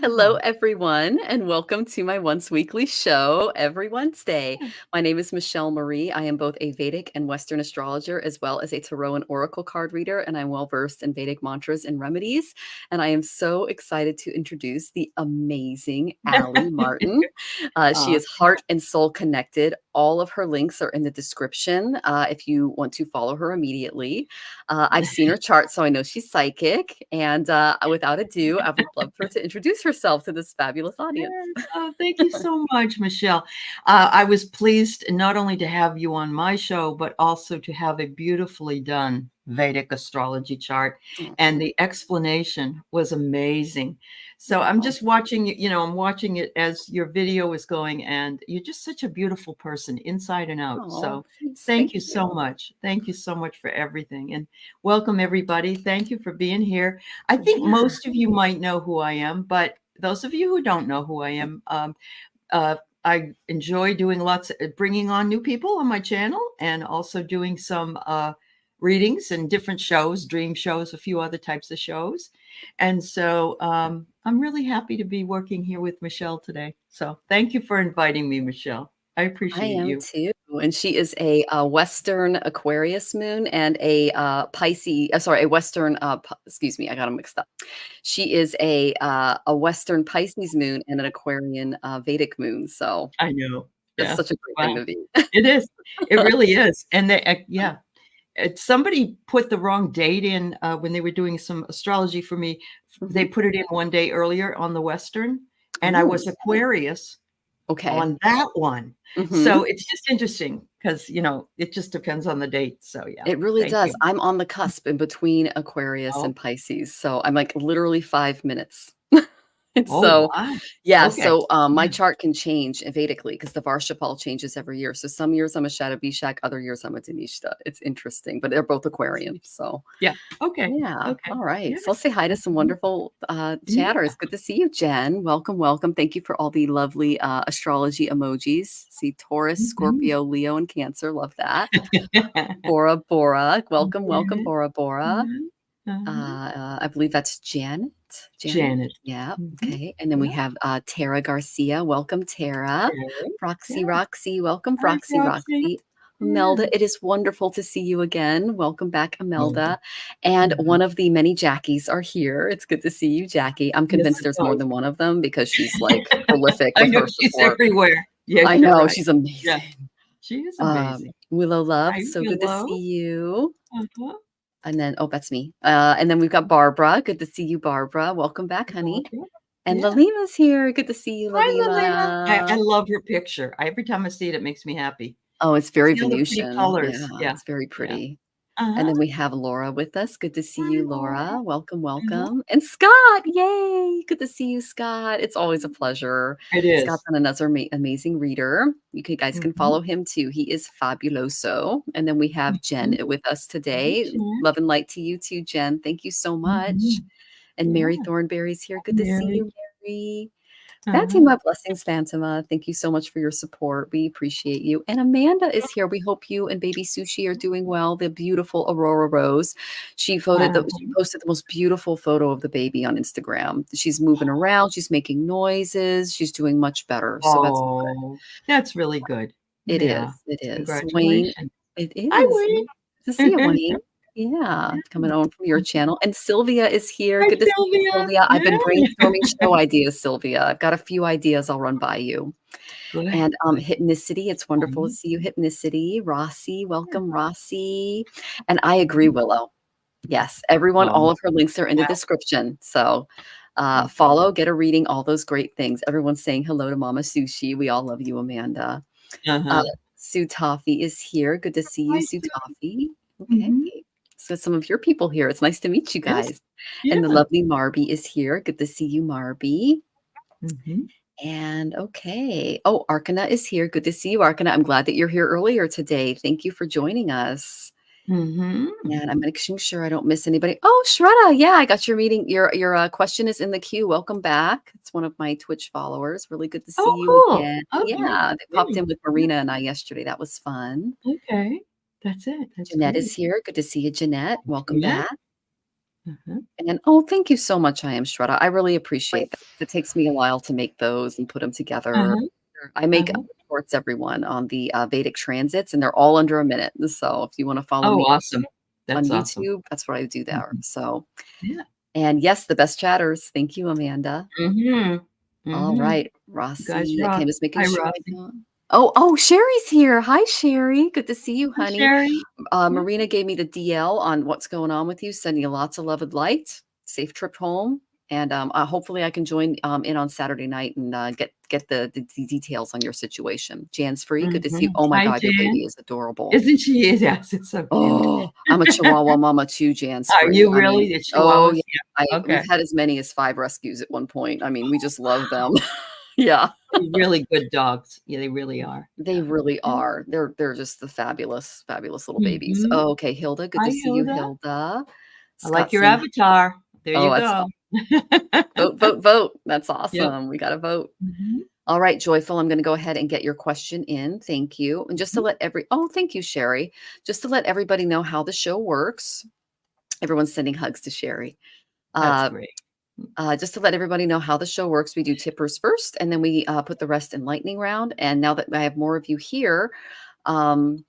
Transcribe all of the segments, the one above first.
Hello, Ah, everyone, and welcome to my once weekly show every Wednesday. My name is Michelle Marie. I am both a Vedic and Western astrologer, as well as a tarot and oracle card reader, and I'm well versed in Vedic mantras and remedies. And I am so excited to introduce the amazing Allie Martin. She aw, is heart and soul connected. All of her links are in the description if you want to follow her immediately. I've seen her chart, so I know she's psychic. And without ado, I would love for her to introduce herself to this fabulous audience. yes. Oh, thank you so much, Michelle. I was pleased not only to have you on my show, but also to have a beautifully done Vedic astrology chart. And the explanation was amazing. So I'm Oh, just watching I'm watching it as your video is going, and you're just such a beautiful person inside and out. oh, So thanks. thank Thank you so you. much. Thank you so much for everything. And welcome, everybody. Thank you for being here. I think Yeah. most of you might know who I am, but those of you who don't know who I am, uh, I enjoy doing bringing on new people on my channel, and also doing some readings and different shows, dream shows, a few other types of shows. And so I'm really happy to be working here with Michelle today. So thank you for inviting me, Michelle. I I appreciate am you. too. And she is a Western Aquarius moon and a Pisces, sorry, a Western, excuse me, I got them mixed up. She is a Western Pisces moon and an Aquarian Vedic moon. So I know. that's Yeah. such a great thing Wow. to be. It is. It really is. And yeah, somebody put the wrong date in when they were doing some astrology for me. They Mhm. put it in one day earlier on the Western, and I Ooh, was Aquarius okay. on that one. So Mhm. it's just interesting because, it just depends on the date. So yeah, It really thank does. you. I'm on the cusp in between Aquarius Oh, and Pisces, so I'm, like, literally 5 minutes. And oh, so wow. yeah, Okay. so, my Yeah. chart can change Vedically because the Varshapal changes every year. So some years I'm a Shadabishak, other years I'm a Dhanishta. It's interesting, but they're both Aquarian, so Yeah. Okay. yeah, Okay. all right. So Yes. let's say hi to some wonderful, Yeah. chatters. Good to see you, Jen. Welcome, welcome. Thank you for all the lovely, astrology emojis. See Taurus, Mhm. Scorpio, Leo, and Cancer. Love that. Bora Bora. Welcome, welcome, Okay. Bora Bora. Mhm. Uh-huh. I believe that's Janet. Janet? Janet. Yeah, Mhm. okay. And then we Yeah. have, Tara Garcia. Welcome, Tara. Okay. Roxy Yeah. Roxy. Welcome, Hi, Roxy Roxy. Roxy. Yeah. Imelda, it is wonderful to see you again. Welcome back, Oh, Imelda. And mhm. one of the many Jackies are here. It's good to see you, Jackie. I'm Yes, convinced it there's more does. than one of them because she's, like, prolific I with know her she's support. everywhere. Yes, I you're know, right. she's Yeah, amazing. she is amazing. Willow Love, Hi, so good to see Willow. you. Uh-huh. And then, oh, that's me. And then we've got Barbara. Good to see you, Barbara. Welcome back, honey. Barbara. And Yeah. Lalima's here. Good to see you, Hi, Lalima. I Lalima. love her picture. Every time I see it, it makes me happy. Oh, it's very See all the pretty Venusian. Yeah, colors. Yeah, it's very yeah. pretty. And Uh-huh. then we have Laura with us. Good to see Hi, you, Laura. Laura. Welcome, Uh-huh. welcome. And Scott, yay! Good to see you, Scott. It's always a pleasure. It Scott's is. another amazing reader. Guys can Mhm. follow him too. He is fabuloso. And then we have Jen Mhm. with us Hi, today. Jen. Love and light to you too, Jen. Thank you so much. Mhm. And Mary Yeah. Thornberry's here. Good to see Mary. you, Mary. Uh-huh. Fatima, blessings, Fatima. Thank you so much for your support. We appreciate you. And Amanda is here. We hope you and baby Sushi are doing well. The beautiful Aurora Rose. She Uh-huh. posted the most beautiful photo of the baby on Instagram. She's moving around, she's making noises, she's doing much better. So that's good. Oh, that's really good. It Yeah. is. It is. Wayne, Congratulations. it Hi, is. Wayne. To see you, Wayne. Yeah, coming on from your channel. And Sylvia is here. Hi, Good to see you, Sylvia. Sylvia. I've been Yeah. brainstorming show ideas, Sylvia. I've got a few ideas I'll run by you. Good, And good. Hypnicity, it's wonderful to Mhm. see you, Hypnicity. Rossi, Yeah. welcome, Rossi. And I agree, Mhm. Willow. Yes, everyone, Oh, all of her links are in the yeah. description. So Okay. follow, get a reading, all those great things. Everyone's saying hello to Mama Sushi. We all love you, Amanda. Uh, Uh-huh. Sue Toffee is here. Good to see you, Hi, Sue Sue. Toffee. Okay. Mhm. So some of your people here. It's nice to meet you Yes. guys. And the Yeah. lovely Marby is here. Good to see you, Marby. Mhm. And okay. Oh, Arkana is here. Good to see you, Arkana. I'm glad that you're here earlier today. Thank you for joining us. Mhm. And I'm making sure I don't miss anybody. Oh, Shraddha. Yeah, I got your meeting. Your question is in the queue. Welcome back. It's one of my Twitch followers. Really good to see Oh, you cool. again. Okay. Yeah, they popped Great. in with Yeah. Marina and I yesterday. That was fun. Okay. That's it. That's Jeanette great. is here. Good to see you, Jeanette. Welcome Yeah. back. Uh-huh. And oh, thank you so much. I am Shraddha. I really appreciate that. It takes me a while to make those and put them together. Uh-huh. I make Uh-huh. reports, everyone, on the Vedic transits, and they're all under a minute. So if you want to follow Oh, me awesome. on That's awesome. YouTube, that's what I do there. Mhm. So, Yeah. and yes, the best chatters. Thank you, Amanda. Mhm. All Mhm. right, You guys Rossi. Okay, rock. I'm just making Hi, sure. Rossi. Oh, Sherry's here. Hi, Sherry. Good to see you, Hi, honey. Sherry. Yeah. Marina gave me the DL on what's going on with you. Sending you lots of love and light. Safe trip home. And hopefully I can join in on Saturday night and get the details on your situation. Jan's free. Good to see you. Mhm. Oh my Hi, God, your Jan. baby is adorable. Isn't she? Yes, it's so cute. Oh, I'm a Chihuahua mama too, Jan's Are free. you I mean, really? The oh Chihuahuas? yeah, Yeah. we've Okay. had as many as 5 rescues at one point. I mean, we just love them. Yeah. They're really good dogs. Yeah, they really are. They Yeah. really Yeah. are. They're just the fabulous, fabulous little babies. Mhm. Oh, okay, Hilda, good Hi, to see you, Hilda. Hilda. I like Scott your saying, avatar. There "Oh, you that's go. vote, vote, vote." That's Yep. awesome. We gotta vote. Mhm. All right, Joyful, I'm gonna go ahead and get your question in. Thank you. And just to Mhm. let thank you, Sherry. Just to let everybody know how the show works. Everyone's sending hugs to Sherry. That's Uh, great. just to let everybody know how the show works, we do tippers first, and then we put the rest in lightning round. And now that I have more of you here, um,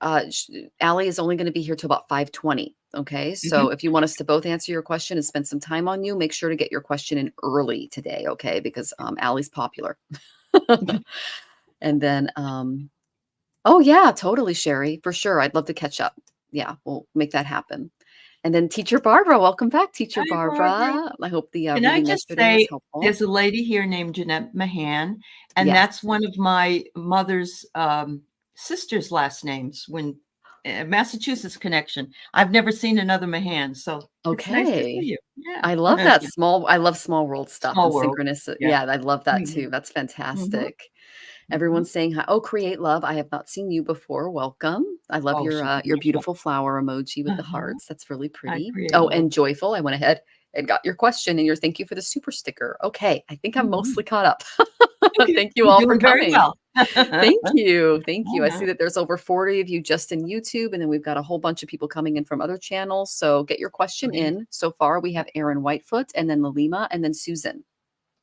Allie is only going to be here till about 5:20. Okay, so Mhm. if you want us to both answer your question and spend some time on you, make sure to get your question in early today. Okay, because Allie's popular. And then, oh yeah, totally, Sherry, for sure. I'd love to catch up. Yeah, we'll make that happen. And then Teacher Barbara, welcome back, Teacher Hi, Barbara. Barbara. I hope the Can I reading just yesterday was say helpful. there's a lady here named Jeanette Mahan, and Yes. that's one of my mother's, sister's last names when Massachusetts connection. I've never seen another Mahan, so it's nice to see Okay. you. Yeah. I love that I love small world stuff and Small world. synchronous. Yeah. Yeah, I love that too. Mhm. That's Mhm. fantastic. Mhm. Everyone's saying hi. Oh, create love. I have not seen you before. Welcome. I love Oh, she's your wonderful. beautiful flower emoji with the Uh-huh. hearts. That's really I pretty. create Oh, love. and joyful. I went ahead and got your question and your thank you for the super sticker. Okay, I think I'm Mhm. mostly caught up. Okay. Thank you You're all for doing very coming. well. Thank you. Thank you. I Uh-huh. see that there's over 40 of you just in YouTube, and then we've got a whole bunch of people coming in from other channels. So get your question Great. in. So far, we Yeah. have Aaron Whitefoot, and then Lalima, and then Susan.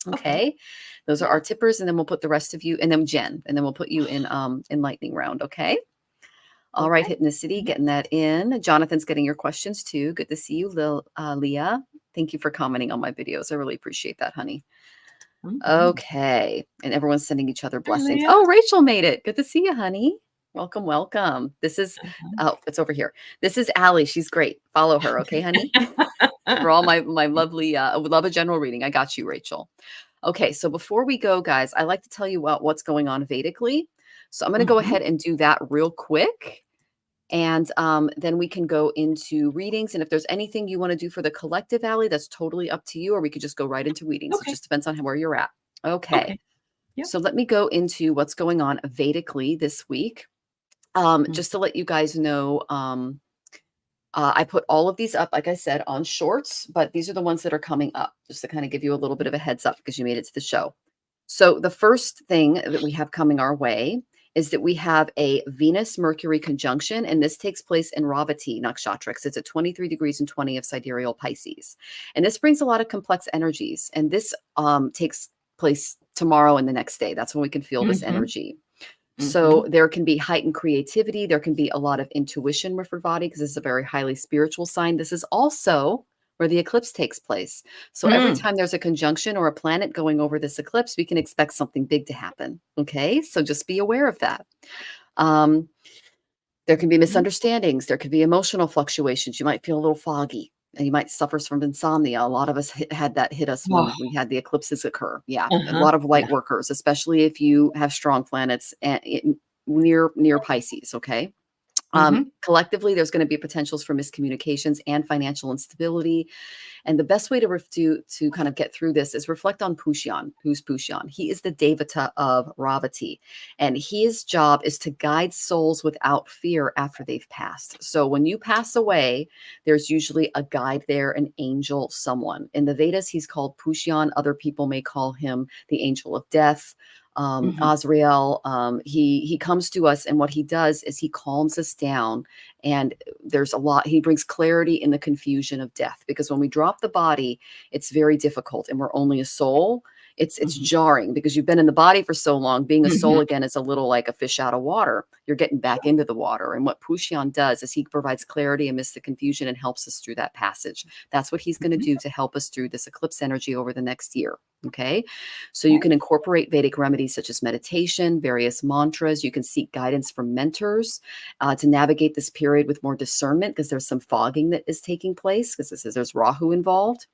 Okay. Okay. Those are Yeah. our tippers, and then we'll put the rest of you, and then Jen, and then we'll put you in lightning round. Okay. All right, Okay. Hypnicity, Yeah. getting that in. Jonathan's getting your questions too. Good to see you, Leah. Thank you for commenting on my videos. I really appreciate that, honey. Mhm. Okay. And everyone's sending each other Hi, blessings. Leah. Oh, Rachel made it. Good to see you, honey. Welcome, welcome. This is, Uh-huh. oh, it's over here. This is Allie. She's great. Follow her. Okay, honey. For all my lovely, would love a general reading. I got you, Rachel. Okay. So before we go, guys, I like to tell you about what's going on Vedically. So I'm going to go Mhm. ahead and do that real quick. And then we can go into readings. And if there's anything you want to do for the collective, Allie, that's totally up to you, or we could just go right into readings. It Okay. just depends on where you're at. Okay. Okay. Yep. So let me go into what's going on Vedically this week. Mm. Just to let you guys know, I put all of these up, like I said, on shorts, but these are the ones that are coming up, just to kind of give you a little bit of a heads up because you made it to the show. So the first thing that we have coming our way is that we have a Venus-Mercury conjunction, and this takes place in Ravati Nakshatrix. It's at 23 degrees and 20 of sidereal Pisces. And this brings a lot of complex energies, and this takes place tomorrow and the next day. That's when we can feel this Mhm. energy. So Mhm. there can be heightened creativity. There can be a lot of intuition with your body because it's a very highly spiritual sign. This is also where the eclipse takes place. So every Mm. time there's a conjunction or a planet going over this eclipse, we can expect something big to happen. Okay. So just be aware of that. Um, there can be Mhm. misunderstandings. There could be emotional fluctuations. You might feel a little foggy and you might suffer from insomnia. A lot of us had that hit us Oh, when we had the eclipses occur. Yeah. A uh-huh. lot of Yeah. light workers, especially if you have strong planets near Pisces. Okay. Mhm. Collectively, there's going to be potentials for miscommunications and financial instability. And the best way to kind of get through this is reflect on Pushyan. Who's Pushyan? He is the Devata of Ravati, and his job is to guide souls without fear after they've passed. So when you pass away, there's usually a guide there, an angel, someone. In the Vedas, he's called Pushyan. Other people may call him the angel of death. Mhm. Azrael, he comes to us, and what he does is he calms us down And there's a lot, he brings clarity in the confusion of death, because when we drop the body, it's very difficult and we're only a soul. It's jarring because you've been in the body for so long. Being a soul again is a little like a fish out of water. You're getting back into the water. And what Pushian does is he provides clarity amidst the confusion and helps us through that passage. That's what he's going to do to help us through this eclipse energy over the next year. Okay. So you can incorporate Vedic remedies such as meditation, various mantras. You can seek guidance from mentors to navigate this period with more discernment, because there's some fogging that is taking place, because there's Rahu involved.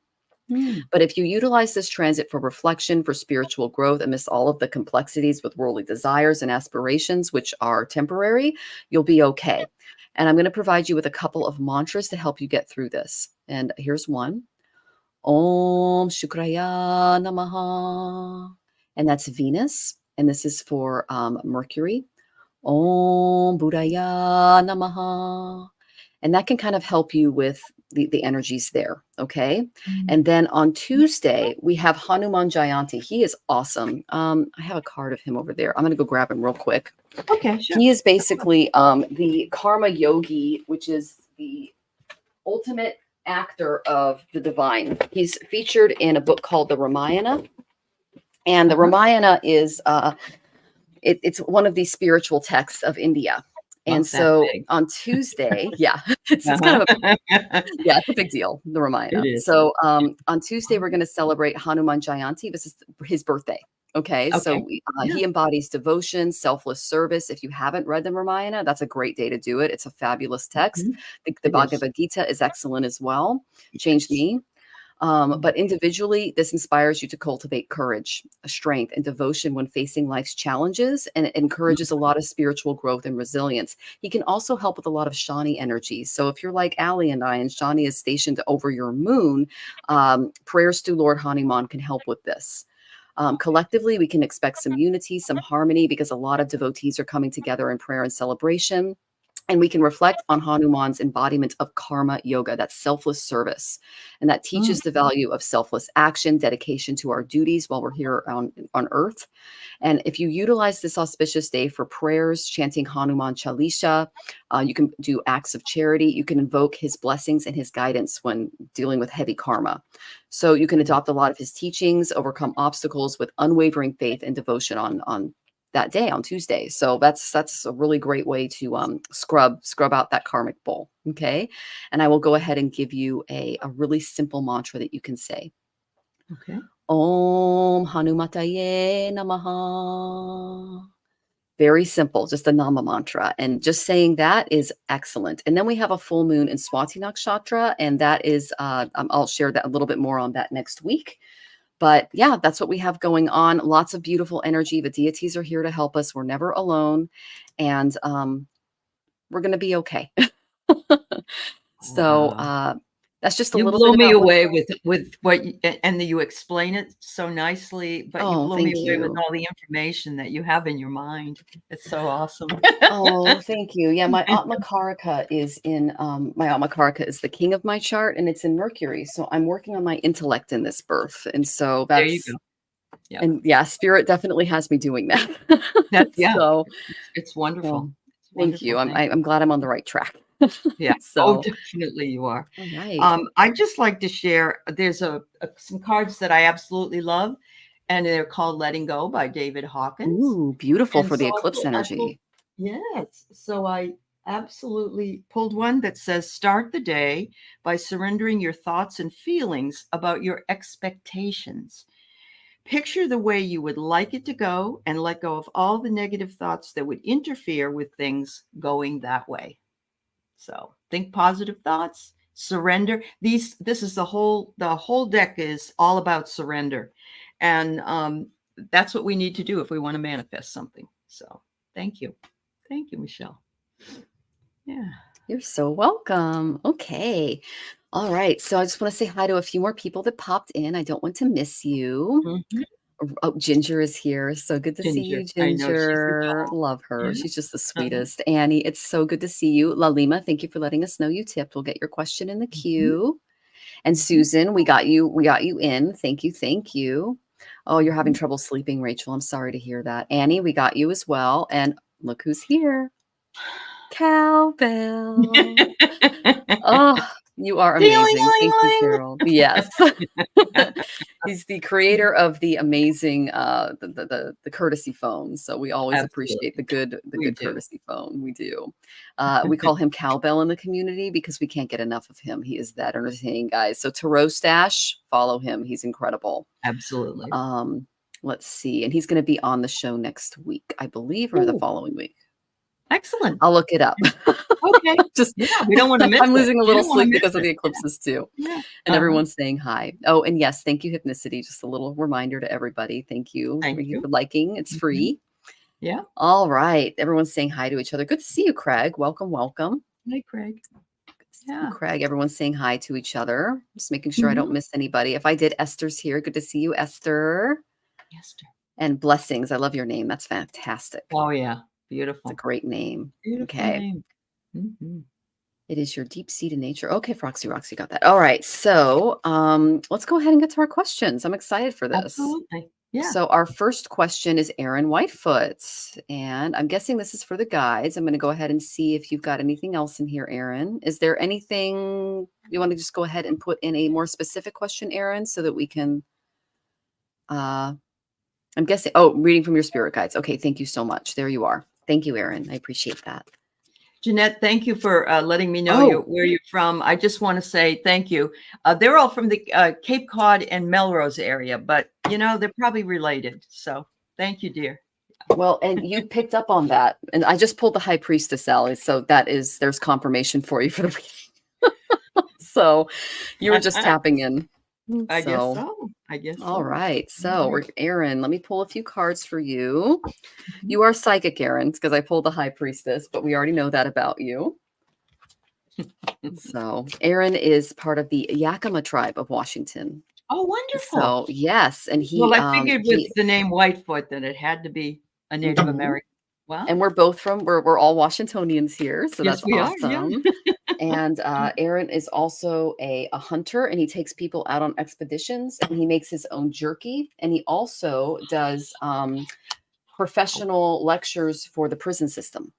But if you utilize this transit for reflection, for spiritual growth, amidst all of the complexities with worldly desires and aspirations, which are temporary, you'll be okay. And I'm going to provide you with a couple of mantras to help you get through this. And here's one. Om Shukraya Namaha. And that's Venus. And this is for Mercury. Om Buddhaya Namaha. And that can kind of help you with the energies there. Okay. And then on Tuesday, we have Hanuman Jayanti. He is awesome. I have a card of him over there. I'm going to go grab him real quick. Okay, sure. He is basically the karma yogi, which is the ultimate actor of the divine. He's featured in a book called the Ramayana. And the Ramayana is it's one of these spiritual texts of India. And so on Tuesday, it's kind of it's a big deal, the Ramayana. So on Tuesday, we're going to celebrate Hanuman Jayanti. This is his birthday. Okay. So he embodies devotion, selfless service. If you haven't read the Ramayana, that's a great day to do it. It's a fabulous text. The Bhagavad Gita is excellent as well. Changed me. But individually, this inspires you to cultivate courage, strength, and devotion when facing life's challenges, and it encourages a lot of spiritual growth and resilience. He can also help with a lot of Shani energy. So if you're like Ali and I, and Shani is stationed over your moon, prayers to Lord Hanuman can help with this. Collectively, we can expect some unity, some harmony, because a lot of devotees are coming together in prayer and celebration. And we can reflect on Hanuman's embodiment of karma yoga, that's selfless service. And that teaches the value of selfless action, dedication to our duties while we're here on earth. And if you utilize this auspicious day for prayers, chanting Hanuman Chalisa, you can do acts of charity. You can invoke his blessings and his guidance when dealing with heavy karma. So you can adopt a lot of his teachings, overcome obstacles with unwavering faith and devotion on that day, on Tuesday. So that's a really great way to scrub out that karmic bowl. Okay. And I will go ahead and give you a really simple mantra that you can say. Okay. Om Hanumataye Namaha. Very simple, just a Nama mantra. And just saying that is excellent. And then we have a full moon in Swati Nakshatra. And that is, I'll share that a little bit more on that next week. But yeah, that's what we have going on. Lots of beautiful energy. The deities are here to help us. We're never alone. And we're going to be okay. So that's just a you little blow bit me about away with what and you explain it so nicely, but you blow me away with all the information that you have in your mind. It's so awesome. Oh, thank you. Yeah, my Atma Karaka is in my Atma Karaka is the king of my chart, and it's in Mercury. So I'm working on my intellect in this birth. And so that's there you go. Yeah. And yeah, spirit definitely has me doing that. So it's wonderful. Thank you. I'm glad I'm on the right track. Yeah. So definitely you are. All right. I'd just like to share, there's some cards that I absolutely love, and they're called Letting Go by David Hawkins. Ooh, beautiful for the eclipse energy. Yes. So I absolutely pulled one that says, start the day by surrendering your thoughts and feelings about your expectations. Picture the way you would like it to go and let go of all the negative thoughts that would interfere with things going that way. So think positive thoughts, surrender. This is the whole deck is all about surrender. And that's what we need to do if we want to manifest something. So thank you. Thank you, Michelle. Yeah. You're so welcome. Okay. All right. So I just want to say hi to a few more people that popped in. I don't want to miss you. Mm-hmm. Oh, Ginger is here. So good to see you, Ginger. Love her. Yeah. She's just the sweetest. Annie, it's so good to see you. Lalima, thank you for letting us know you tipped. We'll get your question in the queue. And Susan, we got you in. Thank you. Thank you. Oh, you're having trouble sleeping, Rachel. I'm sorry to hear that. Annie, we got you as well. And look who's here. Cowbell. Oh, you are amazing. Thank you, Ding-a-ling-a-ling-a-ling. Carol. Yes. He's the creator of the amazing, the courtesy phone, so we always appreciate Absolutely. the We good do. courtesy phone, we do. We call him Cowbell in the community because we can't get enough of him. He is that entertaining, guy. So Tarot Stash, follow him, he's incredible. Absolutely. Let's see, and he's gonna be on the show next week, I believe, or the Ooh, following week. excellent. I'll look it up. Okay. Just Yeah, we don't wanna miss I'm it. losing a You little don't wanna sleep miss because of it. the eclipses too, Yeah. and everyone's saying hi. Oh, and yes, thank you, Hypnicity. Just a little reminder to everybody. Thank you Thank you. for liking. It's Mhm. free. Yeah. All right, everyone's saying hi to each other. Good to see you, Craig. Welcome, welcome. Hi, Craig. Good to see you, Yeah. Craig. Everyone's saying hi to each other. Just making sure I don't Mhm. miss anybody. If I did, Esther's here. Good to see you, Esther. Esther. And Blessings. I love your name. That's fantastic. Oh, yeah. It's a Beautiful. great name. Beautiful Okay. name. Mhm. It is your deep-seated nature. Okay, Roxy got that. All right. So let's go ahead and get to our questions. I'm excited for this. Absolutely. Yeah. So our first question is Aaron Whitefoot. And I'm guessing this is for the guides. I'm going to go ahead and see if you've got anything else in here, Aaron. Is there anything you want to just go ahead and put in a more specific question, Aaron, so that we can I'm guessing, oh, reading from your spirit guides. Okay, thank you so much. There you are. Thank you, Aaron. I appreciate that. Jeanette, thank you for letting me know Oh, where you're from. I just want to say thank you. They're all from the Cape Cod and Melrose area, but they're probably related. So thank you, dear. well, and you picked up on that. And I just pulled the high priestess, Sally. So there's confirmation for you for the reading. So you were just tapping in. I guess So, so. I guess all so. right. So All we're right. Aaron, let me pull a few cards for you. Mhm. You are psychic, Aaron, because I pulled the high priestess, but we already know that about you. So Aaron is part of the Yakima tribe of Washington. Oh, wonderful. So yes, and Well, I figured with the name Whitefoot that it had to be a Native Mhm. American. Wow. And we're both we're all Washingtonians here, so Yes, that's we are. Yeah. awesome. And Aaron is also a hunter, and he takes people out on expeditions, and he makes his own jerky, and he also does professional lectures for the prison system.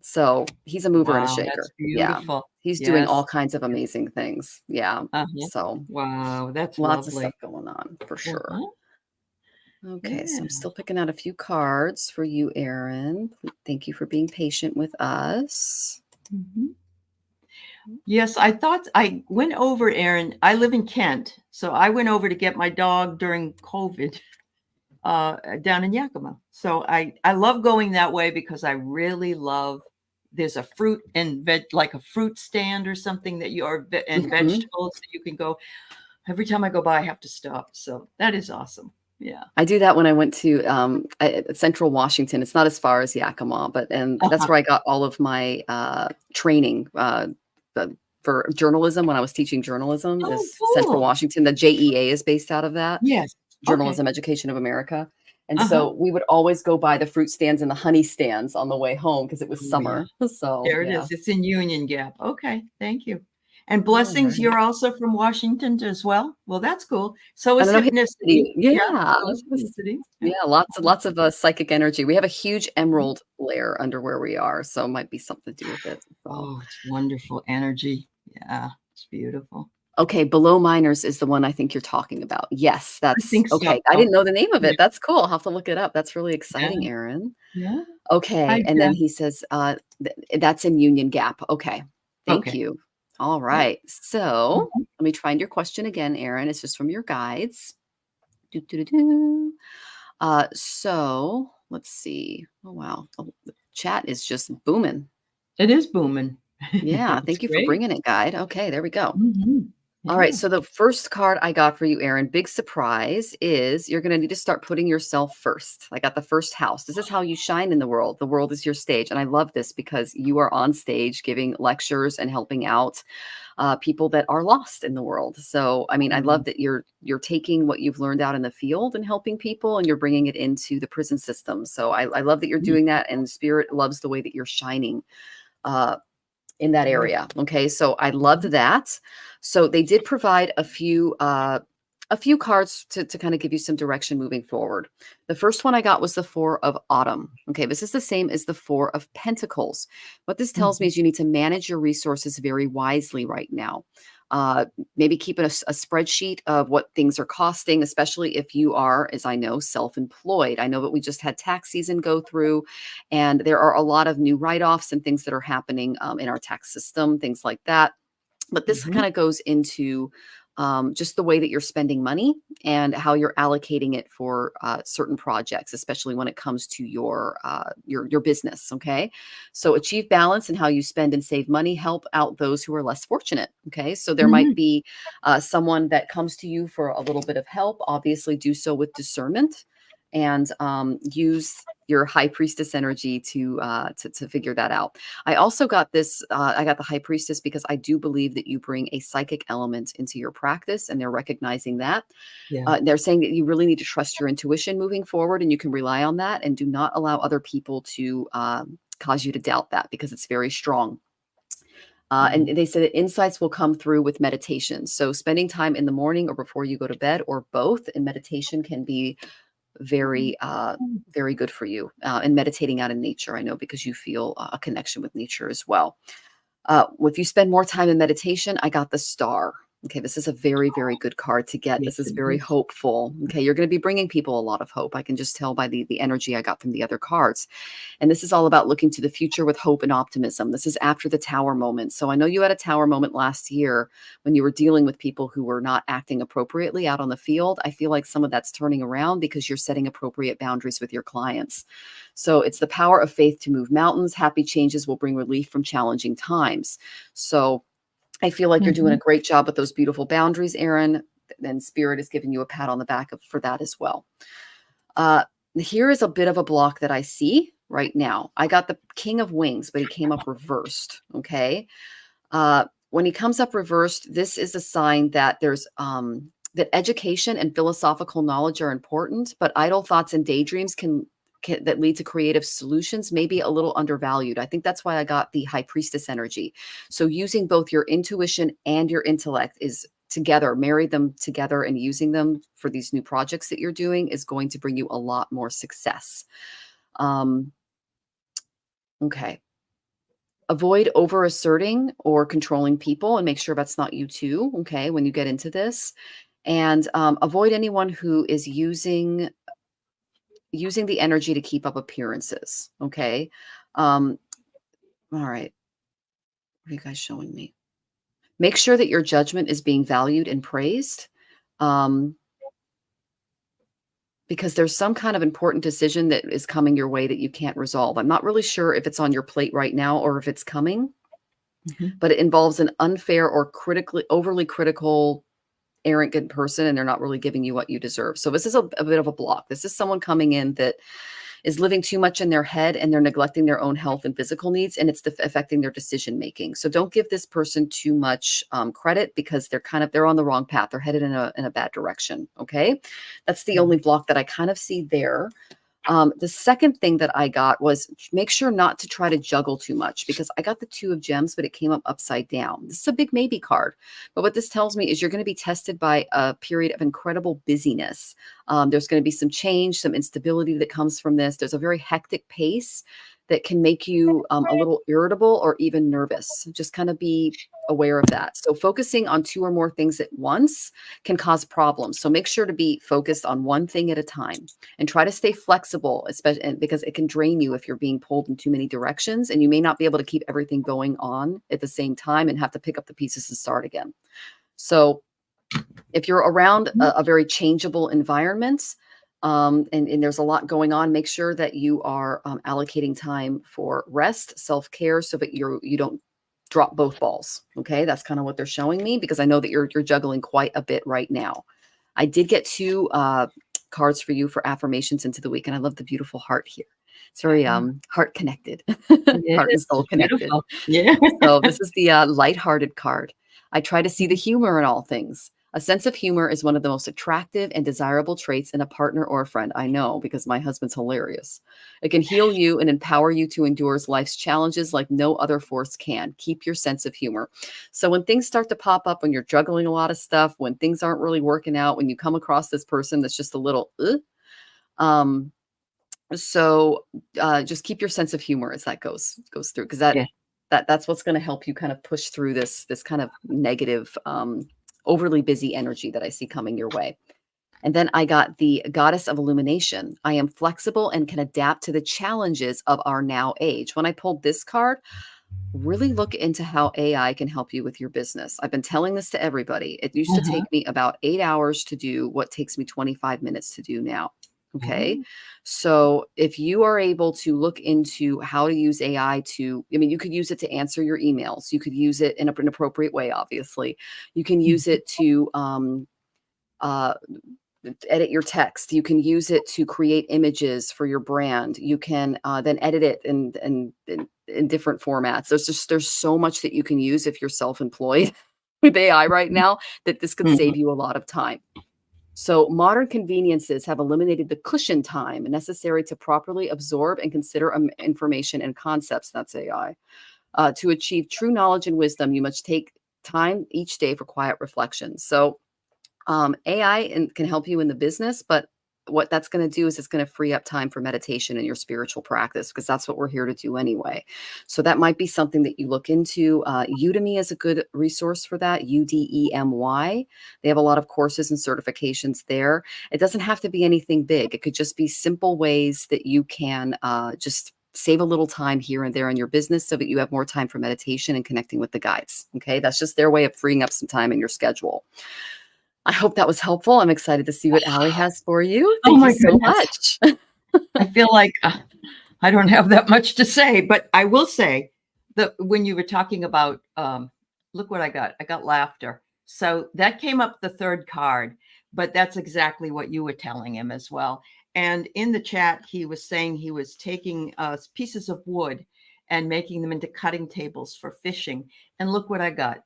So he's a mover and a Wow, that's shaker. Yeah, beautiful. he's doing Yes. all kinds of amazing things. Yeah, Uh-huh. so Wow, that's lots of lovely. stuff going on for sure. Uh-huh. Okay, so I'm Yeah. still picking out a few cards for you, Aaron. Thank you for being patient with us. Mhm. Yes, I thought I went over, Aaron. I live in Kent, so I went over to get my dog during COVID down in Yakima. So I love going that way because I really love. There's a fruit and like a fruit stand or something that you are and Mhm. vegetables that you can go. Every time I go by, I have to stop. So that is awesome. Yeah. I do that when I went to Central Washington. It's not as far as Yakima, but that's Uh-huh. where I got all of my training for journalism when I was teaching journalism. Oh, Is Central cool. Washington? The JEA is based out of that. Yes. Okay. Journalism Education of America. And Uh-huh. so we would always go by the fruit stands and the honey stands on the way home because it was Oh, yeah. summer. So There it yeah. is. It's in Union Gap. Okay. Thank you. And All blessings, right. you're also from Washington as well? Well, that's cool. So I is don't know. hypnicity. Yeah. Yeah. So is hypnicity. Yeah. Yeah, lots of psychic energy. We have a huge emerald layer under where we are, so it might be something to do with it. So, Oh, it's wonderful energy. Yeah. It's beautiful. okay, below minors is the one I think you're talking about. Yes, I that's think so. okay. I didn't know the name of Yeah. it. That's cool. I'll have to look it up. That's really Yeah. exciting, Aaron. Yeah. Hi, Okay, and then Jeff. he says that's in Union Gap. Okay, thank Okay. you. All Yeah. right, so Mhm. let me find your question again, Aaron. It's just from your guides. Do, do, do, do. So let's see. Oh wow, the chat is just booming. It is booming. Yeah, It's thank you for great. bringing it, guide. Okay, there we go. Mhm. All right, Yeah. so the first card I got for you, Aaron, big surprise is you're going to need to start putting yourself first. I got the first house. This is how you shine in the world. The world is your stage. And I love this because you are on stage giving lectures and helping out people that are lost in the world. So, I mean, I love Mhm. that you're taking what you've learned out in the field and helping people, and you're bringing it into the prison system. So, I love that you're doing that, and Spirit loves the way that you're shining uh, in that Beautiful. area. Okay, so I loved Mhm. that. So they did provide a few a few cards to kind of give you some direction moving forward. The first one I got was the Four of Autumn. Okay, this is the same as the Four of Pentacles. What this tells me Mhm. is you need to manage your resources very wisely right now. Uh, Maybe keep a spreadsheet of what things are costing, especially if you are, as I know, self-employed. I know that we just had tax season go through, and there are a lot of new write-offs and things that are happening in our tax system, things like that. But this Mhm. kind of goes into just the way that you're spending money and how you're allocating it for certain projects, especially when it comes to your business. Okay, so achieve balance in how you spend and save money. Help out those who are less fortunate. Okay, so there might Mhm. be someone that comes to you for a little bit of help. Obviously, do so with discernment and use your high priestess energy to figure that out. I also got this, I got the high priestess because I do believe that you bring a psychic element into your practice, and they're recognizing that. Yeah. They're saying that you really need to trust your intuition moving forward, and you can rely on that, and do not allow other people to cause you to doubt that because it's very strong. And Mhm. they said that insights will come through with meditation. So spending time in the morning or before you go to bed or both in meditation can be very very good for you, and meditating out in nature, I know, because you feel a connection with nature as well. If you spend more time in meditation, I got the star. Okay, this is a very, very good card to get. Yes, This is it very is. hopeful. Okay, you're going to be bringing people a lot of hope. I can just tell by the energy I got from the other cards. And this is all about looking to the future with hope and optimism. This is after the tower moment. So I know you had a tower moment last year when you were dealing with people who were not acting appropriately out on the field. I feel like some of that's turning around because you're setting appropriate boundaries with your clients. So it's the power of faith to move mountains. Happy changes will bring relief from challenging times. So I feel like you're doing a Mhm. great job with those beautiful boundaries, Aaron. And Spirit is giving you a pat on the back for that as well. Uh, Here is a bit of a block that I see right now. I got the King of Wings, but he came up reversed. Okay. When he comes up reversed, this is a sign that that education and philosophical knowledge are important, but idle thoughts and daydreams can that lead to creative solutions may be a little undervalued. I think that's why I got the high priestess energy. So using both your intuition and your intellect is together, marry them together and using them for these new projects that you're doing is going to bring you a lot more success. Um, okay. Avoid over asserting or controlling people and make sure that's not you too. Okay. When you get into this, and avoid anyone who is using the energy to keep up appearances. Okay. Um, all right. What are you guys showing me? Make sure that your judgment is being valued and praised. Um, because there's some kind of important decision that is coming your way that you can't resolve. I'm not really sure if it's on your plate right now or if it's coming, Mhm. but it involves an unfair or critically overly critical arrogant person, and they're not really giving you what you deserve. So this is a bit of a block. This is someone coming in that is living too much in their head and they're neglecting their own health and physical needs, and it's affecting their decision making. So don't give this person too much credit because they're on the wrong path. They're headed in a bad direction. Okay, that's the only Mhm. block that I kind of see there. The second thing that I got was make sure not to try to juggle too much because I got the Two of Gems, but it came up upside down. This is a big maybe card. But what this tells me is you're going to be tested by a period of incredible busyness. There's going to be some change, some instability that comes from this. There's a very hectic pace that can make you a little irritable or even nervous. Just kind of be aware of that. So focusing on two or more things at once can cause problems. So make sure to be focused on one thing at a time and try to stay flexible, especially because it can drain you if you're being pulled in too many directions and you may not be able to keep everything going on at the same time and have to pick up the pieces and start again. So if you're around a very changeable environment, and there's a lot going on, make sure that you are allocating time for rest, self-care, so that you don't drop both balls. Okay, that's kind of what they're showing me because I know that you're juggling quite a bit right now. I did get two cards for you for affirmations into the week, and I love the beautiful heart here. It's very heart connected, It heart and is. soul It's connected. beautiful. Yeah. So this is the lighthearted card. I try to see the humor in all things. A sense of humor is one of the most attractive and desirable traits in a partner or a friend. I know because my husband's hilarious. It can heal you and empower you to endure life's challenges like no other force can. Keep your sense of humor. So when things start to pop up, when you're juggling a lot of stuff, when things aren't really working out, when you come across this person that's just a little, um, just keep your sense of humor as that goes through, because Yeah. that's what's going to help you kind of push through this kind of negative, overly busy energy that I see coming your way. And then I got the Goddess of Illumination. I am flexible and can adapt to the challenges of our now age. When I pulled this card, really look into how AI can help you with your business. I've been telling this to everybody. It used to Uh-huh. take me about 8 hours to do what takes me 25 minutes to do now. Okay. Oh. So if you are able to look into how to use AI to, I mean, you could use it to answer your emails. You could use it in an appropriate way, obviously. You can use Mhm. it to uh, edit your text. You can use it to create images for your brand. You can then edit it in different formats. There's so much that you can use if you're self-employed with AI right now, that this could Mhm. save you a lot of time. So modern conveniences have eliminated the cushion time necessary to properly absorb and consider information and concepts. That's AI. To achieve true knowledge and wisdom, you must take time each day for quiet reflection. So AI can help you in the business, but what that's going to do is it's going to free up time for meditation and your spiritual practice, because that's what we're here to do anyway. So that might be something that you look into. Udemy is a good resource for that. Udemy. They have a lot of courses and certifications there. It doesn't have to be anything big. It could just be simple ways that you can just save a little time here and there in your business so that you have more time for meditation and connecting with the guides. Okay. That's just their way of freeing up some time in your schedule. I hope that was helpful. I'm excited to see what Allie has for you. Oh Thank you my so goodness. much. I feel like I don't have that much to say, but I will say that when you were talking about, look what I got. I got laughter. So that came up the third card, but that's exactly what you were telling him as well. And in the chat, he was saying he was taking pieces of wood and making them into cutting tables for fishing. And look what I got.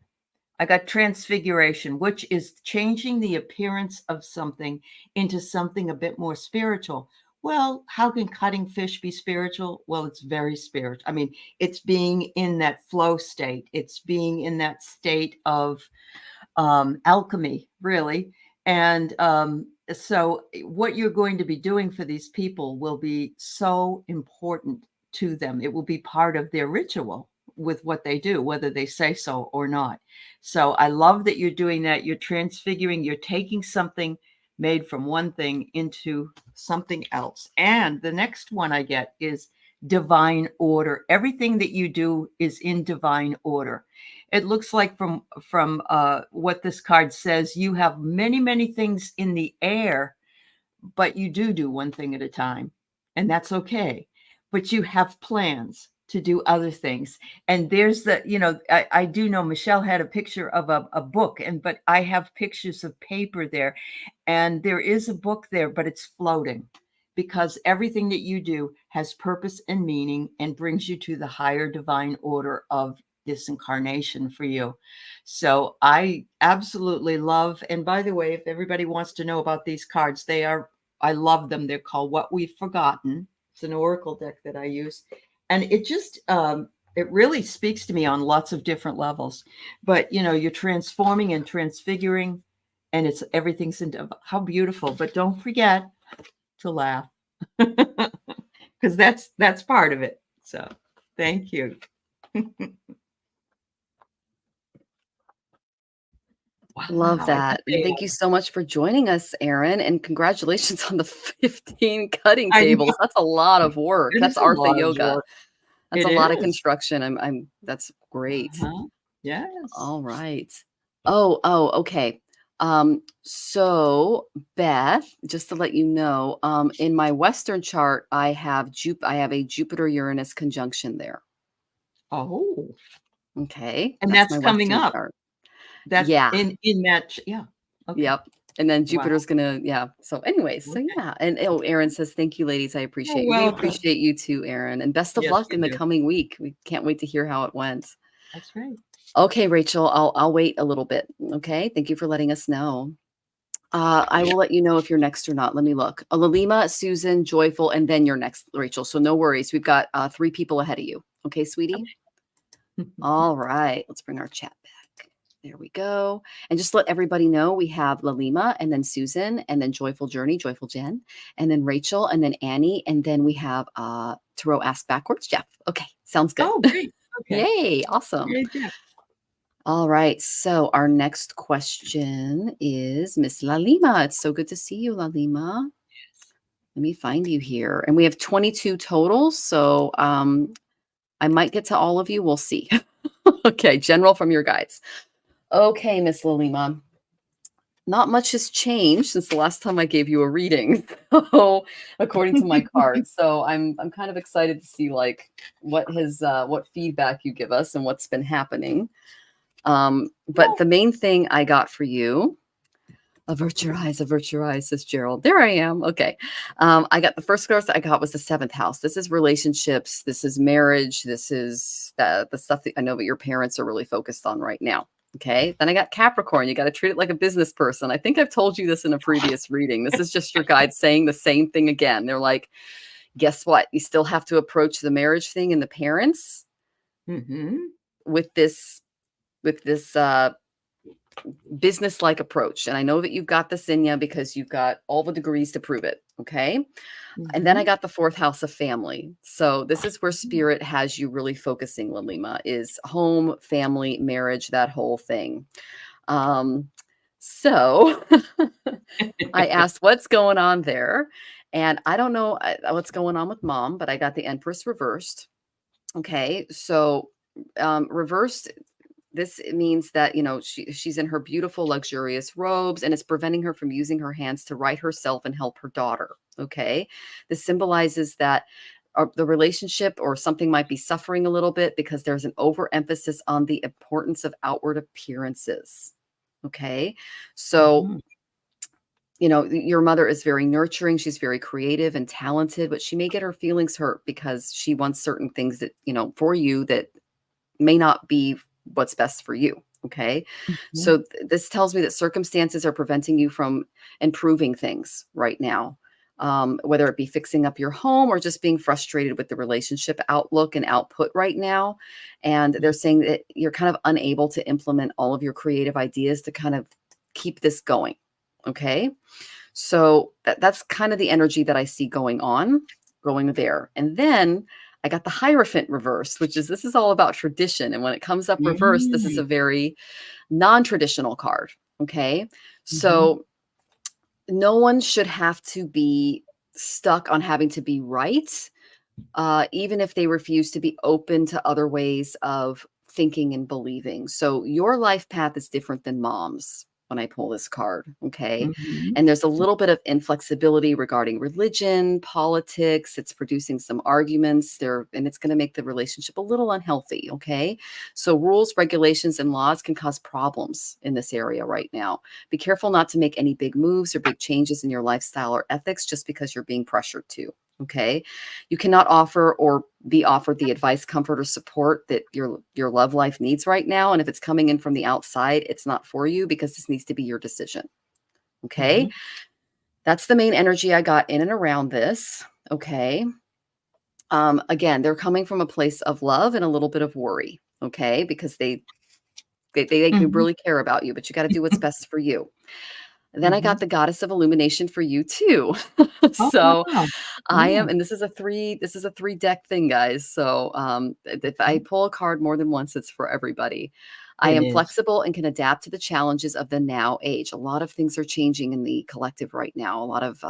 I got transfiguration, which is changing the appearance of something into something a bit more spiritual. Well, how can cutting fish be spiritual? Well, it's very spiritual. I mean, it's being in that flow state, it's being in that state of alchemy, really. And so, what you're going to be doing for these people will be so important to them. It will be part of their ritual with what they do, whether they say so or not. So, I love that you're doing that. You're transfiguring, you're taking something made from one thing into something else. And the next one I get is divine order. Everything that you do is in divine order. It looks like from what this card says, you have many things in the air, but you do one thing at a time, and that's okay. But you have plans to do other things. And there's the, I do know Michelle had a picture of a book, but I have pictures of paper there, and there is a book there, but it's floating, because everything that you do has purpose and meaning and brings you to the higher divine order of this incarnation for you. So I absolutely love, and by the way, if everybody wants to know about these cards, I love them. They're called What We've Forgotten. It's an oracle deck that I use. And it just, it really speaks to me on lots of different levels. But, you're transforming and transfiguring, and everything's into how beautiful. But don't forget to laugh, because that's part of it. So thank you. Love Wow. that. And thank you so much for joining us, Erin. And congratulations on the 15 cutting I know tables. That's a lot of work. it That's is a Artha lot of Yoga. work. That's It a lot of is. construction. That's great. Yes. All right. Okay. So Beth, just to let you know, in my Western chart, I have a Jupiter Uranus conjunction there. Oh, Okay. and That's that's my coming Western up. chart. That Yeah. in that, yeah. Okay. Yep. And then Wow. Jupiter's gonna, yeah. So anyways, so Okay. yeah. And Aaron says, thank you, ladies. I You're appreciate you. We welcome. appreciate you too, Aaron. And best of Yes, luck we in the do. coming week. We can't wait to hear how it went. That's right. Okay, Rachel, I'll wait a little bit. Okay, thank you for letting us know. I will let you know if you're next or not. Let me look. Lalima, Susan, Joyful, and then you're next, Rachel. So no worries. We've got 3 people ahead of you. Okay, sweetie? All right. Let's bring our chat back. There we go. And just let everybody know we have Lalima and then Susan and then Joyful Journey, Joyful Jen, and then Rachel and then Annie. And then we have Tarot Ask Backwards, Jeff. Okay, sounds good. Oh, great. Okay. Yay, awesome. Yay, Jeff. All right. So our next question is Miss Lalima. It's so good to see you, Lalima. Let me find you here. And we have 22 total. So I might get to all of you. We'll see. Okay. General from your guides. Okay, Miss Lalima. Not much has changed since the last time I gave you a reading. So according to my cards. So I'm kind of excited to see like what feedback you give us and what's been happening. But the main thing I got for you, avert your eyes, says Gerald. There I am. Okay. I got the first course I got was the 7th house. This is relationships. This is marriage. This is the stuff that I know that your parents are really focused on right now. Okay. Then I got Capricorn. You got to treat it like a business person. I think I've told you this in a previous reading. This is just your guide saying the same thing again. They're like, guess what? You still have to approach the marriage thing and the parents with this business-like approach. And I know that you've got this in you because you've got all the degrees to prove it. Okay. And then I got the 4th house of family. So this is where spirit has you really focusing, Lalima, is home, family, marriage, that whole thing. So I asked what's going on there. And I don't know what's going on with mom, but I got the Empress reversed. Okay. So reversed, this means that, you know, she's in her beautiful, luxurious robes, and it's preventing her from using her hands to right herself and help her daughter. Okay. This symbolizes that the relationship or something might be suffering a little bit because there's an overemphasis on the importance of outward appearances. Okay. So, you know, your mother is very nurturing. She's very creative and talented, but she may get her feelings hurt because she wants certain things that, you know, for you that may not be what's best for you. Okay. So this tells me that circumstances are preventing you from improving things right now. Whether it be fixing up your home or just being frustrated with the relationship outlook and output right now. And they're saying that you're kind of unable to implement all of your creative ideas to kind of keep this going. Okay. So that's kind of the energy that I see going there. And then I got the Hierophant reversed, this is all about tradition. And when it comes up reversed, this is a very non-traditional card. Okay. So no one should have to be stuck on having to be right, even if they refuse to be open to other ways of thinking and believing. So your life path is different than mom's when I pull this card. Okay. And there's a little bit of inflexibility regarding religion, politics. It's producing some arguments there, and it's going to make the relationship a little unhealthy. Okay. So rules, regulations, and laws can cause problems in this area right now. Be careful not to make any big moves or big changes in your lifestyle or ethics just because you're being pressured to. Okay. You cannot offer or be offered the advice, comfort, or support that your love life needs right now. And if it's coming in from the outside, it's not for you because this needs to be your decision. Okay. That's the main energy I got in and around this. Okay. Again, they're coming from a place of love and a little bit of worry. Okay. Because they can really care about you, but you got to do what's best for you. Then I got the Goddess of Illumination for you too. So I am, and this is a 3 deck thing, guys. So if I pull a card more than once, it's for everybody. I am flexible and can adapt to the challenges of the now age. A lot of things are changing in the collective right now. A lot of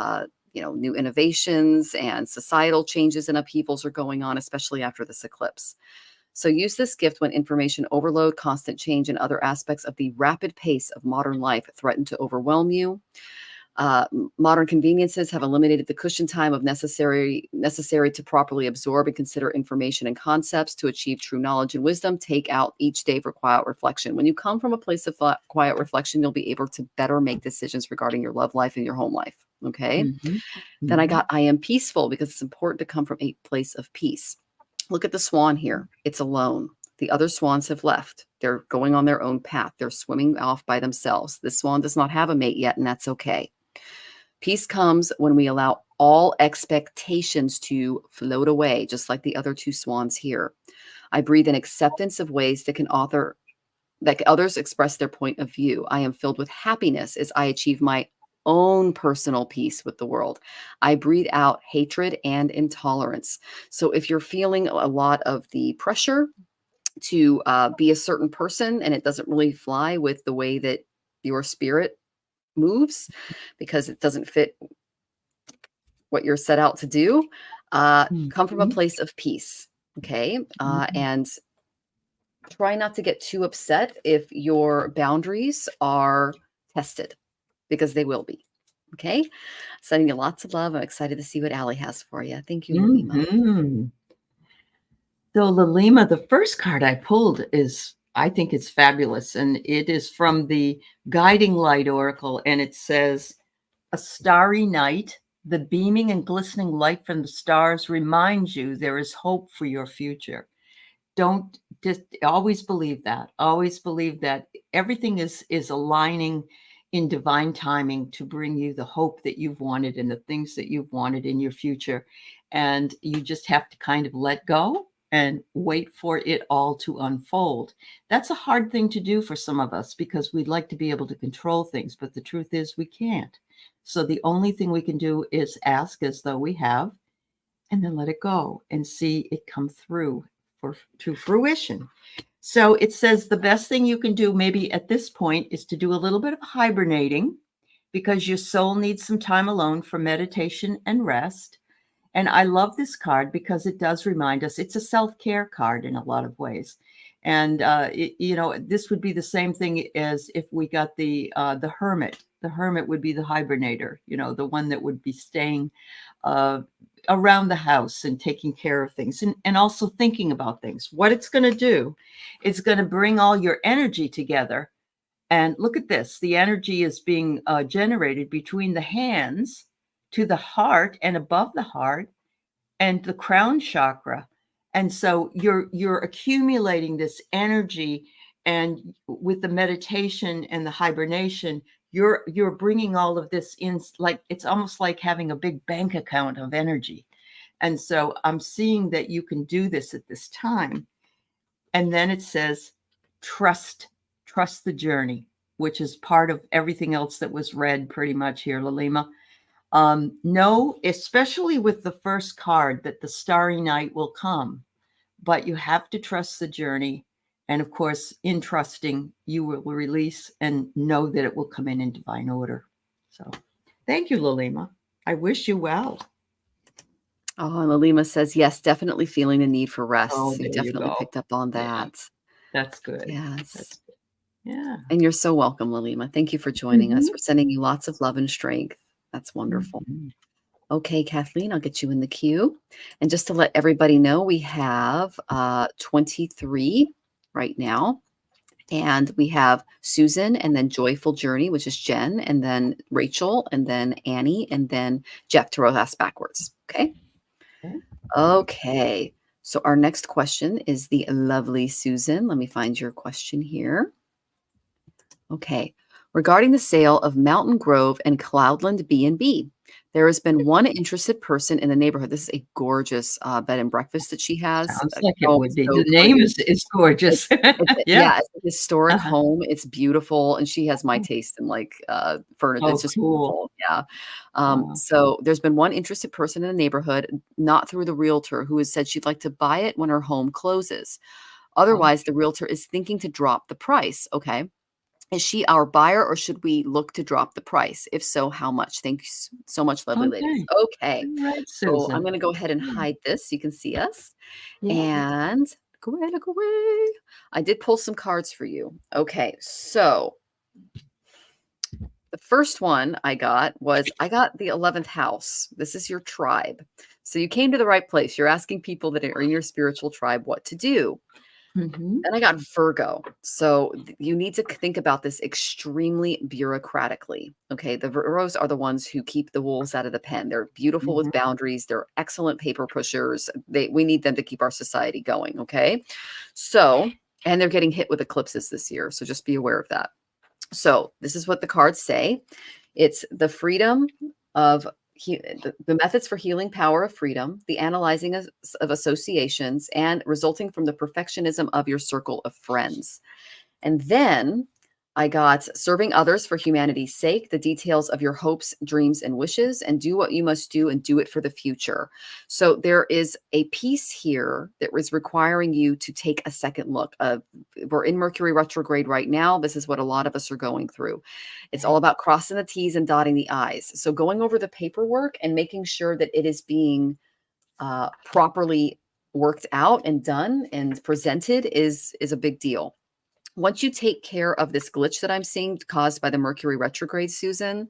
new innovations and societal changes and upheavals are going on, especially after this eclipse. So use this gift when information overload, constant change, and other aspects of the rapid pace of modern life threaten to overwhelm you. Modern conveniences have eliminated the cushion time of necessary to properly absorb and consider information and concepts. To achieve true knowledge and wisdom, take out each day for quiet reflection. When you come from a place of quiet reflection, you'll be able to better make decisions regarding your love life and your home life. Okay. Then I got I am peaceful because it's important to come from a place of peace. Look at the swan here. It's alone. The other swans have left. They're going on their own path. They're swimming off by themselves. This swan does not have a mate yet, and that's okay. Peace comes when we allow all expectations to float away, just like the other two swans here. I breathe in acceptance of ways that others express their point of view. I am filled with happiness as I achieve my own personal peace with the world. I breathe out hatred and intolerance. So if you're feeling a lot of the pressure to be a certain person and it doesn't really fly with the way that your spirit moves because it doesn't fit what you're set out to do, come from a place of peace. Okay. And try not to get too upset if your boundaries are tested, because they will be. Okay. Sending you lots of love. I'm excited to see what Allie has for you. Thank you, Lalima. So Lalima, the first card I pulled I think it's fabulous. And it is from the Guiding Light Oracle. And it says, a starry night, the beaming and glistening light from the stars reminds you there is hope for your future. Don't just always believe that. Always believe that everything is aligning in divine timing to bring you the hope that you've wanted and the things that you've wanted in your future. And you just have to kind of let go and wait for it all to unfold. That's a hard thing to do for some of us because we'd like to be able to control things, but the truth is we can't. So the only thing we can do is ask as though we have, and then let it go and see it come through to fruition. So it says the best thing you can do maybe at this point is to do a little bit of hibernating because your soul needs some time alone for meditation and rest. And I love this card because it does remind us it's a self-care card in a lot of ways. And, this would be the same thing as if we got the hermit. The hermit would be the hibernator, the one that would be staying around the house and taking care of things and also thinking about things. What it's going to do, it's going to bring all your energy together. And look at this. The energy is being generated between the hands to the heart and above the heart and the crown chakra. And so you're accumulating this energy, and with the meditation and the hibernation, you're bringing all of this in, like it's almost like having a big bank account of energy. And so I'm seeing that you can do this at this time. And then it says, trust the journey, which is part of everything else that was read pretty much here, Lalima. Know, especially with the first card, that the starry night will come, but you have to trust the journey. And of course, in trusting, you will release and know that it will come in divine order. So thank you, Lalima. I wish you well. Oh, and Lalima says, yes, definitely feeling the need for rest. Oh, You there you definitely go. picked up on that. Yeah, that's good. Yes. That's good. Yeah. And you're so welcome, Lalima. Thank you for joining us. We're sending you lots of love and strength. That's wonderful. Okay, Kathleen, I'll get you in the queue. And just to let everybody know, we have 23 right now. And we have Susan, and then Joyful Journey, which is Jen, and then Rachel, and then Annie, and then Jeff to roll us backwards. Okay? Okay. So our next question is the lovely Susan. Let me find your question here. Okay. Regarding the sale of Mountain Grove and Cloudland B&B, there has been one interested person in the neighborhood. This is a gorgeous bed and breakfast that she has. Sounds like it would be. The name is gorgeous. Yeah, it's a historic home. It's beautiful, and she has my taste in furniture. Oh, it's just cool. beautiful. Yeah. So there's been one interested person in the neighborhood, not through the realtor, who has said she'd like to buy it when her home closes. Otherwise, the realtor is thinking to drop the price. Okay. Is she our buyer, or should we look to drop the price? If so, how much? Thanks so much, lovely ladies. Okay. Right, So I'm going to go ahead and hide this so you can see us. Yeah. And look away. I did pull some cards for you. Okay. So the first one I got the 11th house. This is your tribe. So you came to the right place. You're asking people that are in your spiritual tribe what to do. Mhm. Then I got Virgo. So you need to think about this extremely bureaucratically. Okay. The Virgos are the ones who keep the wolves out of the pen. They're beautiful with Mhm. boundaries. They're excellent paper pushers. We need them to keep our society going. Okay. So, and they're getting hit with eclipses this year. So just be aware of that. So this is what the cards say. It's the freedom of the methods for healing power of freedom, the analyzing of associations, and resulting from the perfectionism of your circle of friends. And then I got serving others for humanity's sake, the details of your hopes, dreams, and wishes, and do what you must do and do it for the future. So there is a piece here that was requiring you to take a second look. We're in Mercury retrograde right now. This is what a lot of us are going through. It's all Okay. about crossing the T's and dotting the I's. So going over the paperwork and making sure that it is being properly worked out and done and presented is a big deal. Once you take care of this glitch that I'm seeing caused by the Mercury retrograde, Susan,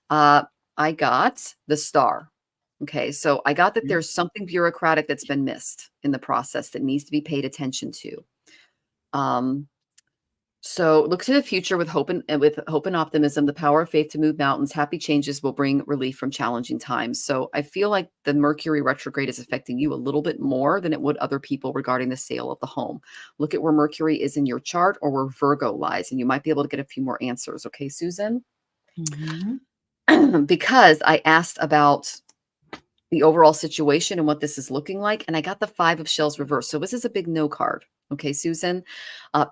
uh, I got the star. Okay, so I got that Mhm. there's something bureaucratic that's been missed in the process that needs to be paid attention to. Um, so look to the future with hope and optimism, the power of faith to move mountains. Happy changes will bring relief from challenging times. So I feel like the Mercury retrograde is affecting you a little bit more than it would other people regarding the sale of the home. Look at where Mercury is in your chart or where Virgo lies, and you might be able to get a few more answers. Okay, Susan? Mhm. Because I asked about the overall situation and what this is looking like. And I got the 5 of shells reversed. So this is a big no card. Okay, Susan.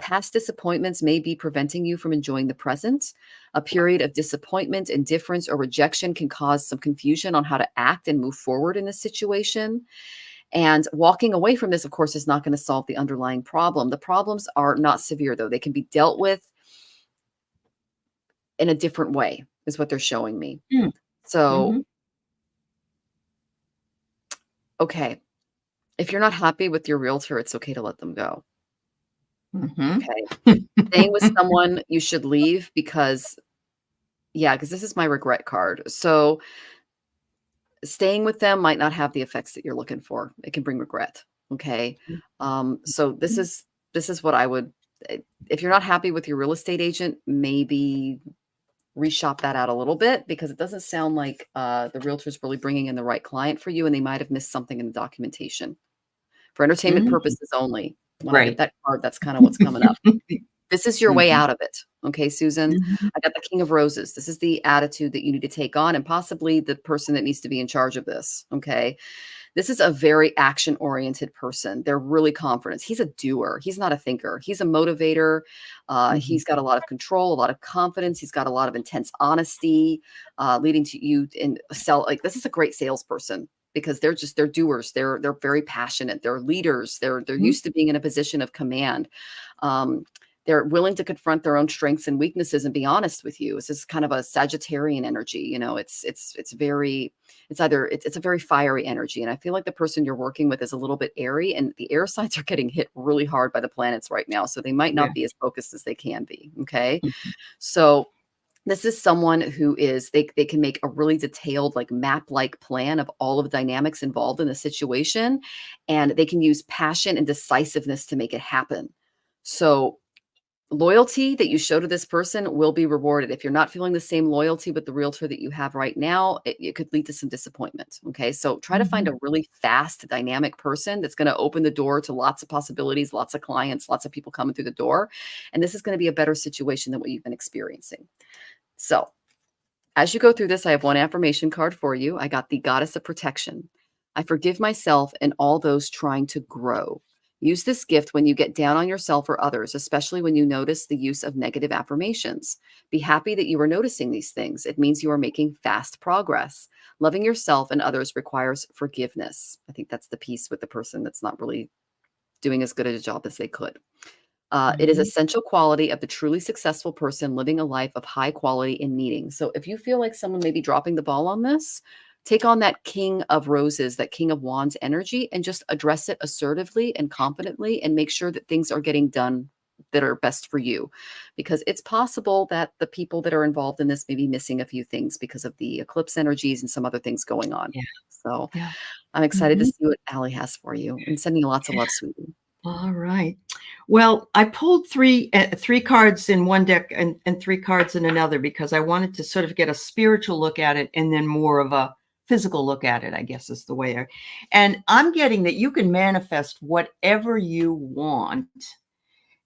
Past disappointments may be preventing you from enjoying the present. A period of disappointment, indifference, or rejection can cause some confusion on how to act and move forward in this situation. And walking away from this, of course, is not going to solve the underlying problem. The problems are not severe, though. They can be dealt with in a different way, is what they're showing me. Mm. So, Mhm. okay, if you're not happy with your realtor, it's okay to let them go. Mhm. Okay. Staying with someone you should leave because yeah, because this is my regret card. So, staying with them might not have the effects that you're looking for. It can bring regret, okay? So this is what I would if you're not happy with your real estate agent, maybe reshop that out a little bit because it doesn't sound like, the realtor's really bringing in the right client for you, and they might have missed something in the documentation. For entertainment Mhm. purposes only. When I get Right. that card, that's kinda what's coming up. This is your way Mhm. out of it. Okay, Susan? Mhm. I got the King of Roses. This is the attitude that you need to take on and possibly the person that needs to be in charge of this. Okay. This is a very action oriented person. They're really confident. He's a doer. He's not a thinker. He's a motivator. Mhm. He's got a lot of control, a lot of confidence. He's got a lot of intense honesty, leading to you in sell. Like this is a great salesperson because they're doers. They're very passionate. They're leaders. They're Mhm. used to being in a position of command. Um, they're willing to confront their own strengths and weaknesses and be honest with you. This is kind of a Sagittarian energy. You know, it's very it's a very fiery energy, and I feel like the person you're working with is a little bit airy, and the air signs are getting hit really hard by the planets right now, so they might Yeah. not be as focused as they can be. Okay, Mhm. so this is someone who is they can make a really detailed like map like plan of all of the dynamics involved in the situation, and they can use passion and decisiveness to make it happen. So loyalty that you show to this person will be rewarded. If you're not feeling the same loyalty with the realtor that you have right now, it could lead to some disappointment. Okay. So try to find Mhm. a really fast, dynamic person that's going to open the door to lots of possibilities, lots of clients, lots of people coming through the door. And this is going to be a better situation than what you've been experiencing. So as you go through this, I have one affirmation card for you. I got the Goddess of Protection. I forgive myself and all those trying to grow. Use this gift when you get down on yourself or others, especially when you notice the use of negative affirmations. Be happy that you are noticing these things. It means you are making fast progress. Loving yourself and others requires forgiveness. I think that's the piece with the person that's not really doing as good a job as they could. It is Mhm. essential quality of the truly successful person living a life of high quality in meaning. So if you feel like someone may be dropping the ball on this, take on that King of Roses, that King of Wands energy, and just address it assertively and confidently and make sure that things are getting done that are best for you. Because it's possible that the people that are involved in this may be missing a few things because of the eclipse energies and some other things going on. Yeah. So Yeah. I'm excited to Mhm. see what Allie has for you and sending you lots of love, sweetie. All right. Well, I pulled three cards in one deck and three cards in another because I wanted to sort of get a spiritual look at it and then more of a physical look at it, I guess is the way. And I'm getting that you can manifest whatever you want.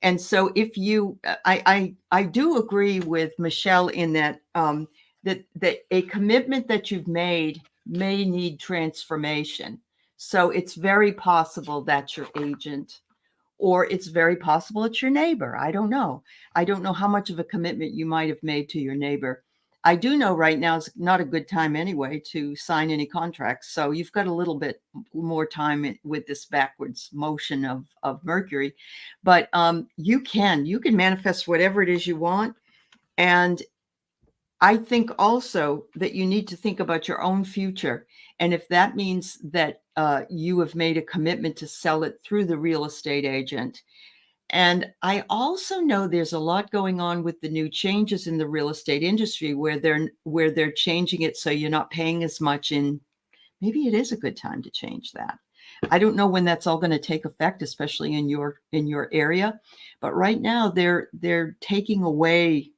And so if you, I do agree with Michelle in that that a commitment that you've made may need transformation. So it's very possible that your agent, or it's very possible it's your neighbor. I don't know. I don't know how much of a commitment you might have made to your neighbor. I do know right now is not a good time anyway to sign any contracts. So you've got a little bit more time with this backwards motion of Mercury, but you can manifest whatever it is you want. And I think also that you need to think about your own future. And if that means that you have made a commitment to sell it through the real estate agent. And I also know there's a lot going on with the new changes in the real estate industry where they're changing it so you're not paying as much in. Maybe it is a good time to change that. I don't know when that's all going to take effect, especially in your area. But right now they're taking away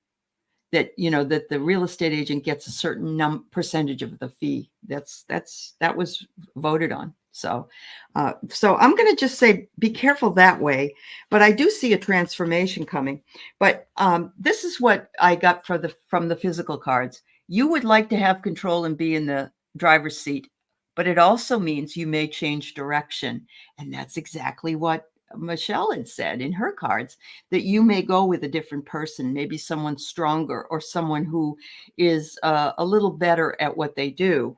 that, that the real estate agent gets a certain percentage of the fee. That was voted on. So I'm going to just say, be careful that way. But I do see a transformation coming. But this is what I got from the physical cards. You would like to have control and be in the driver's seat, but it also means you may change direction. And that's exactly what Michelle had said in her cards, that you may go with a different person, maybe someone stronger or someone who is a little better at what they do.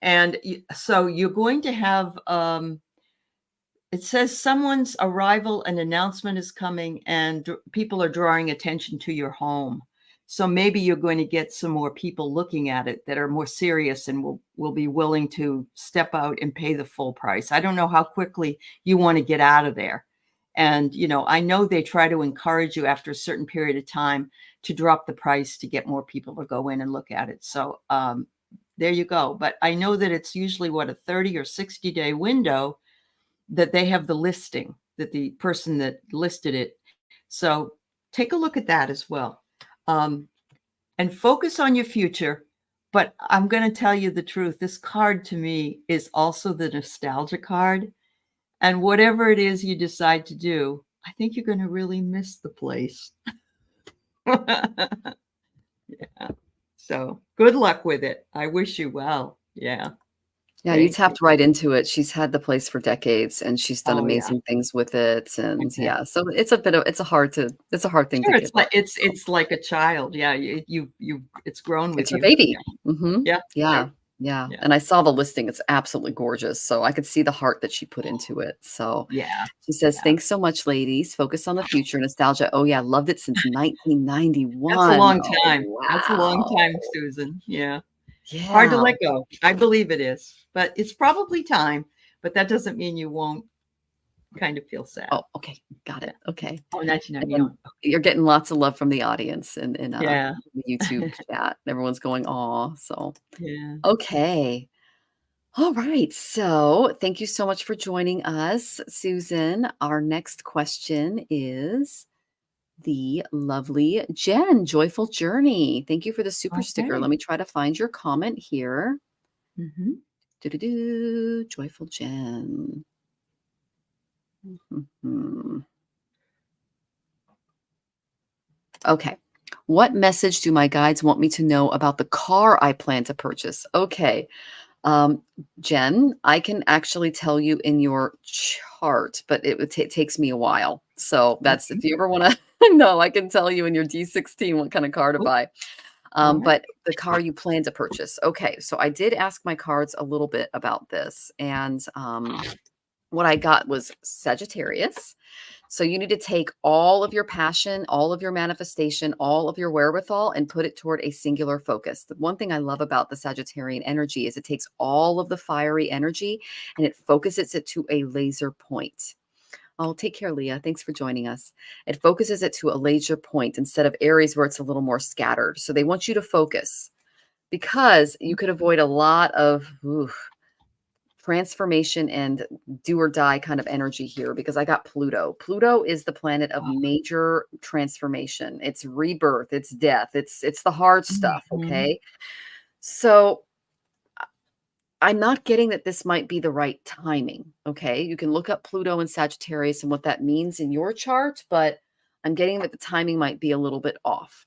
And so you're going to have, it says someone's arrival, an announcement is coming, and people are drawing attention to your home. So maybe you're going to get some more people looking at it that are more serious and will be willing to step out and pay the full price. I don't know how quickly you want to get out of there. And, I know they try to encourage you after a certain period of time to drop the price to get more people to go in and look at it. So there you go. But I know that it's usually a 30 or 60 day window that they have the listing, that the person that listed it. So take a look at that as well. And focus on your future. But I'm going to tell you the truth. This card to me is also the nostalgia card. And whatever it is you decide to do, I think you're going to really miss the place. Yeah. So good luck with it. I wish you well. Yeah. Yeah, you tapped right into it. She's had the place for decades and she's done amazing things with it. And yeah, so it's a hard thing sure, to give up. It's like a child. Yeah. It's grown with you. It's a baby. Yeah. Mm-hmm. Yeah. Yeah. And I saw the listing. It's absolutely gorgeous. So I could see the heart that she put into it. So yeah. She says, thanks so much, ladies. Focus on the future. Nostalgia. Oh, yeah. Loved it since 1991. That's a long time. Oh, wow. That's a long time, Susan. Yeah. Yeah. Hard to let go. I believe it is. But it's probably time. But that doesn't mean you won't kind of feel sad. Oh, okay. Got it. Okay. Oh, 1991. You're getting lots of love from the audience in yeah. the YouTube chat. Everyone's going, aw. So, yeah. Okay. All right. So thank you so much for joining us, Susan. Our next question is the lovely Jen, Joyful Journey. Thank you for the super sticker. Let me try to find your comment here. Mm-hmm. Joyful Jen. Mm-hmm. Okay. What message do my guides want me to know about the car I plan to purchase? Okay. Jen, I can actually tell you in your chart, but it takes me a while. So that's if you ever want to know, I can tell you in your D16 what kind of car to buy. But the car you plan to purchase. Okay, so I did ask my cards a little bit about this, and what I got was Sagittarius. So you need to take all of your passion, all of your manifestation, all of your wherewithal and put it toward a singular focus. The one thing I love about the Sagittarian energy is it takes all of the fiery energy and it focuses it to a laser point. Oh, take care, Leah. Thanks for joining us. It focuses it to a laser point instead of Aries where it's a little more scattered. So they want you to focus because you could avoid a lot of transformation and do or die kind of energy here because I got Pluto. Pluto is the planet of major transformation. It's rebirth, it's death, it's the hard stuff, okay? So I'm not getting that this might be the right timing, okay? You can look up Pluto and Sagittarius and what that means in your chart, but I'm getting that the timing might be a little bit off.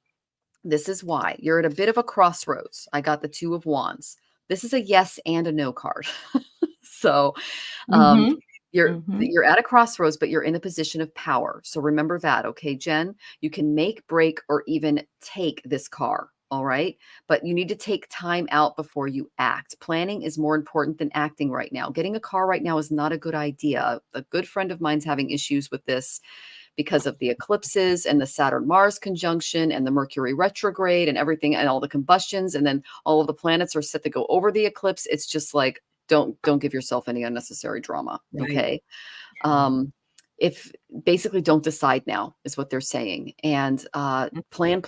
This is why. You're at a bit of a crossroads. I got the Two of Wands. This is a yes and a no card. So, um, you're at a crossroads, but you're in a position of power. So remember that, okay, Jen? You can make, break, or even take this car. All right. But you need to take time out before you act. Planning is more important than acting right now. Getting a car right now is not a good idea. A good friend of mine's having issues with this because of the eclipses and the Saturn-Mars conjunction and the Mercury retrograde and everything and all the combustions. And then all of the planets are set to go over the eclipse. It's just like, don't give yourself any unnecessary drama. Right. Okay. If basically don't decide now is what they're saying. And plan.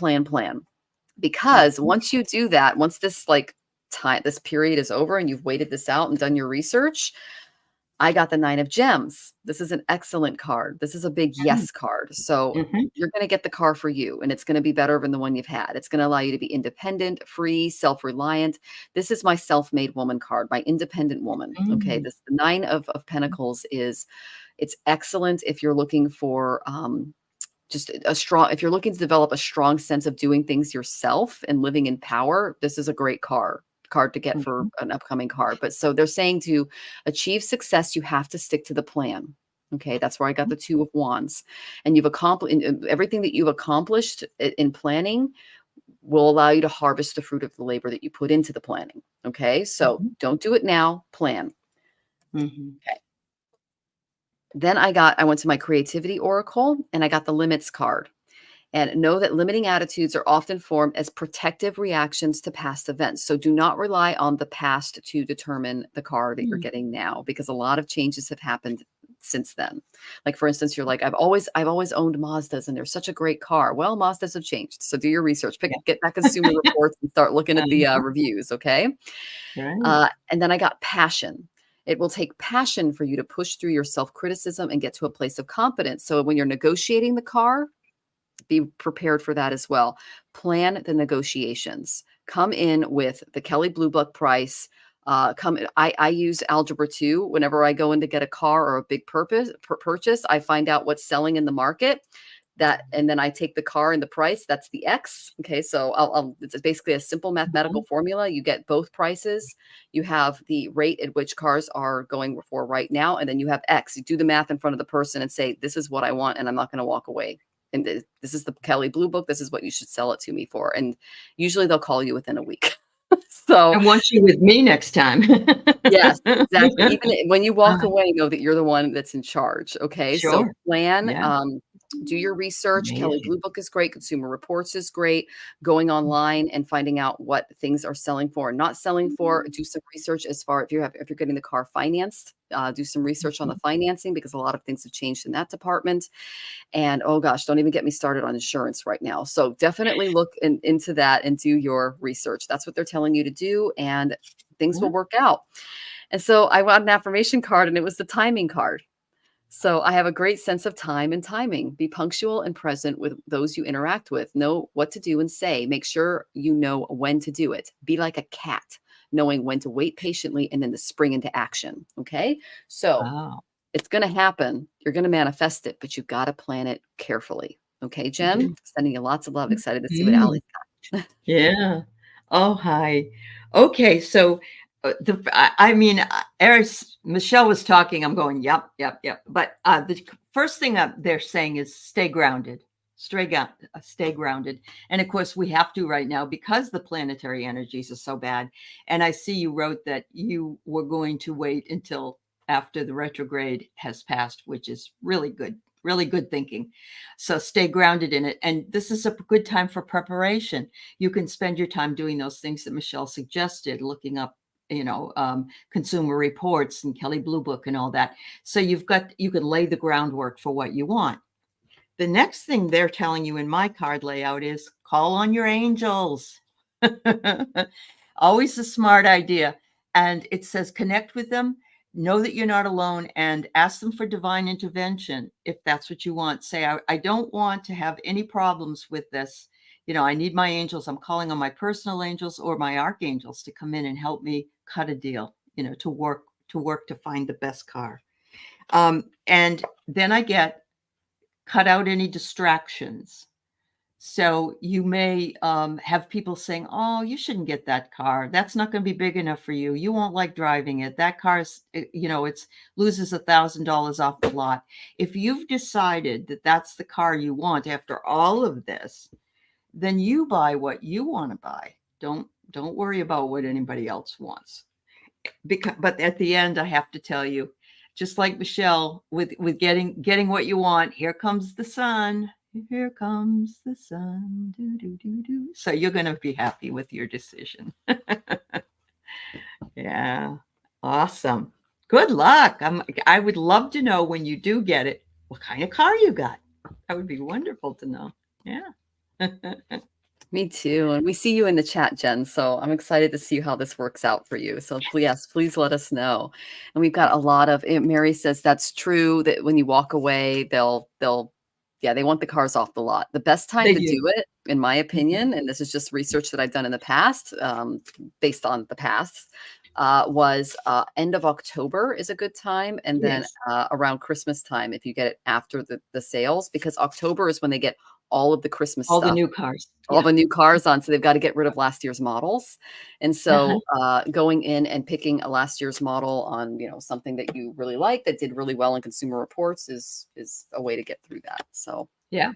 Because once you do that, once this this period is over and you've waited this out and done your research, I got the Nine of Gems. This is an excellent card. This is a big yes card. So you're going to get the car for you, and it's going to be better than the one you've had. It's going to allow you to be independent, free, self-reliant. This is my self-made woman card, my independent woman. Okay. The Nine of Pentacles it's excellent if you're looking for, if you're looking to develop a strong sense of doing things yourself and living in power, this is a great card to get for an upcoming card. But so they're saying to achieve success, you have to stick to the plan. Okay. That's where I got the Two of Wands, and you've accomplished everything that you've accomplished in planning will allow you to harvest the fruit of the labor that you put into the planning. Okay. So don't do it now, plan. Okay. Then I went to my creativity oracle and I got the limits card. And know that limiting attitudes are often formed as protective reactions to past events. So do not rely on the past to determine the car that you're getting now, because a lot of changes have happened since then. Like, for instance, you're like, I've always owned Mazdas and they're such a great car. Well, Mazdas have changed. So do your research, get that consumer reports and start looking at the reviews. Okay. Right. And then I got passion. It will take passion for you to push through your self-criticism and get to a place of competence. So when you're negotiating the car, be prepared for that as well. Plan the negotiations. Come in with the Kelley Blue Book price. I use Algebra 2 whenever I go in to get a car or a big purchase. I find out what's selling in the market. And then I take the car and the price. That's the X. Okay, so it's basically a simple mathematical formula. You get both prices. You have the rate at which cars are going for right now, and then you have X. You do the math in front of the person and say, "This is what I want, and I'm not going to walk away. And this is the Kelley Blue Book. This is what you should sell it to me for." And usually they'll call you within a week. So I want you with me next time. yes, exactly. Even when you walk away, know that you're the one that's in charge. Okay. So Sure. plan, Yeah. do your research. Kelley Amazing. Blue Book is great. Consumer Reports is great. Going online and finding out what things are selling for and not selling for. Do some research as far if you're getting the car financed. Do some research on the financing, because a lot of things have changed in that department. And oh gosh, don't even get me started on insurance right now. So definitely look into that and do your research. That's what they're telling you to do, and things will work out. And so I got an affirmation card, and it was the timing card. So I have a great sense of time and timing. Be punctual and present with those you interact with. Know what to do and say. Make sure you know when to do it. Be like a cat, knowing when to wait patiently and then to spring into action. Okay. So Wow. it's going to happen. You're going to manifest it, but you've got to plan it carefully. Okay, Jen? Sending you lots of love. Excited to see what Allie's got. Yeah. Oh, hi. Okay. So as Michelle was talking, I'm going, yep. But the first thing they're saying is stay grounded, stay grounded. And of course, we have to right now because the planetary energies are so bad. And I see you wrote that you were going to wait until after the retrograde has passed, which is really good thinking. So stay grounded in it. And this is a good time for preparation. You can spend your time doing those things that Michelle suggested, looking up, consumer reports and Kelley Blue Book and all that. So you can lay the groundwork for what you want. The next thing they're telling you in my card layout is call on your angels. Always a smart idea. And it says connect with them know that you're not alone, and ask them for divine intervention if that's what you want. Say, I don't want to have any problems with this. I need my angels. I'm calling on my personal angels or my archangels to come in and help me cut a deal, to work to find the best car. And then I cut out any distractions. So you may have people saying, oh, you shouldn't get that car. That's not going to be big enough for you. You won't like driving it. That car is, it's loses $1,000 off the lot. If you've decided that that's the car you want after all of this, then you buy what you want to buy. Don't worry about what anybody else wants. But at the end, I have to tell you, just like Michelle, with getting what you want, here comes the sun. Here comes the sun. Do, do, do, do. So you're going to be happy with your decision. Yeah. Awesome. Good luck. I would love to know when you do get it, what kind of car you got. That would be wonderful to know. Yeah. Me too. And we see you in the chat, Jen. So I'm excited to see how this works out for you. So please let us know. And we've got a lot of, Mary says that's true, that when you walk away, they want the cars off the lot. The best time to do it, in my opinion, and this is just research that I've done in the past, based on the past, was end of October is a good time. And then around Christmas time, if you get it after the sales, because October is when they get all of the Christmas stuff. The new cars on. So they've got to get rid of last year's models. And so going in and picking a last year's model on, something that you really like, that did really well in Consumer Reports is a way to get through that. So yeah.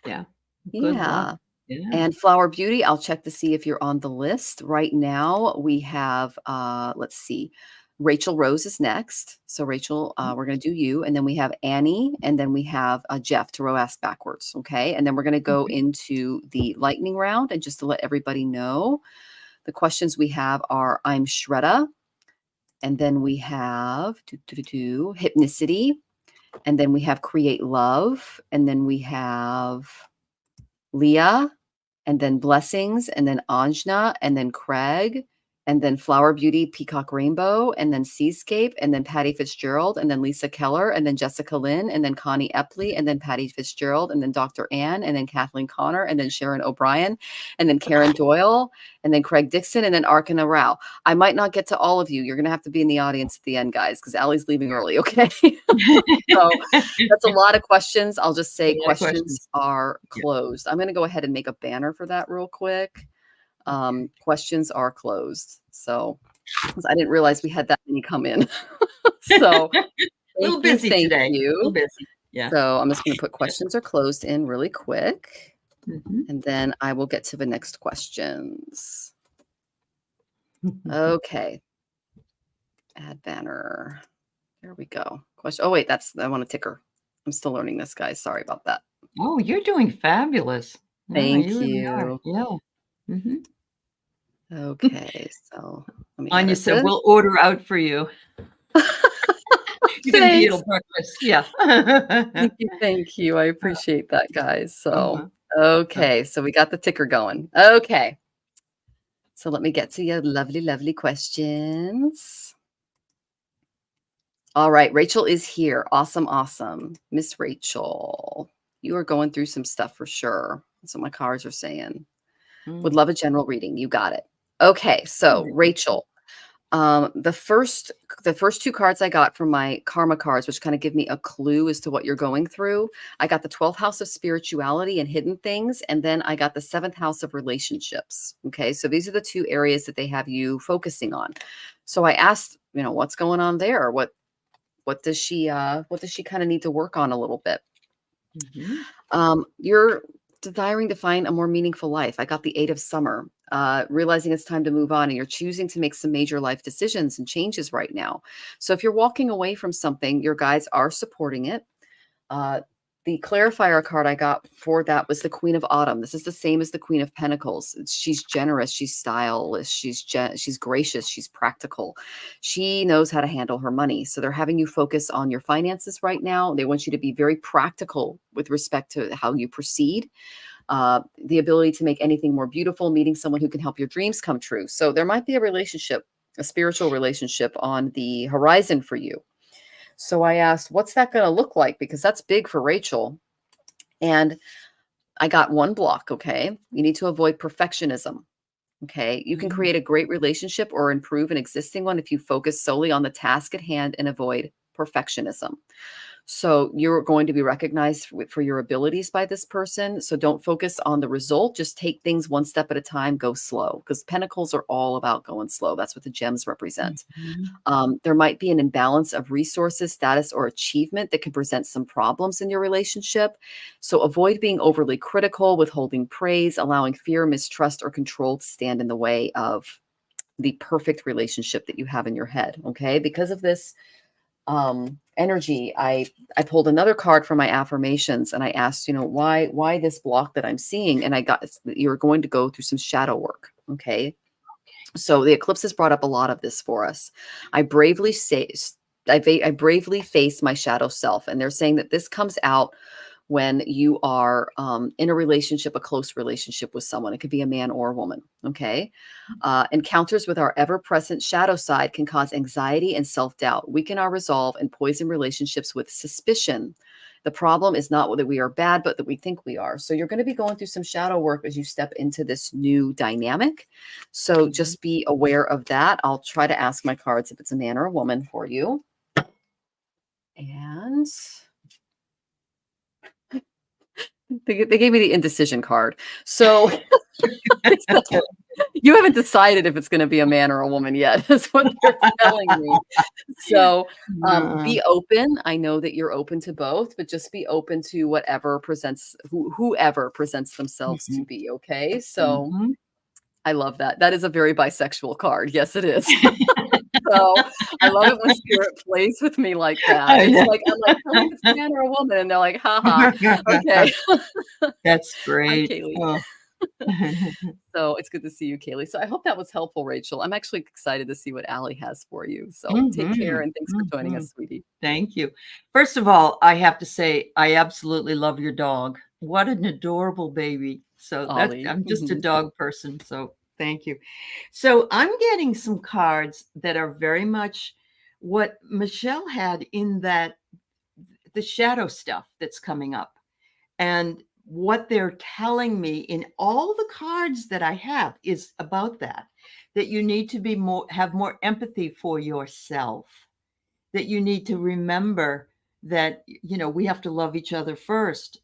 Good luck. Yeah. And Flower Beauty, I'll check to see if you're on the list. Right now we have, let's see, Rachel Rose is next. So Rachel, we're going to do you. And then we have Annie. And then we have Jeff, Tarot Ask Backwards. Okay. And then we're going to go into the lightning round. And just to let everybody know, the questions we have are I'm Shredda. And then we have Hypnicity. And then we have Create Love. And then we have Leah. And then Blessings. And then Anjna. And then Craig. And then Flower Beauty, Peacock Rainbow, and then Seascape, and then Patty Fitzgerald, and then Lisa Keller, and then Jessica Lynn, and then Connie Epley, and then Patty Fitzgerald, and then Dr. Ann, and then Kathleen Connor, and then Sharon O'Brien, and then Karen Doyle, and then Craig Dixon, and then Arkana Rao. I might not get to all of you. You're going to have to be in the audience at the end, guys, because Allie's leaving early, okay? So that's a lot of questions. I'll just say questions are closed. I'm going to go ahead and make a banner for that real quick. Questions are closed. So I didn't realize we had that many come in. So a little busy today. You. A little busy. Yeah. So I'm just going to put questions are closed in really quick. And then I will get to the next questions. Okay. Add banner. There we go. Question. Oh, wait, I want a ticker. I'm still learning this, guys. Sorry about that. Oh, you're doing fabulous. Thank you. Really yeah. Okay, so let me Anya said we'll order out for you. You're gonna eat a breakfast. Yeah. Thank you. I appreciate that, guys. So okay, so we got the ticker going. Okay. So let me get to your lovely questions. All right, Rachel is here. Awesome. Miss Rachel, you are going through some stuff for sure. That's what my cards are saying. Would love a general reading. You got it. Okay, so Rachel, the first two cards I got from my karma cards, which kind of give me a clue as to what you're going through. I got the 12th house of spirituality and hidden things, and then I got the 7th house of relationships. Okay, so these are the two areas that they have you focusing on. So I asked, what's going on there? What does she kind of need to work on a little bit? You're desiring to find a more meaningful life. I got the 8 of summer, realizing it's time to move on, and you're choosing to make some major life decisions and changes right now. So if you're walking away from something, your guides are supporting it. The clarifier card I got for that was the Queen of Autumn. This is the same as the Queen of Pentacles. She's generous. She's stylish. She's gracious. She's practical. She knows how to handle her money. So they're having you focus on your finances right now. They want you to be very practical with respect to how you proceed. The ability to make anything more beautiful, meeting someone who can help your dreams come true. So there might be a relationship a spiritual relationship on the horizon for you. So I asked, what's that going to look like? Because that's big for Rachel. And I got one block. Okay. You need to avoid perfectionism. Okay. You can Mm, create a great relationship or improve an existing one if you focus solely on the task at hand and avoid perfectionism. So you're going to be recognized for your abilities by this person. So don't focus on the result. Just take things one step at a time. Go slow, because pentacles are all about going slow. That's what the gems represent. mhm, There might be an imbalance of resources, status, or achievement that can present some problems in your relationship. So avoid being overly critical, withholding praise, allowing fear, mistrust, or control to stand in the way of the perfect relationship that you have in your head. Okay. Because of this energy, I pulled another card from my affirmations, and I asked, why this block that I'm seeing? And I got, you're going to go through some shadow work. Okay. So the eclipse has brought up a lot of this for us. I bravely say, I bravely face my shadow self. And they're saying that this comes out when you are in a relationship, a close relationship with someone. It could be a man or a woman. Okay. Encounters with our ever present shadow side can cause anxiety and self doubt, weaken our resolve, and poison relationships with suspicion. The problem is not that we are bad, but that we think we are. So you're going to be going through some shadow work as you step into this new dynamic. So mhm. just be aware of that. I'll try to ask my cards if it's a man or a woman for you. And they gave me the indecision card. So you haven't decided if it's going to be a man or a woman yet, is what they're telling me. So Uh, be open. I know that you're open to both, but just be open to whatever presents, whoever presents themselves to mhm, be. Okay. So mhm. I love that. That is a very bisexual card. Yes, it is. So I love it when spirit plays with me like that. I It's know. like, I'm like, tell me if it's a man or a woman. And they're like, haha. Okay. That's Hi, great. Kaylee. Oh. So it's good to see you, Kaylee. So I hope that was helpful, Rachel. I'm actually excited to see what Allie has for you. So take care Mhm, and thanks for joining mhm. us, sweetie. Thank you. First of all, I have to say I absolutely love your dog. What an adorable baby. So that's Ollie. I'm just a Mhm. dog person, so thank you. So I'm getting some cards that are very much what Michelle had in that the shadow stuff that's coming up. And what they're telling me in all the cards that I have is about that you need to be have more empathy for yourself, that you need to remember that we have to love each other first,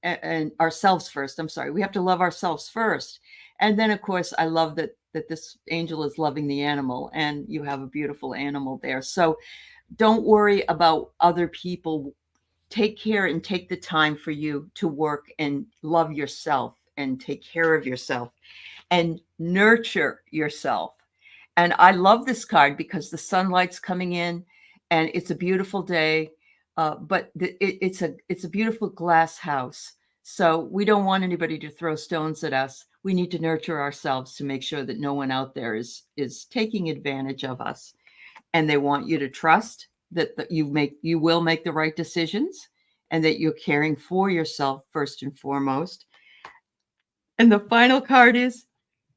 and ourselves first. I'm sorry, we have to love ourselves first, and then of course I love that this angel is loving the animal, and you have a beautiful animal there. So don't worry about other people. Take care and take the time for you to work and love yourself and take care of yourself and nurture yourself. And I love this card because the sunlight's coming in and it's a beautiful day. But it's a beautiful glass house. So we don't want anybody to throw stones at us. We need to nurture ourselves to make sure that no one out there is taking advantage of us. And they want you to trust that you will make the right decisions and that you're caring for yourself first and foremost. And the final card is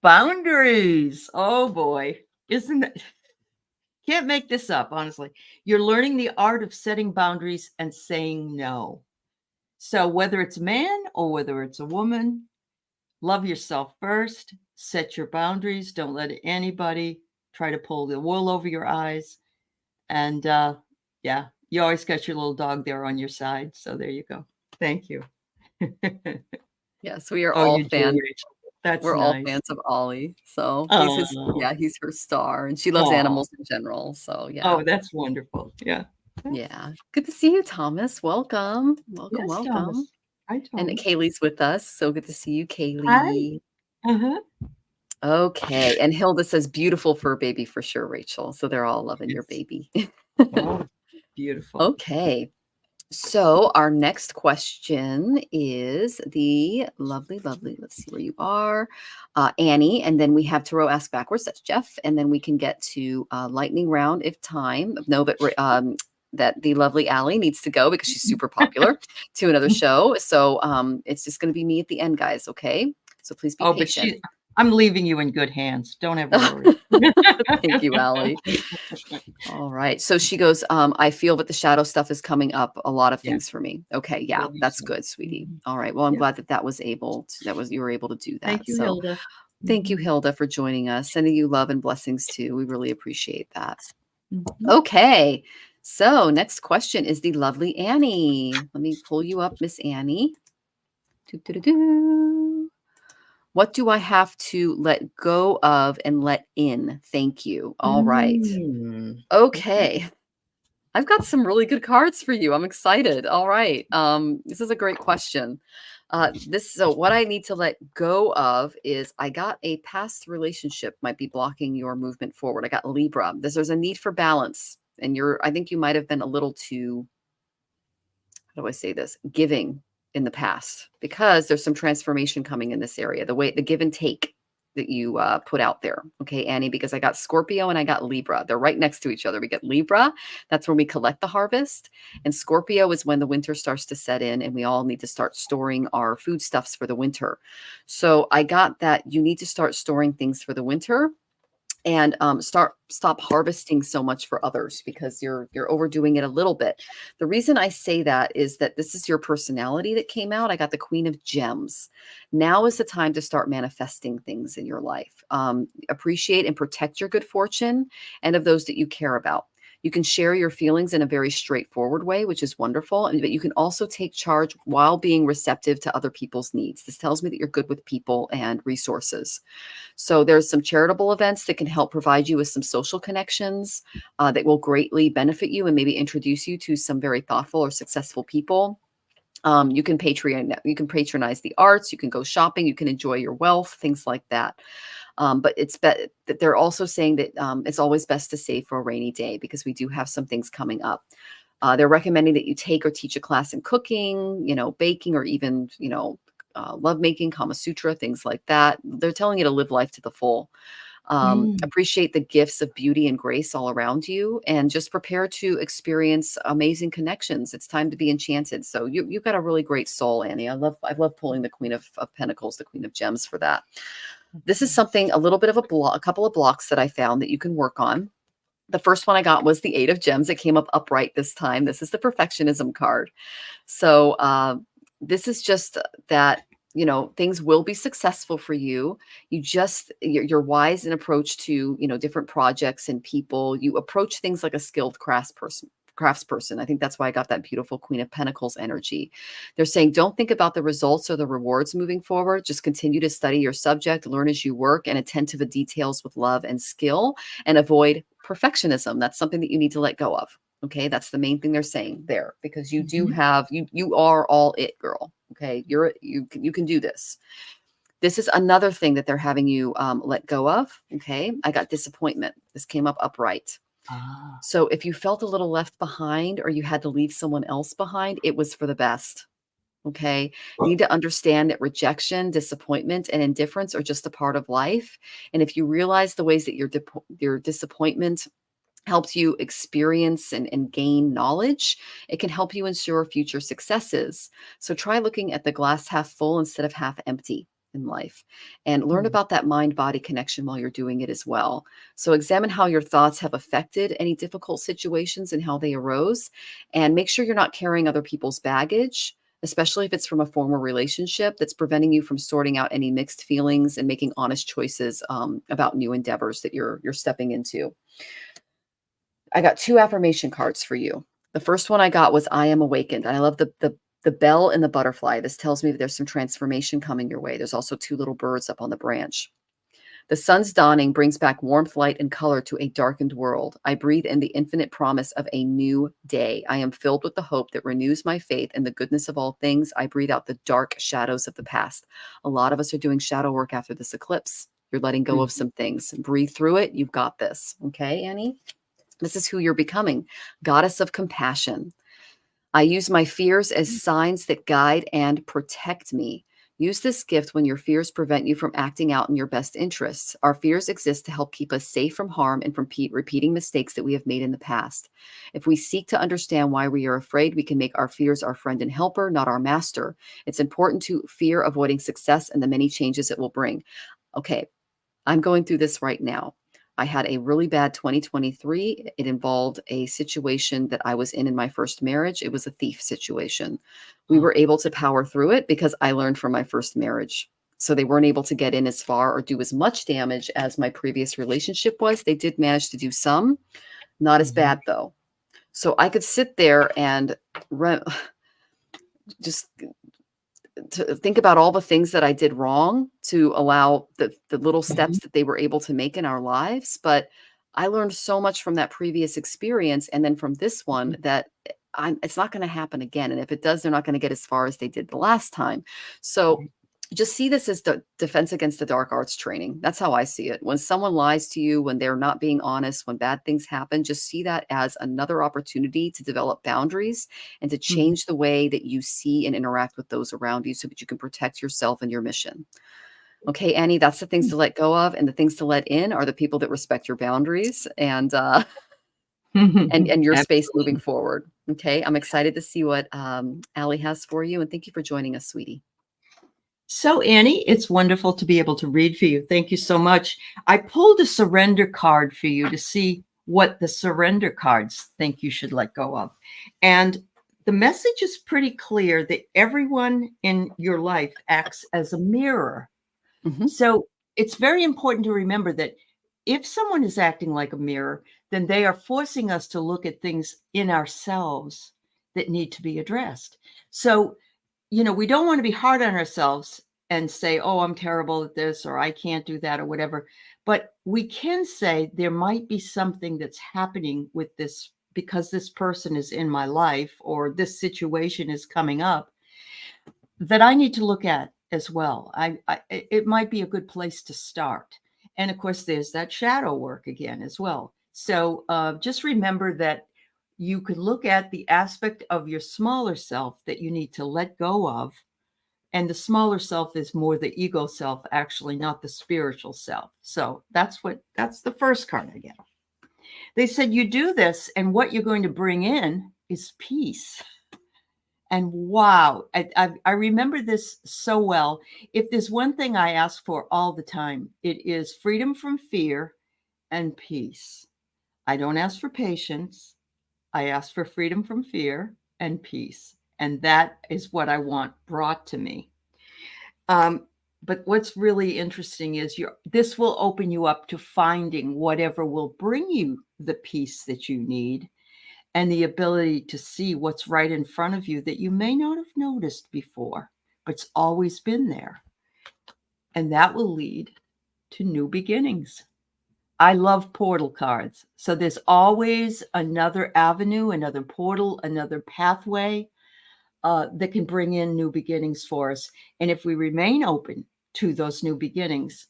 boundaries. Oh boy. Isn't that can't make this up, honestly. You're learning the art of setting boundaries and saying no. So whether it's a man or whether it's a woman, love yourself first, set your boundaries, don't let anybody try to pull the wool over your eyes. And yeah, you always got your little dog there on your side. So there you go. Thank you. Yes, we are Oh, all you do, fans. Rachel. That's We're all nice. fans of Ollie. So Oh, he's her star, and she loves oh, animals in general. So yeah. oh, that's wonderful. Yeah. Yeah. Good to see you, Thomas. Welcome. Welcome, Yes, welcome. Thomas. Hi, And Thomas. Kaylee's with us. So good to see you, Hi. Kaylee. Uh-huh. Okay. And Hilda says beautiful fur baby for sure, Rachel. So they're all loving your Yes. baby. Oh, beautiful. Okay. So our next question is the lovely, lovely, let's see where you are, Annie. And then we have Tarot Ask Backwards. That's Jeff. And then we can get to lightning round if time. No, but that the lovely Allie needs to go because she's super popular to another show. So it's just going to be me at the end, guys. Okay. So please be Oh, but patient. I'm leaving you in good hands. Don't ever worry. Thank you, Allie. All right. So she goes, I feel that the shadow stuff is coming up a lot of Yeah, things for me. Okay. Yeah, love you that's so. good, sweetie. Mhm. All right. Well, I'm Yep. glad that you were able to do Thank that. you, So Hilda. thank you, Mhm. Hilda, for joining us. Sending you love and blessings too. We really appreciate that. Mhm. Okay. So next question is the lovely Annie. Let me pull you up, Miss Annie. Doo-doo-doo-doo. What do I have to let go of and let in? Thank you. All right. Okay. Okay. I've got some really good cards for you. I'm excited. All right. This is a great question. So what I need to let go of is I got a past relationship might be blocking your movement forward. I got Libra. There's a need for balance. And I think you might have been a little too, how do I say this? Giving in the past because there's some transformation coming in this area. The give and take that you put out there. Okay, Annie, because I got Scorpio and I got Libra. They're right next to each other. We get Libra, that's when we collect the harvest. And Scorpio is when the winter starts to set in and we all need to start storing our foodstuffs for the winter. So I got that you need to start storing things for the winter and stop harvesting so much for others because you're overdoing it a little bit. The reason I say that is that this is your personality that came out. I got the Queen of Gems. Now is the time to start manifesting things in your life. Appreciate and protect your good fortune and of those that you care about. You can share your feelings in a very straightforward way, which is wonderful. But you can also take charge while being receptive to other people's needs. This tells me that you're good with people and resources. So there's some charitable events that can help provide you with some social connections that will greatly benefit you and maybe introduce you to some very thoughtful or successful people. You can patronize the arts, you can go shopping, you can enjoy your wealth, things like that. But that they're also saying that it's always best to save for a rainy day because we do have some things coming up. They're recommending that you take or teach a class in cooking, baking, or even, love making, Kama Sutra, things like that. They're telling you to live life to the full. Mm. Appreciate the gifts of beauty and grace all around you, and just prepare to experience amazing connections. It's time to be enchanted. So you've got a really great soul, Annie. I love pulling the Queen of Pentacles, the Queen of Gems for that. This is something a little bit of a couple of blocks that I found that you can work on. The first one I got was the Eight of Gems. It came up upright this time. This is the perfectionism card. So this is just that, things will be successful for you. You're wise in approach to, different projects and people. You approach things like a skilled craftsperson. I think that's why I got that beautiful Queen of Pentacles energy. They're saying, don't think about the results or the rewards moving forward. Just continue to study your subject, learn as you work, and attend to the details with love and skill, and avoid perfectionism. That's something that you need to let go of. Okay, that's the main thing they're saying there, because you do Mhm. have you are all it, girl. Okay, you can do this. This is another thing that they're having you let go of. Okay, I got disappointment. This came up upright. Ah. So if you felt a little left behind or you had to leave someone else behind, it was for the best. Okay, you need to understand that rejection, disappointment, and indifference are just a part of life. And if you realize the ways that your disappointment helps you experience and gain knowledge, it can help you ensure future successes. So try looking at the glass half full instead of half empty in life, and learn Mm. about that mind body connection while you're doing it as well. So examine how your thoughts have affected any difficult situations and how they arose, and make sure you're not carrying other people's baggage, especially if it's from a former relationship that's preventing you from sorting out any mixed feelings and making honest choices about new endeavors that you're stepping into. I got 2 affirmation cards for you. The first one I got was I am awakened. And I love the bell and the butterfly. This tells me that there's some transformation coming your way. There's also 2 little birds up on the branch. The sun's dawning brings back warmth, light, and color to a darkened world. I breathe in the infinite promise of a new day. I am filled with the hope that renews my faith in the goodness of all things. I breathe out the dark shadows of the past. A lot of us are doing shadow work after this eclipse. You're letting go Mhm. of some things. Breathe through it. You've got this. Okay, Annie? This is who you're becoming. Goddess of compassion. I use my fears as signs that guide and protect me. Use this gift when your fears prevent you from acting out in your best interests. Our fears exist to help keep us safe from harm and from repeating mistakes that we have made in the past. If we seek to understand why we are afraid, we can make our fears our friend and helper, not our master. It's important to fear avoiding success and the many changes it will bring. Okay, I'm going through this right now. I had a really bad 2023. It involved a situation that I was in my first marriage. It was a thief situation. We Oh. were able to power through it because I learned from my first marriage. So they weren't able to get in as far or do as much damage as my previous relationship was. They did manage to do some, not as Mhm. bad though. So I could sit there and just to think about all the things that I did wrong to allow the little Mhm. steps that they were able to make in our lives. But I learned so much from that previous experience and then from this one that it's not going to happen again. And if it does, they're not going to get as far as they did the last time. So just see this as the defense against the dark arts training. That's how I see it. When someone lies to you, when they're not being honest, when bad things happen, just see that as another opportunity to develop boundaries and to Mhm. change the way that you see and interact with those around you so that you can protect yourself and your mission. Okay, Annie, that's the things to let go of, and the things to let in are the people that respect your boundaries and your space moving Absolutely. forward. Okay, I'm excited to see what Allie has for you, and thank you for joining us, sweetie. So, Annie, it's wonderful to be able to read for you. Thank you so much. I pulled a surrender card for you to see what the surrender cards think you should let go of. And the message is pretty clear that everyone in your life acts as a mirror. Mhm. So, it's very important to remember that if someone is acting like a mirror, then they are forcing us to look at things in ourselves that need to be addressed. So, we don't want to be hard on ourselves and say, oh, I'm terrible at this, or I can't do that, or whatever. But we can say there might be something that's happening with this because this person is in my life or this situation is coming up that I need to look at as well. It might be a good place to start. And of course, there's that shadow work again as well. So just remember that you could look at the aspect of your smaller self that you need to let go of. And the smaller self is more the ego self, actually, not the spiritual self. So that's the first card I get. They said you do this, and what you're going to bring in is peace. And wow, I remember this so well. If there's one thing I ask for all the time, it is freedom from fear and peace. I don't ask for patience. I ask for freedom from fear and peace. And that is what I want brought to me. But what's really interesting is this will open you up to finding whatever will bring you the peace that you need and the ability to see what's right in front of you that you may not have noticed before, but it's always been there. And that will lead to new beginnings. I love portal cards. So there's always another avenue, another portal, another pathway that can bring in new beginnings for us. And if we remain open to those new beginnings,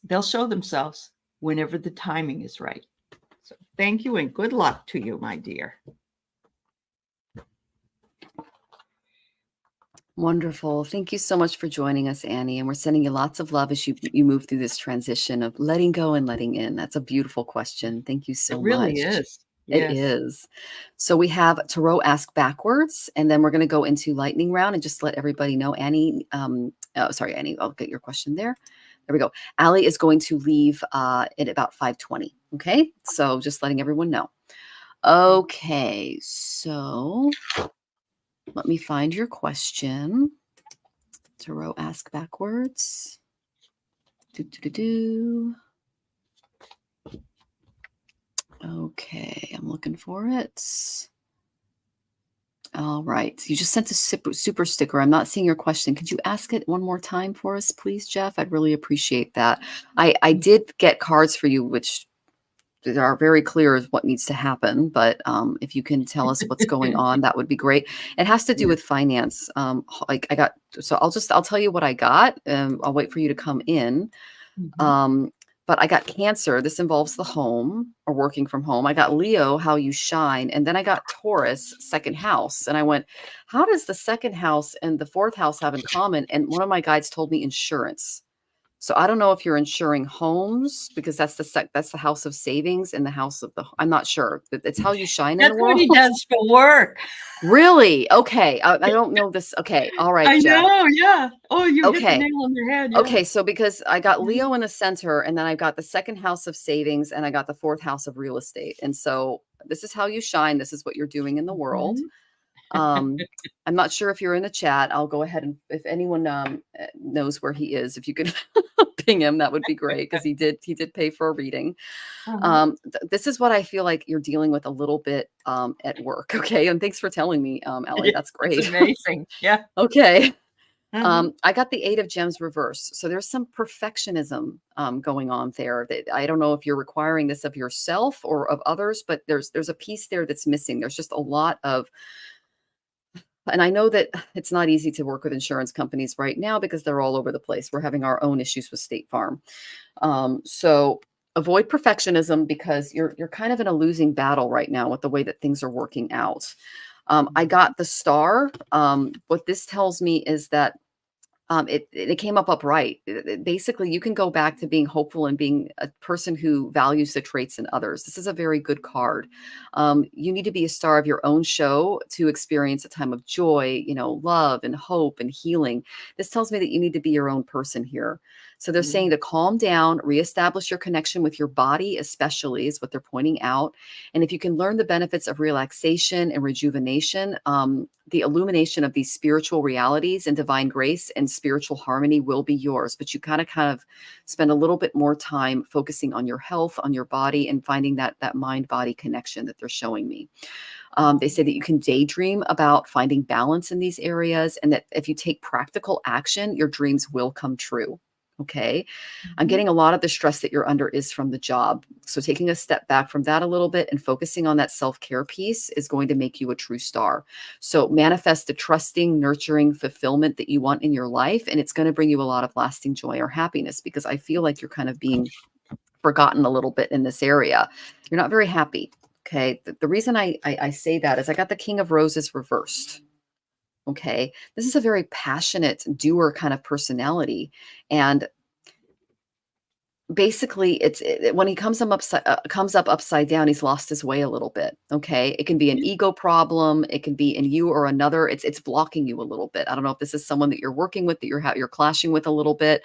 they'll show themselves whenever the timing is right. So thank you and good luck to you, my dear. Wonderful. Thank you so much for joining us, Annie. And we're sending you lots of love as you move through this transition of letting go and letting in. That's a beautiful question. Thank you It so really much. is. It Yes. is. So we have Tarot Ask Backwards, and then we're going to go into lightning round and just let everybody know. Annie, sorry, Annie, I'll get your question there. There we go. Allie is going to leave at about 5:20. Okay. So just letting everyone know. Okay. So let me find your question. Tarot Ask Backwards. Do. Okay, I'm looking for it. All right. You just sent a super sticker. I'm not seeing your question. Could you ask it one more time for us, please, Jeff? I'd really appreciate that. I did get cards for you, which are very clear as what needs to happen. But if you can tell us what's going on, that would be great. It has to do Yeah. with finance. Like I got, so I'll tell you what I got. I'll wait for you to come in. Mhm. But I got Cancer. This involves the home or working from home. I got Leo, how you shine. And then I got Taurus, second house. And I went, how does the second house and the fourth house have in common? And one of my guides told me insurance. So I don't know if you're insuring homes because that's the house of savings and the house of I'm not sure. It's how you shine in the That's what world. he does for work. Really? Okay. I don't know this. Okay. All right, I Jeff. know, yeah. Oh, you hit the Okay. nail on the head, yeah. Okay. So because I got Mhm, Leo in the center and then I got the second house of savings and I got the fourth house of real estate. And so this is how you shine. This is what you're doing in the world. mhm. I'm not sure if you're in the chat. I'll go ahead and if anyone knows where he is, if you could ping him, that would be great because he did pay for a reading. Uh-huh. This is what I feel like you're dealing with a little bit at work. Okay, and thanks for telling me, Ellie. Yeah, That's it's great. amazing. Yeah. Okay. Uh-huh. I got the 8 of gems reverse. So there's some perfectionism going on there. That I don't know if you're requiring this of yourself or of others, but there's a piece there that's missing. There's just a lot of, and I know that it's not easy to work with insurance companies right now because they're all over the place. We're having our own issues with State Farm. So avoid perfectionism because you're kind of in a losing battle right now with the way that things are working out. I got the star. What this tells me is that it came up upright. Basically, you can go back to being hopeful and being a person who values the traits in others. This is a very good card. You need to be a star of your own show to experience a time of joy, love and hope and healing. This tells me that you need to be your own person here. So they're saying Mhm. to calm down, reestablish your connection with your body, especially is what they're pointing out. And if you can learn the benefits of relaxation and rejuvenation, the illumination of these spiritual realities and divine grace and spiritual harmony will be yours. But you kind of spend a little bit more time focusing on your health, on your body, and finding that mind body connection that they're showing me. They say that you can daydream about finding balance in these areas, and that if you take practical action, your dreams will come true. Okay. I'm Mhm. getting a lot of the stress that you're under is from the job. So taking a step back from that a little bit and focusing on that self-care piece is going to make you a true star. So manifest the trusting, nurturing fulfillment that you want in your life. And it's going to bring you a lot of lasting joy or happiness because I feel like you're kind of being forgotten a little bit in this area. You're not very happy. Okay. The reason I say that is I got the King of Roses reversed. Okay. This is a very passionate doer kind of personality. And basically when he comes up upside down, he's lost his way a little bit. Okay, it can be an ego problem, it can be in you or another. It's blocking you a little bit. I don't know if this is someone that you're working with that you're clashing with a little bit,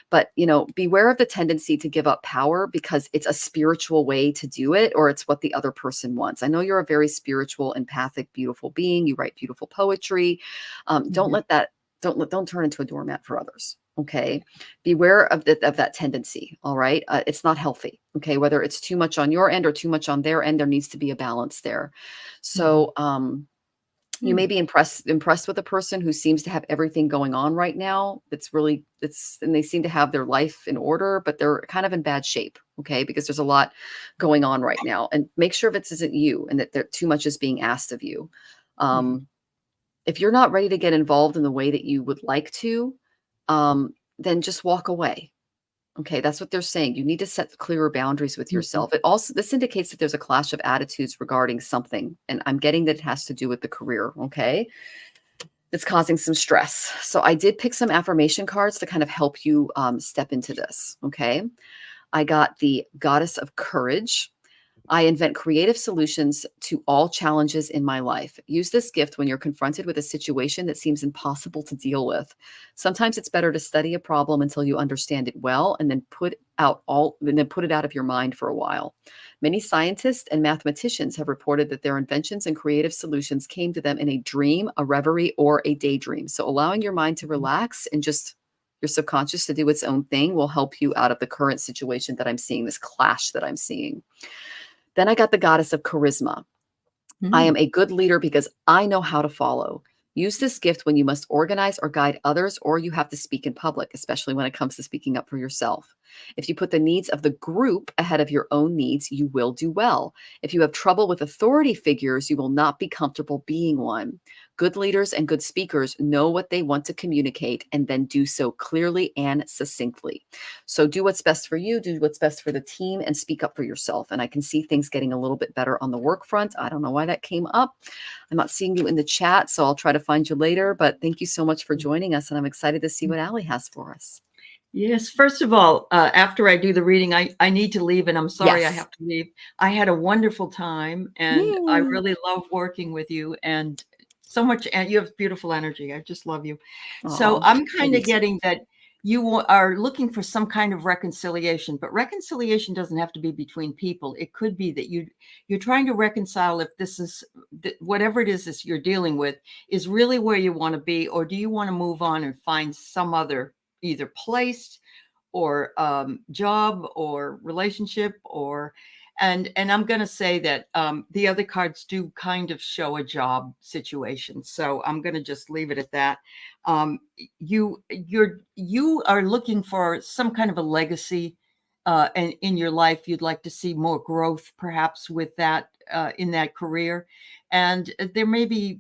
but beware of the tendency to give up power because it's a spiritual way to do it, or it's what the other person wants. I know you're a very spiritual, empathic, beautiful being. You write beautiful poetry. Don't Mhm. let that don't turn into a doormat for others. Okay, beware of that tendency. All right, it's not healthy. Okay, whether it's too much on your end or too much on their end, there needs to be a balance there. Mhm. So you may Mhm. be impressed with a person who seems to have everything going on right now. And they seem to have their life in order, but they're kind of in bad shape. Okay, because there's a lot going on right now, and make sure this isn't you, and that there too much is being asked of you. Mhm. Um, if you're not ready to get involved in the way that you would like to, then just walk away. Okay, that's what they're saying. You need to set clearer boundaries with Mhm. yourself. It also this indicates that there's a clash of attitudes regarding something, and I'm getting that it has to do with the career. Okay, it's causing some stress. So I did pick some affirmation cards to kind of help you step into this. Okay, I got the Goddess of Courage. I invent creative solutions to all challenges in my life. Use this gift when you're confronted with a situation that seems impossible to deal with. Sometimes it's better to study a problem until you understand it well and then put it out of your mind for a while. Many scientists and mathematicians have reported that their inventions and creative solutions came to them in a dream, a reverie, or a daydream. So allowing your mind to relax and just your subconscious to do its own thing will help you out of the current situation that I'm seeing, this clash that I'm seeing. Then I got the Goddess of Charisma. I am Mhm. a good leader because I know how to follow. Use this gift when you must organize or guide others, or you have to speak in public, especially when it comes to speaking up for yourself. If you put the needs of the group ahead of your own needs, you will do well. If you have trouble with authority figures, you will not be comfortable being one. Good leaders and good speakers know what they want to communicate and then do so clearly and succinctly. So do what's best for you, do what's best for the team, and speak up for yourself. And I can see things getting a little bit better on the work front. I don't know why that came up. I'm not seeing you in the chat, so I'll try to find you later. But thank you so much for joining us. And I'm excited to see what Allie has for us. Yes. First of all, after I do the reading, I need to leave, and I'm sorry I Yes. have to leave. I had a wonderful time, and I Yay. really love working with you, and so much. And you have beautiful energy. I just love you. So Oh, I'm love kind you of too. getting that are looking for some kind of reconciliation, but reconciliation doesn't have to be between people. It could be that you're trying to reconcile if this is whatever it is that you're dealing with is really where you want to be, or do you want to move on and find some other either place or job or relationship or and I'm going to say that the other cards do kind of show a job situation, so I'm going to just leave it at that. You are looking for some kind of a legacy and in your life. You'd like to see more growth perhaps with that in that career, and there may be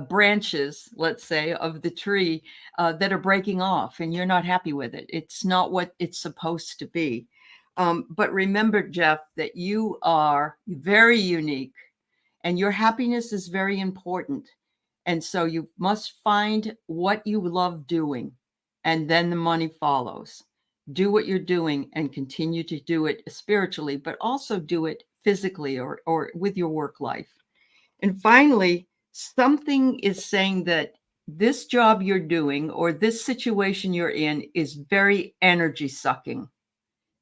branches, let's say, of the tree that are breaking off, and you're not happy with it. It's not what it's supposed to be. But remember, Jeff, that you are very unique, and your happiness is very important. And so you must find what you love doing, and then the money follows. Do what you're doing and continue to do it spiritually, but also do it physically or with your work life. And finally, something is saying that this job you're doing or this situation you're in is very energy sucking.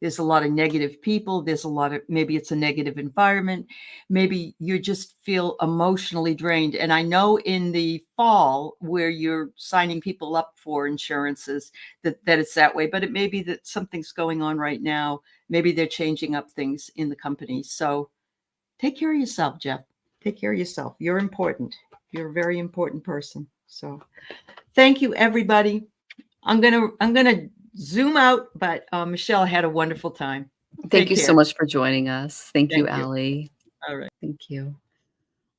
There's a lot of negative people. There's a lot of, maybe it's a negative environment. Maybe you just feel emotionally drained. And I know in the fall where you're signing people up for insurances that it's that way, but it may be that something's going on right now. Maybe they're changing up things in the company. So take care of yourself, Jeff. Take care of yourself. You're important. You're a very important person. So thank you, everybody. I'm gonna zoom out, but Michelle had a wonderful time. Thank Take you so care. much for joining us. Thank you, Thank you. Allie. All right. Thank you.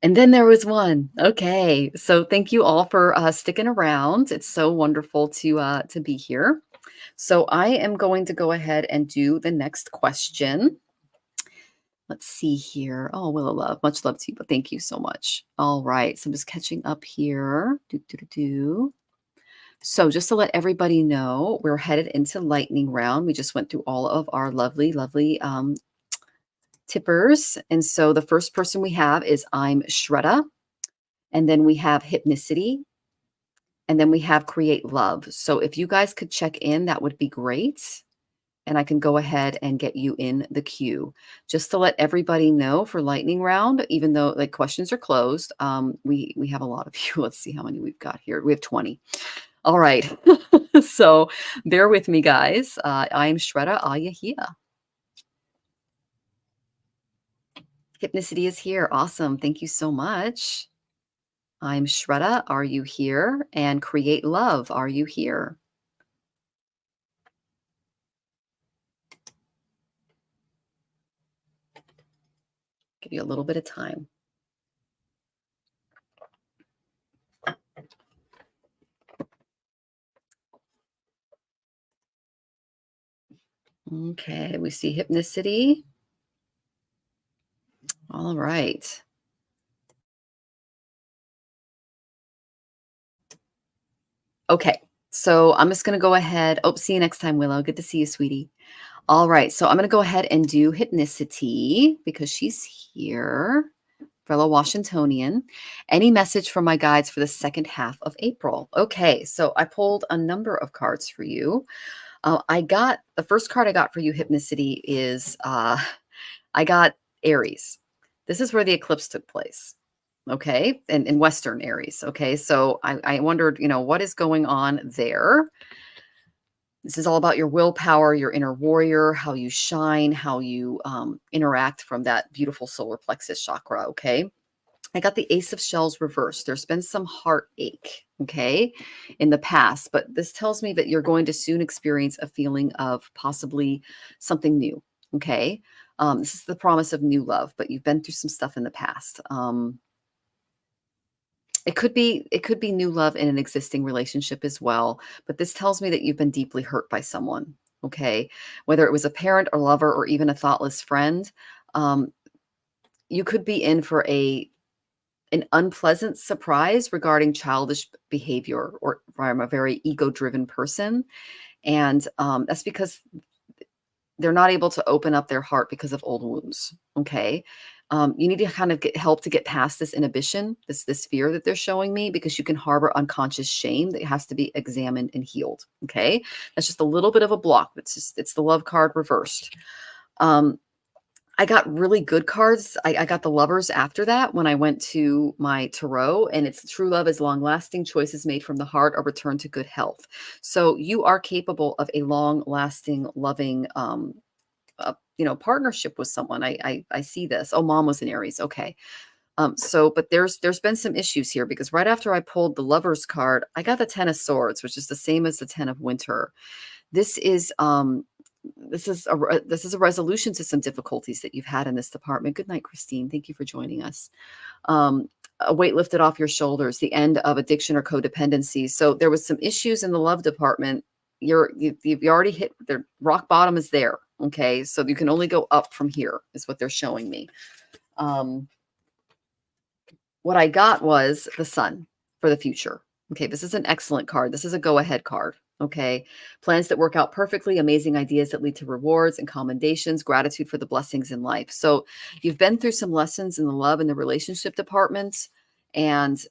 And then there was one. Okay. So thank you all for sticking around. It's so wonderful to be here. So I am going to go ahead and do the next question. Let's see here. Oh, Willow Love, much love to you, but thank you so much. All right. So I'm just catching up here. So just to let everybody know, we're headed into lightning round. We just went through all of our lovely tippers. And so the first person we have is I'm Shraddha. And then we have Hypnicity. And then we have Create Love. So if you guys could check in, that would be great. And I can go ahead and get you in the queue. Just to let everybody know for lightning round, even though like questions are closed, we have a lot of you. Let's see how many we've got here. We have 20. All right. So bear with me, guys. I am Shraddha. Are you here? Hypnicity is here. Awesome. Thank you so much. I'm Shraddha. Are you here? And Create Love. Are you here? Give you a little bit of time. Okay, we see Hypnicity. All right. Okay, so I'm just going to go ahead. Oh, see you next time, Willow. Good to see you, sweetie. All right, so I'm going to go ahead and do Hypnicity because she's here, fellow Washingtonian. Any message from my guides for the second half of April? Okay, so I pulled a number of cards for you. I got the first card I got for you, Hypnicity, is I got Aries. This is where the eclipse took place. Okay, and in Western Aries. Okay, so I wondered, what is going on there? This is all about your willpower, your inner warrior, how you shine, how you interact from that beautiful solar plexus chakra. Okay, I got the Ace of Shells reversed. There's been some heartache, okay, in the past, but this tells me that you're going to soon experience a feeling of possibly something new. Okay, this is the promise of new love, but you've been through some stuff in the past. It could be new love in an existing relationship as well, but this tells me that you've been deeply hurt by someone, okay? Whether it was a parent or lover or even a thoughtless friend, you could be in for a an unpleasant surprise regarding childish behavior, or I'm a very ego-driven person. And that's because they're not able to open up their heart because of old wounds. Okay. You need to kind of get help to get past this inhibition, this fear that they're showing me, because you can harbor unconscious shame that has to be examined and healed. Okay. That's just a little bit of a block. It's the love card reversed. I got really good cards. I got the lovers after that when I went to my tarot, and it's true love is long lasting, choices made from the heart, a return to good health. So you are capable of a long lasting, loving, partnership with someone. I see this. Oh, mom was in Aries. Okay. But there's been some issues here, because right after I pulled the lovers card, I got the 10 of swords, which is the same as the 10 of winter. This is this is a resolution to some difficulties that you've had in this department. Good night, Christine. Thank you for joining us. A weight lifted off your shoulders, the end of addiction or codependency. So there was some issues in the love department. You've already hit the rock bottom is there. Okay. So you can only go up from here is what they're showing me. What I got was the sun for the future. Okay. This is an excellent card. This is a go ahead card. Okay. Plans that work out perfectly, amazing ideas that lead to rewards and commendations, gratitude for the blessings in life. So you've been through some lessons in the love and the relationship departments, and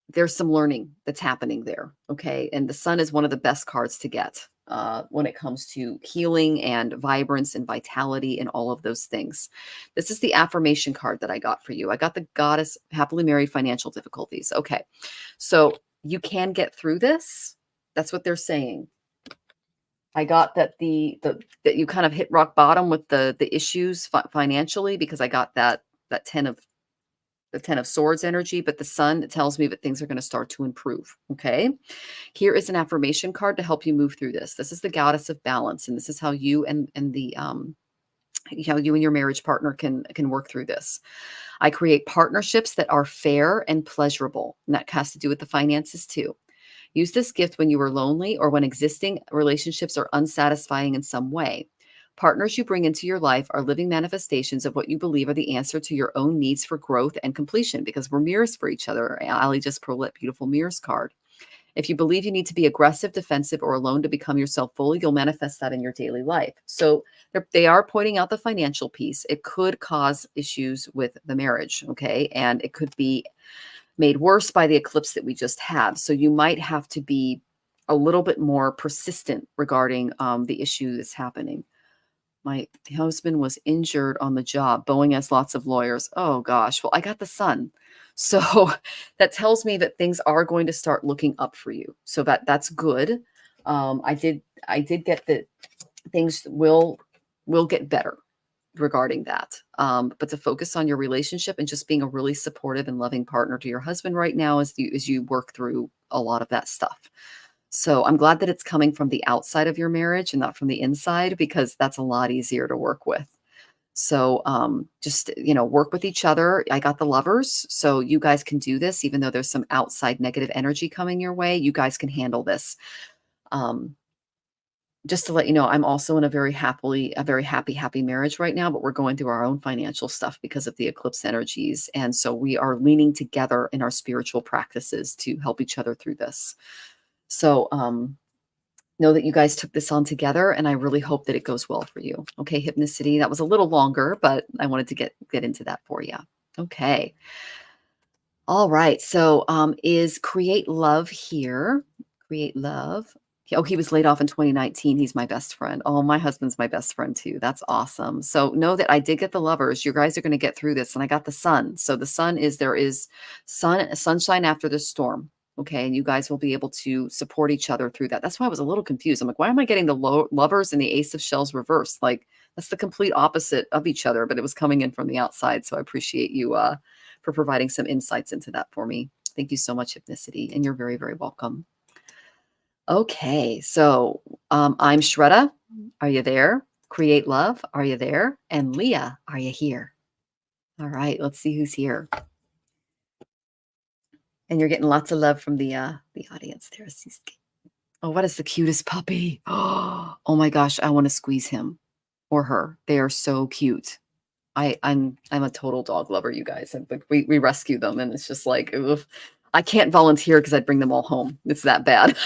there's some learning that's happening there. Okay. And the sun is one of the best cards to get when it comes to healing and vibrance and vitality and all of those things. This is the affirmation card that I got for you. I got the goddess, happily married, financial difficulties. Okay. So you can get through this. That's what they're saying. I got that that you kind of hit rock bottom with the issues financially, because I got that 10 of swords energy, but the sun tells me that things are going to start to improve. Okay. Here is an affirmation card to help you move through this. This is the goddess of balance, and this is how you and the how you and your marriage partner can work through this. I create partnerships that are fair and pleasurable, and that has to do with the finances too. Use this gift when you are lonely or when existing relationships are unsatisfying in some way. Partners you bring into your life are living manifestations of what you believe are the answer to your own needs for growth and completion, because we're mirrors for each other. Ali just pulled that beautiful mirrors card. If you believe you need to be aggressive, defensive, or alone to become yourself fully, you'll manifest that in your daily life. So they are pointing out the financial piece. It could cause issues with the marriage, okay? And it could be made worse by the eclipse that we just had. So you might have to be a little bit more persistent regarding the issue that's happening. My husband was injured on the job. Boeing has lots of lawyers. Oh gosh. Well, I got the sun. So that tells me that things are going to start looking up for you. So that's good. I did get that things will get better regarding that. But to focus on your relationship and just being a really supportive and loving partner to your husband right now as you work through a lot of that stuff. So I'm glad that it's coming from the outside of your marriage and not from the inside, because that's a lot easier to work with. So just, work with each other. I got the lovers. So you guys can do this, even though there's some outside negative energy coming your way. You guys can handle this. Just to let you know, I'm also in a very happy marriage right now, but we're going through our own financial stuff because of the eclipse energies. And so we are leaning together in our spiritual practices to help each other through this. So know that you guys took this on together, and I really hope that it goes well for you. Okay, Hypnicity, that was a little longer, but I wanted to get into that for you. Okay. All right. So is Create Love here? Create Love. Oh, he was laid off in 2019. He's my best friend. Oh, my husband's my best friend too. That's awesome. So know that I did get the lovers. You guys are going to get through this. And I got the sun. So the sun is, there is sunshine after the storm. Okay. And you guys will be able to support each other through that. That's why I was a little confused. I'm like, why am I getting the lovers and the Ace of Shells reversed? Like, that's the complete opposite of each other, but it was coming in from the outside. So I appreciate you for providing some insights into that for me. Thank you so much, Hypnicity. And you're very, very welcome. Okay, so I'm Shraddha. Are you there? Create Love. Are you there? And Leah, are you here? All right, let's see who's here. And you're getting lots of love from the audience there. Oh, what is the cutest puppy? Oh my gosh, I want to squeeze him or her. They are so cute. I'm a total dog lover, you guys. We rescue them, and it's just like, ugh, I can't volunteer because I'd bring them all home. It's that bad.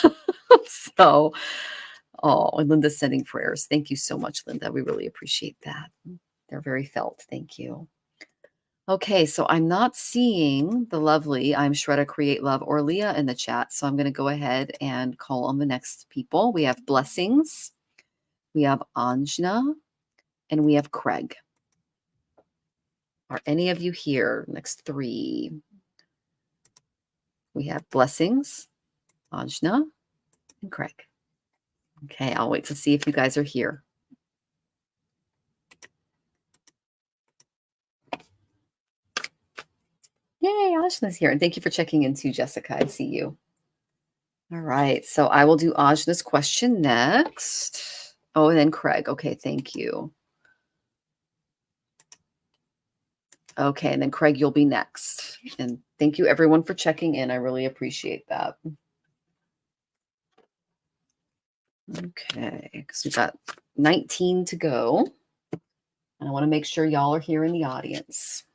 So, oh, and Linda's sending prayers. Thank you so much, Linda. We really appreciate that. They're very felt. Thank you. Okay, so I'm not seeing the lovely I'm Shredda Create Love or Leah in the chat. So I'm going to go ahead and call on the next people. We have Blessings, we have Anjna, and we have Craig. Are any of you here? Next three. We have Blessings, Anjna, and Craig. Okay, I'll wait to see if you guys are here. Yay, Ajna's here. And thank you for checking in too, Jessica. I see you. All right, so I will do Ajna's question next. Oh, and then Craig. Okay, thank you. Okay, and then Craig, you'll be next. And thank you everyone for checking in. I really appreciate that. Okay, because we've got 19 to go. And I want to make sure y'all are here in the audience.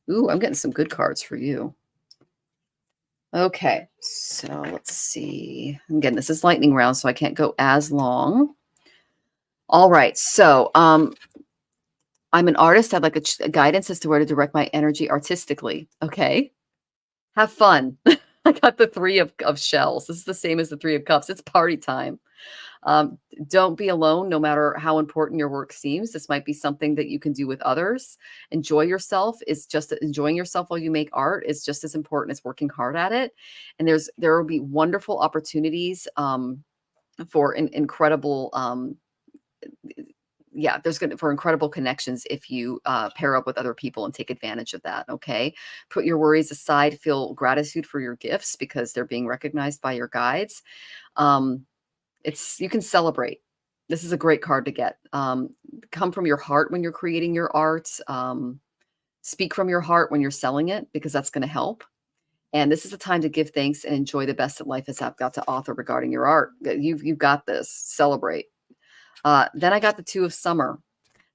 Ooh, I'm getting some good cards for you. Okay, so let's see. Again, this is lightning round, so I can't go as long. All right, so I'm an artist. I'd like a guidance as to where to direct my energy artistically. Okay, have fun. I got the three of shells. This is the same as the three of cups. It's party time. Don't be alone, no matter how important your work seems. This might be something that you can do with others. Enjoy yourself. Is just enjoying yourself while you make art is just as important as working hard at it. And there will be wonderful opportunities for incredible for incredible connections if you pair up with other people and take advantage of that. Okay, put your worries aside. Feel gratitude for your gifts because they're being recognized by your guides. You can celebrate. This is a great card to get. Come from your heart when you're creating your art. Speak from your heart when you're selling it because that's going to help. And this is a time to give thanks and enjoy the best that life has got to offer regarding your art. You've got this. Celebrate. Then I got the Two of Summer.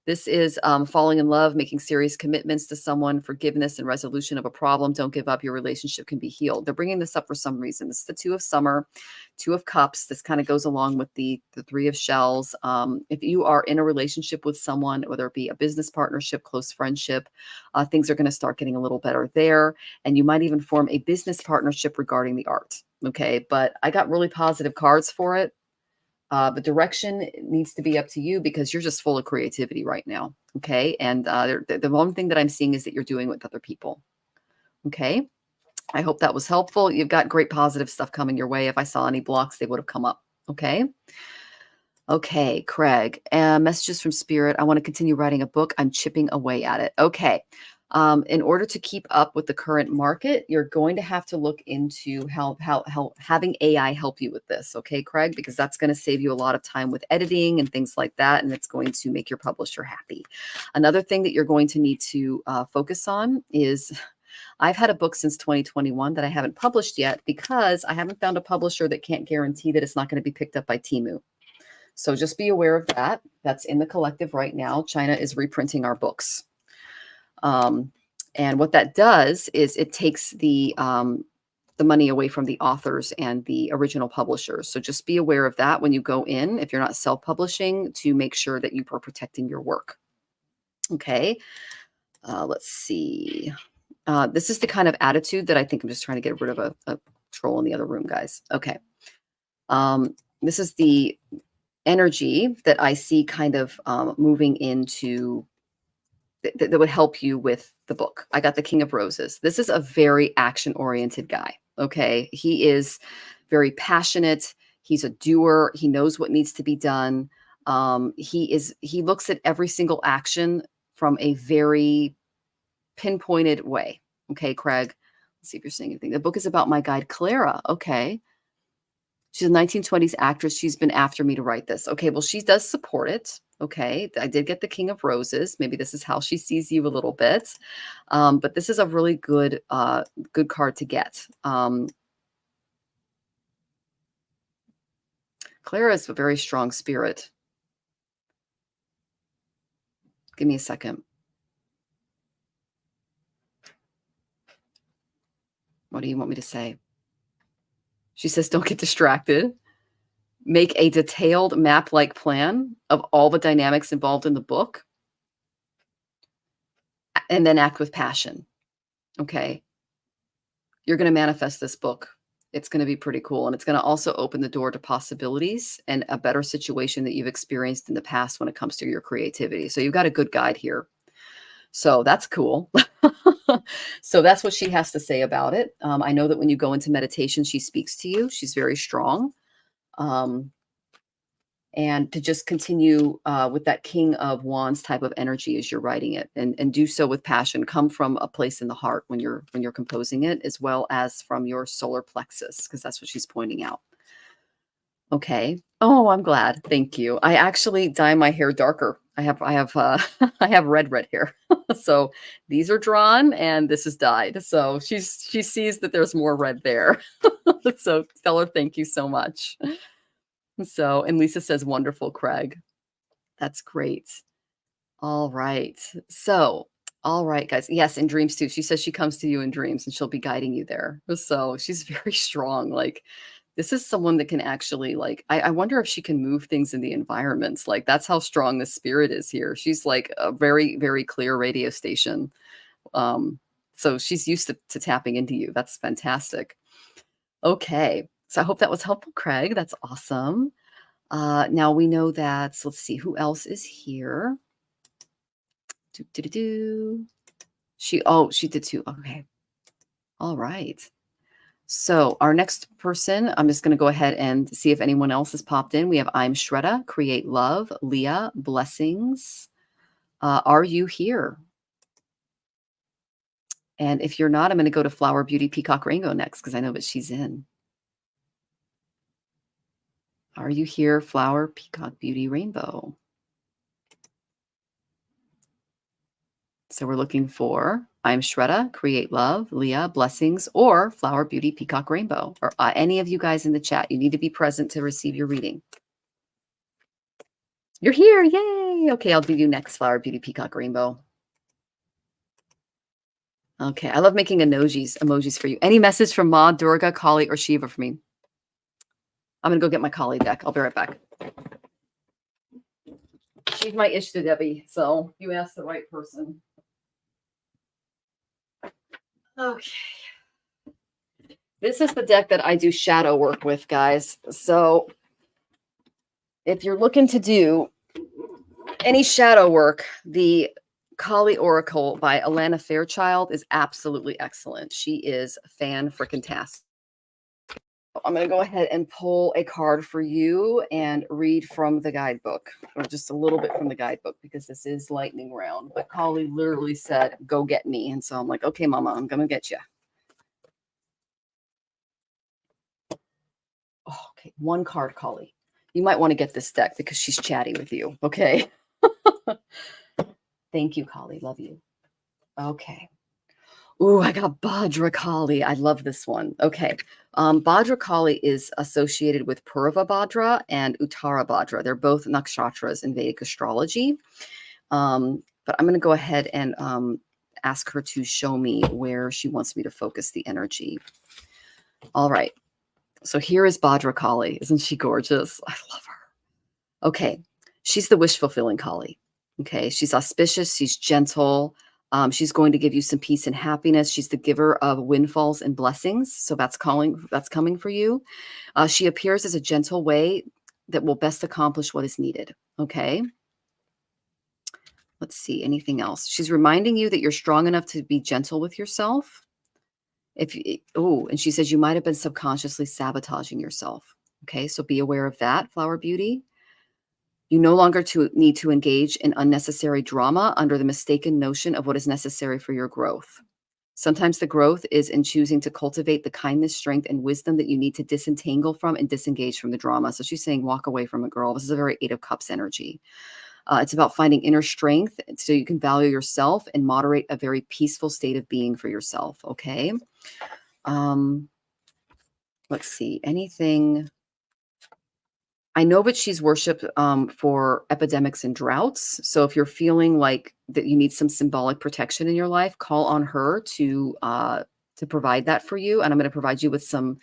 This is falling in love, making serious commitments to someone, forgiveness and resolution of a problem. Don't give up. Your relationship can be healed. They're bringing this up for some reason. This is the Two of Summer, Two of Cups. This kind of goes along with the Three of Shells. If you are in a relationship with someone, whether it be a business partnership, close friendship, things are going to start getting a little better there. And you might even form a business partnership regarding the art. Okay, but I got really positive cards for it. The direction needs to be up to you because you're just full of creativity right now. Okay. And the one thing that I'm seeing is that you're doing with other people. Okay. I hope that was helpful. You've got great positive stuff coming your way. If I saw any blocks, they would have come up. Okay. Okay, Craig. Messages from Spirit. I want to continue writing a book. I'm chipping away at it. Okay. In order to keep up with the current market, you're going to have to look into how having AI help you with this. Okay, Craig, because that's going to save you a lot of time with editing and things like that. And it's going to make your publisher happy. Another thing that you're going to need to focus on is I've had a book since 2021 that I haven't published yet because I haven't found a publisher that can't guarantee that it's not going to be picked up by Temu. So just be aware of that. That's in the collective right now. China is reprinting our books. And what that does is it takes the money away from the authors and the original publishers. So just be aware of that when you go in, if you're not self-publishing, to make sure that you are protecting your work. Okay. Let's see. This is the kind of attitude that I think I'm just trying to get rid of a troll in the other room, guys. Okay. This is the energy that I see kind of moving into that would help you with the book. I got the King of Roses. This is a very action-oriented guy. Okay. He is very passionate. He's a doer. He knows what needs to be done. He looks at every single action from a very pinpointed way. Okay, Craig. Let's see if you're saying anything. The book is about my guide, Clara. Okay. She's a 1920s actress. She's been after me to write this. Okay, well, she does support it. Okay, I did get the King of Roses. Maybe this is how she sees you a little bit. But this is a really good card to get. Clara is a very strong spirit. Give me a second. What do you want me to say? She says, don't get distracted. Make a detailed map-like plan of all the dynamics involved in the book, and then act with passion. Okay. You're going to manifest this book. It's going to be pretty cool. And it's going to also open the door to possibilities and a better situation that you've experienced in the past when it comes to your creativity. So you've got a good guide here. So that's cool. So that's what she has to say about it. I know that when you go into meditation, she speaks to you. She's very strong. And to just continue with that King of Wands type of energy as you're writing it, and do so with passion. Come from a place in the heart when you're composing it, as well as from your solar plexus, because that's what she's pointing out. Okay. Oh, I'm glad. Thank you. I actually dye my hair darker. I have I have red hair. So these are drawn and this is dyed. So she sees that there's more red there. So tell her thank you so much. So, and Lisa says, wonderful, Craig. That's great. All right. So, all right, guys. Yes, in dreams too. She says she comes to you in dreams and she'll be guiding you there. So she's very strong. Like, this is someone that can actually, like, I wonder if she can move things in the environments. Like, that's how strong the spirit is here. She's like a very, very clear radio station. So she's used to tapping into you. That's fantastic. Okay. So I hope that was helpful, Craig. That's awesome. Now we know that, so let's see, who else is here? She did too. Okay. All right. So our next person, I'm just going to go ahead and see if anyone else has popped in. We have I'm Shredda, Create Love, Leah, Blessings. Are you here? And if you're not, I'm going to go to Flower Beauty Peacock Rainbow next because I know that she's in. Are you here, Flower Peacock Beauty Rainbow? So we're looking for I'm Shredda, Create Love, Leah, Blessings, or Flower Beauty Peacock Rainbow, or any of you guys in the chat. You need to be present to receive your reading. You're here. Yay. Okay, I'll do you next, Flower Beauty Peacock Rainbow. Okay, I love making emojis for you. Any message from Ma, Durga, Kali, or Shiva for me? I'm going to go get my Kali deck. I'll be right back. She's my Ishta Devi, so you asked the right person. Okay. This is the deck that I do shadow work with, guys. So if you're looking to do any shadow work, the Kali Oracle by Alana Fairchild is absolutely excellent. She is fan-frickin-tastic. I'm going to go ahead and pull a card for you and read from the guidebook, or just a little bit from the guidebook, because this is lightning round. But Kali literally said, go get me. And so I'm like, okay, Mama, I'm going to get you. Oh, okay, one card, Kali. You might want to get this deck because she's chatty with you. Okay. Thank you, Kali. Love you. Okay. Ooh, I got Bhadra Kali. I love this one. Okay. Bhadra Kali is associated with Purva Bhadra and Uttara Bhadra. They're both nakshatras in Vedic astrology. But I'm going to go ahead and ask her to show me where she wants me to focus the energy. All right. So here is Bhadra Kali. Isn't she gorgeous? I love her. Okay. She's the wish-fulfilling Kali. Okay. She's auspicious. She's gentle. She's going to give you some peace and happiness. She's the giver of windfalls and blessings. So that's coming for you. She appears as a gentle way that will best accomplish what is needed. Okay. Let's see. Anything else? She's reminding you that you're strong enough to be gentle with yourself. And she says you might have been subconsciously sabotaging yourself. Okay. So be aware of that, Flower Beauty. You no longer need to engage in unnecessary drama under the mistaken notion of what is necessary for your growth. Sometimes the growth is in choosing to cultivate the kindness, strength, and wisdom that you need to disentangle from and disengage from the drama. So she's saying, walk away from it, girl. This is a very 8 of Cups energy. It's about finding inner strength so you can value yourself and moderate a very peaceful state of being for yourself. Okay. Let's see. Anything... I know that she's worshipped for epidemics and droughts. So if you're feeling like that you need some symbolic protection in your life, call on her to to provide that for you. And I'm going to provide you with some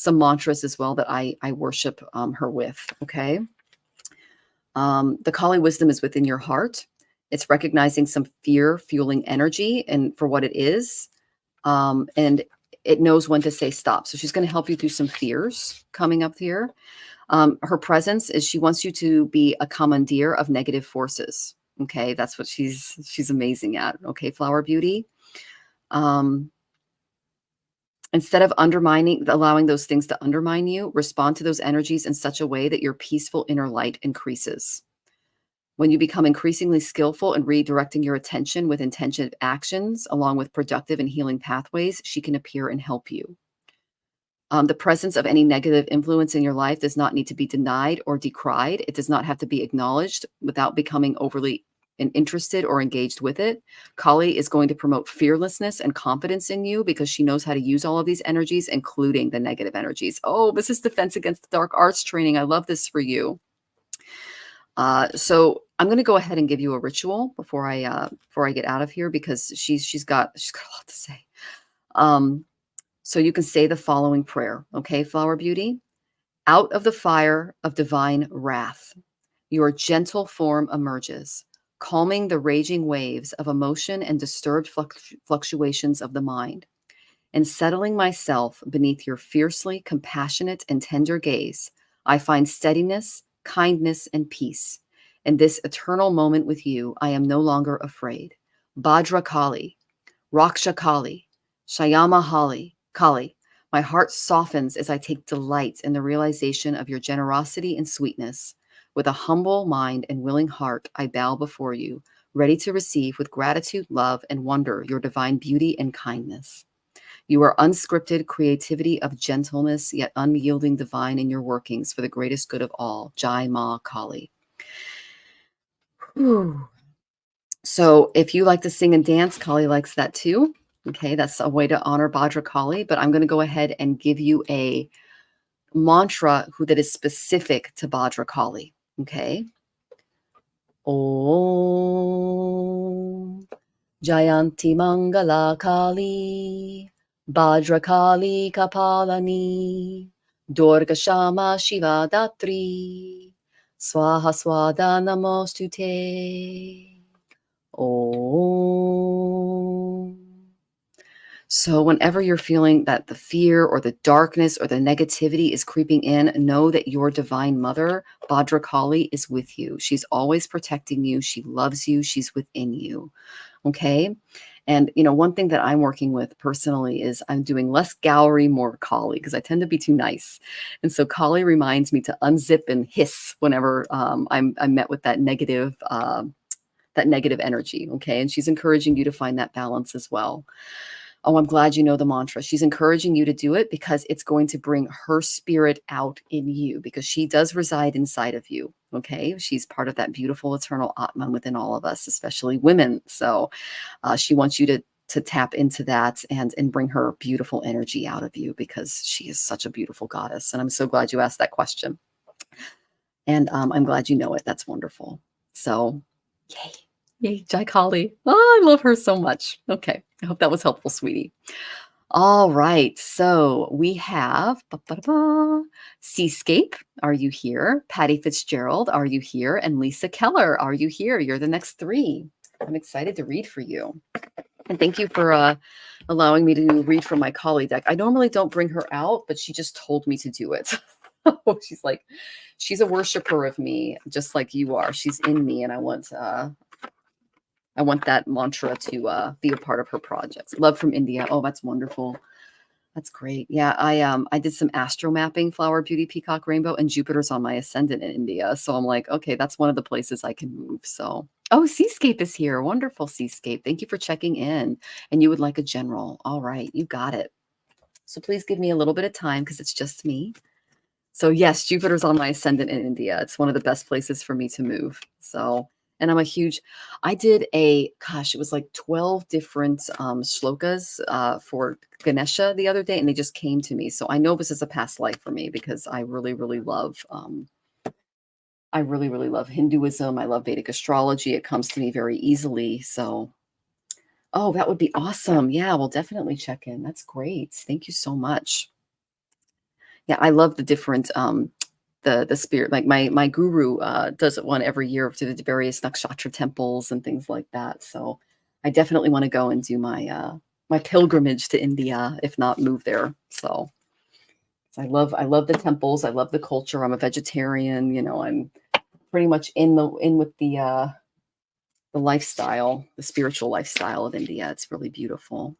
mantras as well that I worship her with. Okay. The Kali wisdom is within your heart. It's recognizing some fear fueling energy and for what it is. And it knows when to say stop. So she's going to help you through some fears coming up here. Her presence is she wants you to be a commandeer of negative forces. Okay. That's what she's amazing at. Okay. Flower beauty. Instead of allowing those things to undermine you, respond to those energies in such a way that your peaceful inner light increases. When you become increasingly skillful in redirecting your attention with intentioned actions, along with productive and healing pathways, she can appear and help you. The presence of any negative influence in your life does not need to be denied or decried. It does not have to be acknowledged without becoming overly interested or engaged with it. Kali is going to promote fearlessness and confidence in you because she knows how to use all of these energies, including the negative energies. Oh, this is Defense Against the Dark Arts training. I love this for you. So I'm going to go ahead and give you a ritual before I get out of here because she's got a lot to say. So you can say the following prayer. Okay, Flower Beauty. Out of the fire of divine wrath, your gentle form emerges, calming the raging waves of emotion and disturbed fluctuations of the mind, and settling myself beneath your fiercely compassionate and tender gaze. I find steadiness, kindness, and peace. In this eternal moment with you, I am no longer afraid. Bhadra Kali, Raksha Kali, Shayama Kali, my heart softens as I take delight in the realization of your generosity and sweetness. With a humble mind and willing heart, I bow before you, ready to receive with gratitude, love, and wonder your divine beauty and kindness. You are unscripted creativity of gentleness, yet unyielding divine in your workings for the greatest good of all. Jai Ma Kali. Whew. So if you like to sing and dance, Kali likes that too. Okay, that's a way to honor Bhadra Kali, but I'm going to go ahead and give you a mantra that is specific to Bhadra Kali. Okay. Om Jayanti Mangala Kali Bhadra Kali Kapalani Durga Shama Shiva Datri Swaha Swada Namostute. Om. So whenever you're feeling that the fear or the darkness or the negativity is creeping in, know that your divine mother, Bhadra Kali, is with you. She's always protecting you. She loves you. She's within you. Okay. And, one thing that I'm working with personally is I'm doing less Gallery, more Kali, because I tend to be too nice. And so Kali reminds me to unzip and hiss whenever I'm met with that negative energy. Okay. And she's encouraging you to find that balance as well. Oh, I'm glad you know the mantra. She's encouraging you to do it because it's going to bring her spirit out in you because she does reside inside of you. Okay. She's part of that beautiful eternal Atman within all of us, especially women. So she wants you to tap into that and bring her beautiful energy out of you because she is such a beautiful goddess. And I'm so glad you asked that question. And I'm glad you know it. That's wonderful. So yay. Yay, Jai Kali. Oh, I love her so much. Okay. I hope that was helpful, sweetie. All right. So we have Seascape. Are you here? Patty Fitzgerald. Are you here? And Lisa Keller. Are you here? You're the next three. I'm excited to read for you. And thank you for allowing me to read from my Kali deck. I normally don't bring her out, but she just told me to do it. She's a worshiper of me, just like you are. She's in me, and I want that mantra to be a part of her projects. Love from India. Oh, that's wonderful. That's great. Yeah, I did some astro mapping, Flower Beauty, Peacock Rainbow, and Jupiter's on my ascendant in India. So I'm like, okay, that's one of the places I can move. So, oh, Seascape is here. Wonderful, Seascape. Thank you for checking in. And you would like a general. All right, you got it. So please give me a little bit of time because it's just me. So yes, Jupiter's on my ascendant in India. It's one of the best places for me to move. So, and I did it was like 12 different shlokas for Ganesha the other day, and they just came to me. So I know this is a past life for me because I really, really love Hinduism. I love Vedic astrology. It comes to me very easily. So, Oh, that would be awesome. Yeah, we'll definitely check in. That's great. Thank you so much. Yeah, I love the different the spirit. Like my guru does it one every year to the various nakshatra temples and things like that. So I definitely want to go and do my pilgrimage to India, if not move there. So I love the temples. I love the culture. I'm a vegetarian. I'm pretty much in with the lifestyle, the spiritual lifestyle of India. It's really beautiful.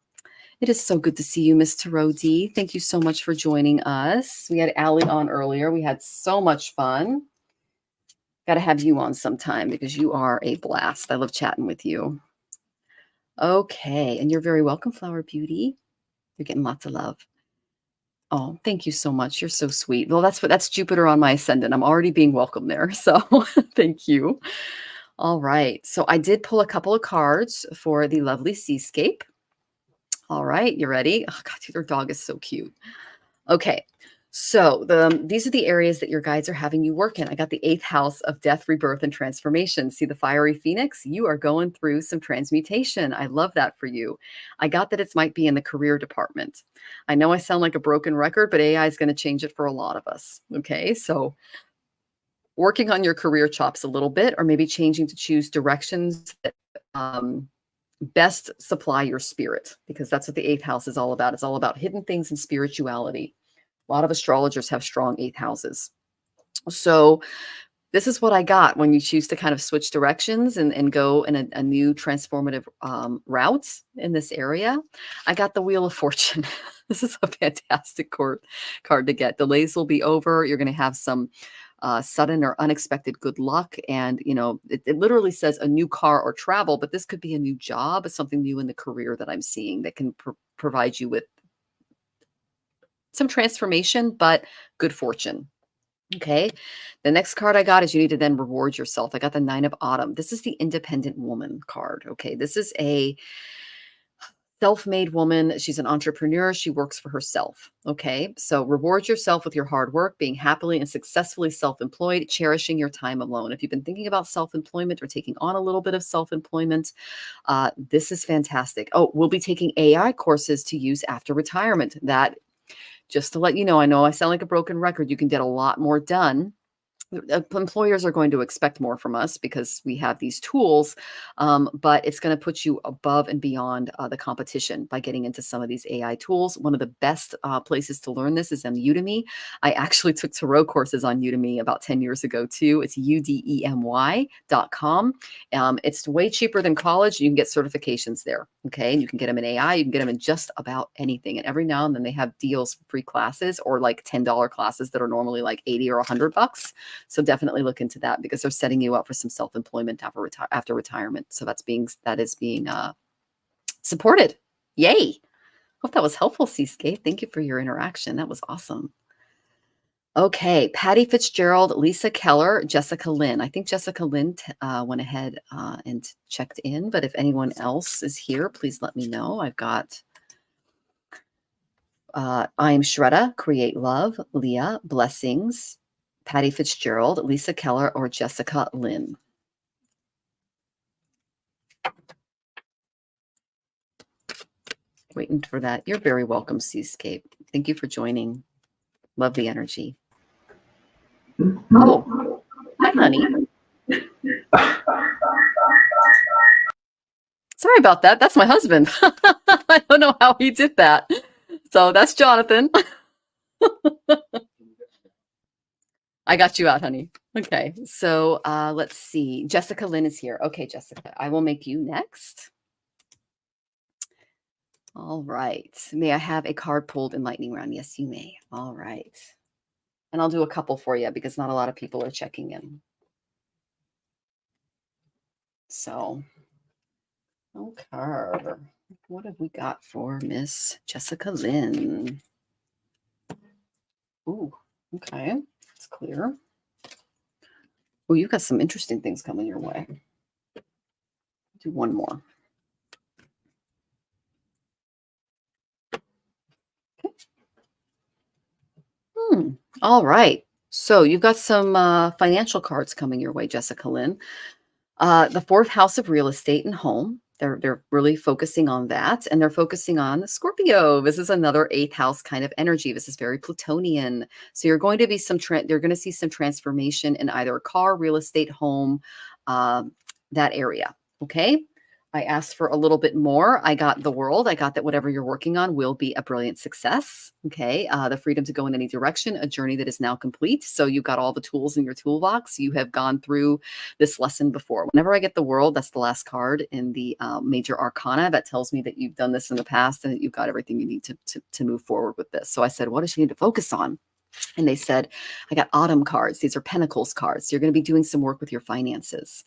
It is so good to see you, Miss Tarodi. Thank you so much for joining us. We had Allie on earlier. We had so much fun. Got to have you on sometime because you are a blast. I love chatting with you. Okay, and you're very welcome, Flower Beauty. You're getting lots of love. Oh, thank you so much. You're so sweet. Well, that's Jupiter on my ascendant. I'm already being welcomed there. So thank you. All right. So I did pull a couple of cards for the lovely seascape. All right, you ready? Oh God, your dog is so cute. Okay, so these are the areas that your guides are having you work in. I got the 8th house of death, rebirth, and transformation. See the fiery phoenix? You are going through some transmutation. I love that for you. I got that it might be in the career department. I know I sound like a broken record, but AI is going to change it for a lot of us. Okay, so working on your career chops a little bit, or maybe changing to choose directions that best supply your spirit, because that's what the 8th house is all about. It's all about hidden things and spirituality. A lot of astrologers have strong 8th houses. So this is what I got when you choose to kind of switch directions and go in a new transformative route in this area. I got the Wheel of Fortune. This is a fantastic card to get. Delays will be over. You're going to have some sudden or unexpected good luck. And, it literally says a new car or travel, but this could be a new job, something new in the career that I'm seeing that can provide you with some transformation, but good fortune. Okay. The next card I got is you need to then reward yourself. I got the 9 of Autumn. This is the independent woman card. Okay. This is a self-made woman. She's an entrepreneur. She works for herself. Okay. So reward yourself with your hard work, being happily and successfully self-employed, cherishing your time alone. If you've been thinking about self-employment or taking on a little bit of self-employment, this is fantastic. Oh, we'll be taking AI courses to use after retirement. That, just to let you know I sound like a broken record. You can get a lot more done. Employers are going to expect more from us because we have these tools, but it's going to put you above and beyond the competition by getting into some of these AI tools. One of the best places to learn this is on Udemy. I actually took tarot courses on Udemy about 10 years ago too. It's udemy.com. It's way cheaper than college. You can get certifications there. Okay. And you can get them in AI. You can get them in just about anything. And every now and then they have deals for free classes or like $10 classes that are normally like 80 or $100. So definitely look into that because they're setting you up for some self-employment after retirement. So that is being supported. Yay. Hope that was helpful, Seascape. Thank you for your interaction. That was awesome. Okay. Patty Fitzgerald, Lisa Keller, Jessica Lynn. I think Jessica Lynn went ahead and checked in, but if anyone else is here, please let me know. I've got I am Shredda, Create Love, Leah, Blessings, Patty Fitzgerald, Lisa Keller, or Jessica Lynn. Waiting for that. You're very welcome, Seascape. Thank you for joining. Love the energy. Oh, hi, honey. Sorry about that. That's my husband. I don't know how he did that. So that's Jonathan. I got you out, honey. Okay. So let's see. Jessica Lynn is here. Okay, Jessica, I will make you next. All right. May I have a card pulled in lightning round? Yes, you may. All right. And I'll do a couple for you because not a lot of people are checking in. So, okay. What have we got for Miss Jessica Lynn? Ooh, okay. It's clear. Oh, you've got some interesting things coming your way. Do one more. Okay. All right. So you've got some financial cards coming your way, Jessica Lynn. The 4th house of real estate and home. They're really focusing on that, and they're focusing on Scorpio. This is another 8th house kind of energy. This is very Plutonian. So you're going to be you're going to see some transformation in either a car, real estate, home, that area. Okay. I asked for a little bit more. I got the world. I got that whatever you're working on will be a brilliant success. Okay. The freedom to go in any direction, a journey that is now complete. So you got all the tools in your toolbox. You have gone through this lesson before. Whenever I get the world, that's the last card in the major arcana. That tells me that you've done this in the past and that you've got everything you need to move forward with this. So I said, what does she need to focus on? And they said, I got autumn cards. These are pentacles cards. So you're going to be doing some work with your finances.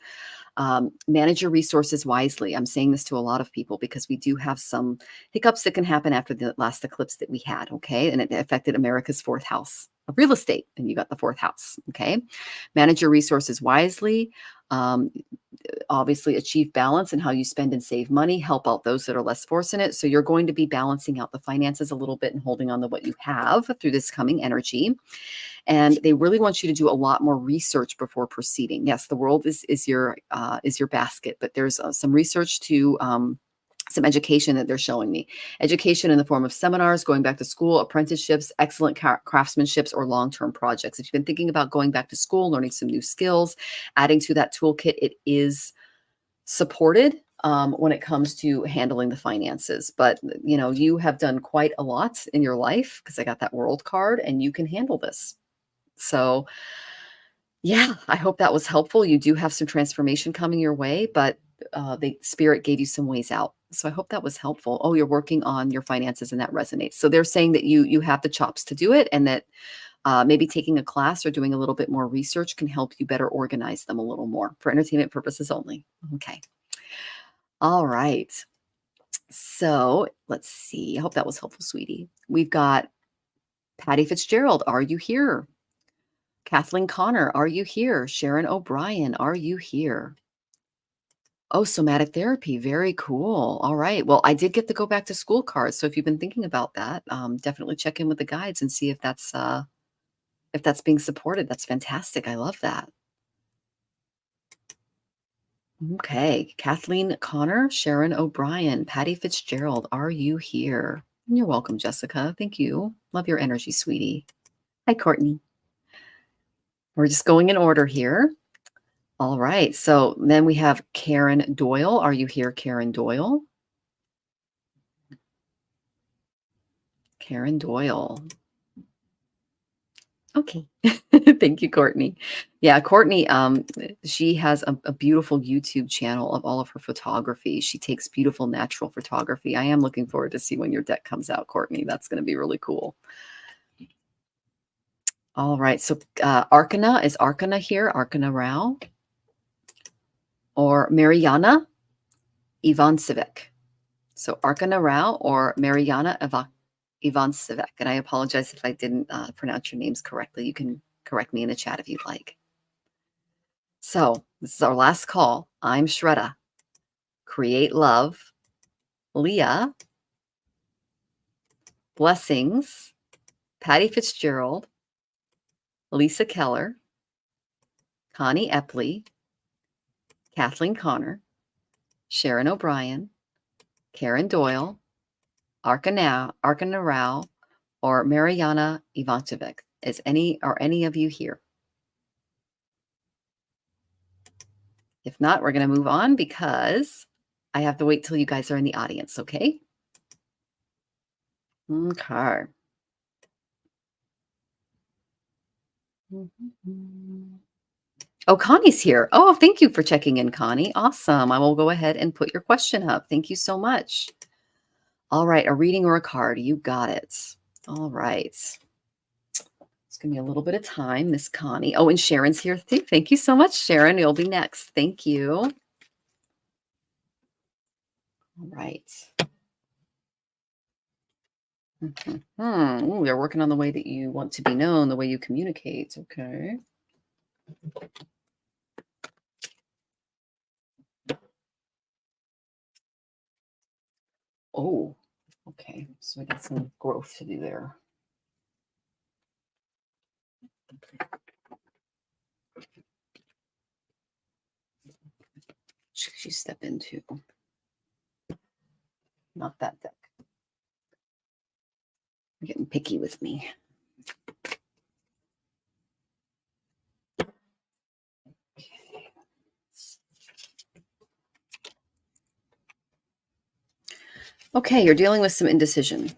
Manage your resources wisely. I'm saying this to a lot of people because we do have some hiccups that can happen after the last eclipse that we had. Okay. And it affected America's 4th house of real estate. And you got the 4th house. Okay. Manage your resources wisely. Obviously achieve balance in how you spend and save money, help out those that are less fortunate. So you're going to be balancing out the finances a little bit and holding on to what you have through this coming energy. And they really want you to do a lot more research before proceeding. Yes, the world is your basket, but there's some research to some education that they're showing me. Education in the form of seminars, going back to school, apprenticeships, excellent craftsmanships, or long-term projects. If you've been thinking about going back to school, learning some new skills, adding to that toolkit, it is supported when it comes to handling the finances. But, you know, you have done quite a lot in your life because I got that world card and you can handle this. So yeah, I hope that was helpful. You do have some transformation coming your way, but the spirit gave you some ways out. So I hope that was helpful. Oh, you're working on your finances and that resonates. So they're saying that you have the chops to do it and that maybe taking a class or doing a little bit more research can help you better organize them a little more for entertainment purposes only. Okay. All right. So let's see. I hope that was helpful, sweetie. We've got Patty Fitzgerald. Are you here? Kathleen Connor, are you here? Sharon O'Brien, are you here? Oh, somatic therapy. Very cool. All right. Well, I did get the go back to school card. So if you've been thinking about that, definitely check in with the guides and see if that's being supported. That's fantastic. I love that. Okay. Kathleen Connor, Sharon O'Brien, Patty Fitzgerald, are you here? You're welcome, Jessica. Thank you. Love your energy, sweetie. Hi, Courtney. We're just going in order here. All right. So then we have Karen Doyle. Are you here, Karen Doyle? Karen Doyle. Okay. Thank you, Courtney. Yeah, Courtney, she has a beautiful YouTube channel of all of her photography. She takes beautiful natural photography. I am looking forward to see when your deck comes out, Courtney. That's going to be really cool. All right. So Arcana, is Arcana here? Arcana Rao? Or Mariana Ivancevic? So Arcana Rao or Mariana Ivancevic. And I apologize if I didn't pronounce your names correctly. You can correct me in the chat if you'd like. So this is our last call. I'm Shraddha. Create love. Leah. Blessings. Patty Fitzgerald. Lisa Keller. Connie Epley. Kathleen Connor. Sharon O'Brien. Karen Doyle. Arcana Rao or Mariana Ivancevic. Are any of you here? If not, we're going to move on because I have to wait till you guys are in the audience, okay? Okay. Oh, Connie's here. Oh, thank you for checking in, Connie. Awesome. I will go ahead and put your question up. Thank you so much. All right, a reading or a card. You got it. All right. It's going to be a little bit of time, Miss Connie. Oh, and Sharon's here too. Thank you so much, Sharon. You'll be next. Thank you. All right. Ooh, they're working on the way that you want to be known, the way you communicate. Okay. Oh, okay. So we got some growth to do there. Should you step into? Not that thick. You're getting picky with me. Okay, you're dealing with some indecision.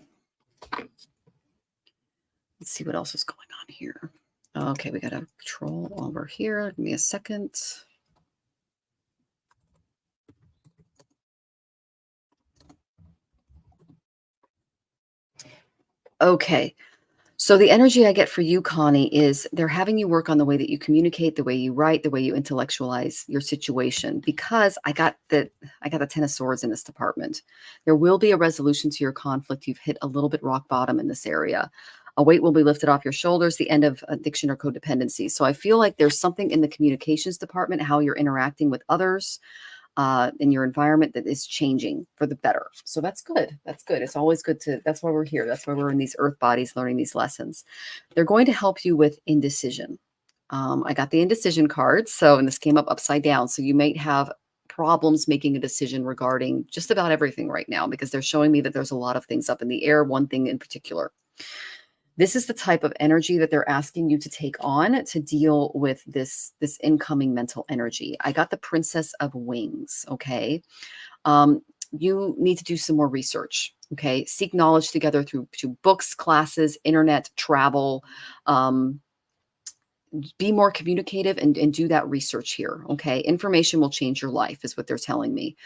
Let's see what else is going on here. Okay, we got a control over here. Give me a second. Okay. So the energy I get for you, Connie, is they're having you work on the way that you communicate, the way you write, the way you intellectualize your situation. Because I got the 10 of swords in this department. There will be a resolution to your conflict. You've hit a little bit rock bottom in this area. A weight will be lifted off your shoulders, the end of addiction or codependency. So I feel like there's something in the communications department, how you're interacting with others, in your environment that is changing for the better. So that's good. That's good. It's always good to, that's why we're here. That's why we're in these earth bodies learning these lessons. They're going to help you with indecision. I got the indecision card. So, and this came up upside down. So you might have problems making a decision regarding just about everything right now, because they're showing me that there's a lot of things up in the air, one thing in particular. This is the type of energy that they're asking you to take on to deal with this incoming mental energy. I got the Princess of Wings. Okay. You need to do some more research. Okay. Seek knowledge together through books, classes, internet, travel. Be more communicative and do that research here. Okay. Information will change your life is what they're telling me.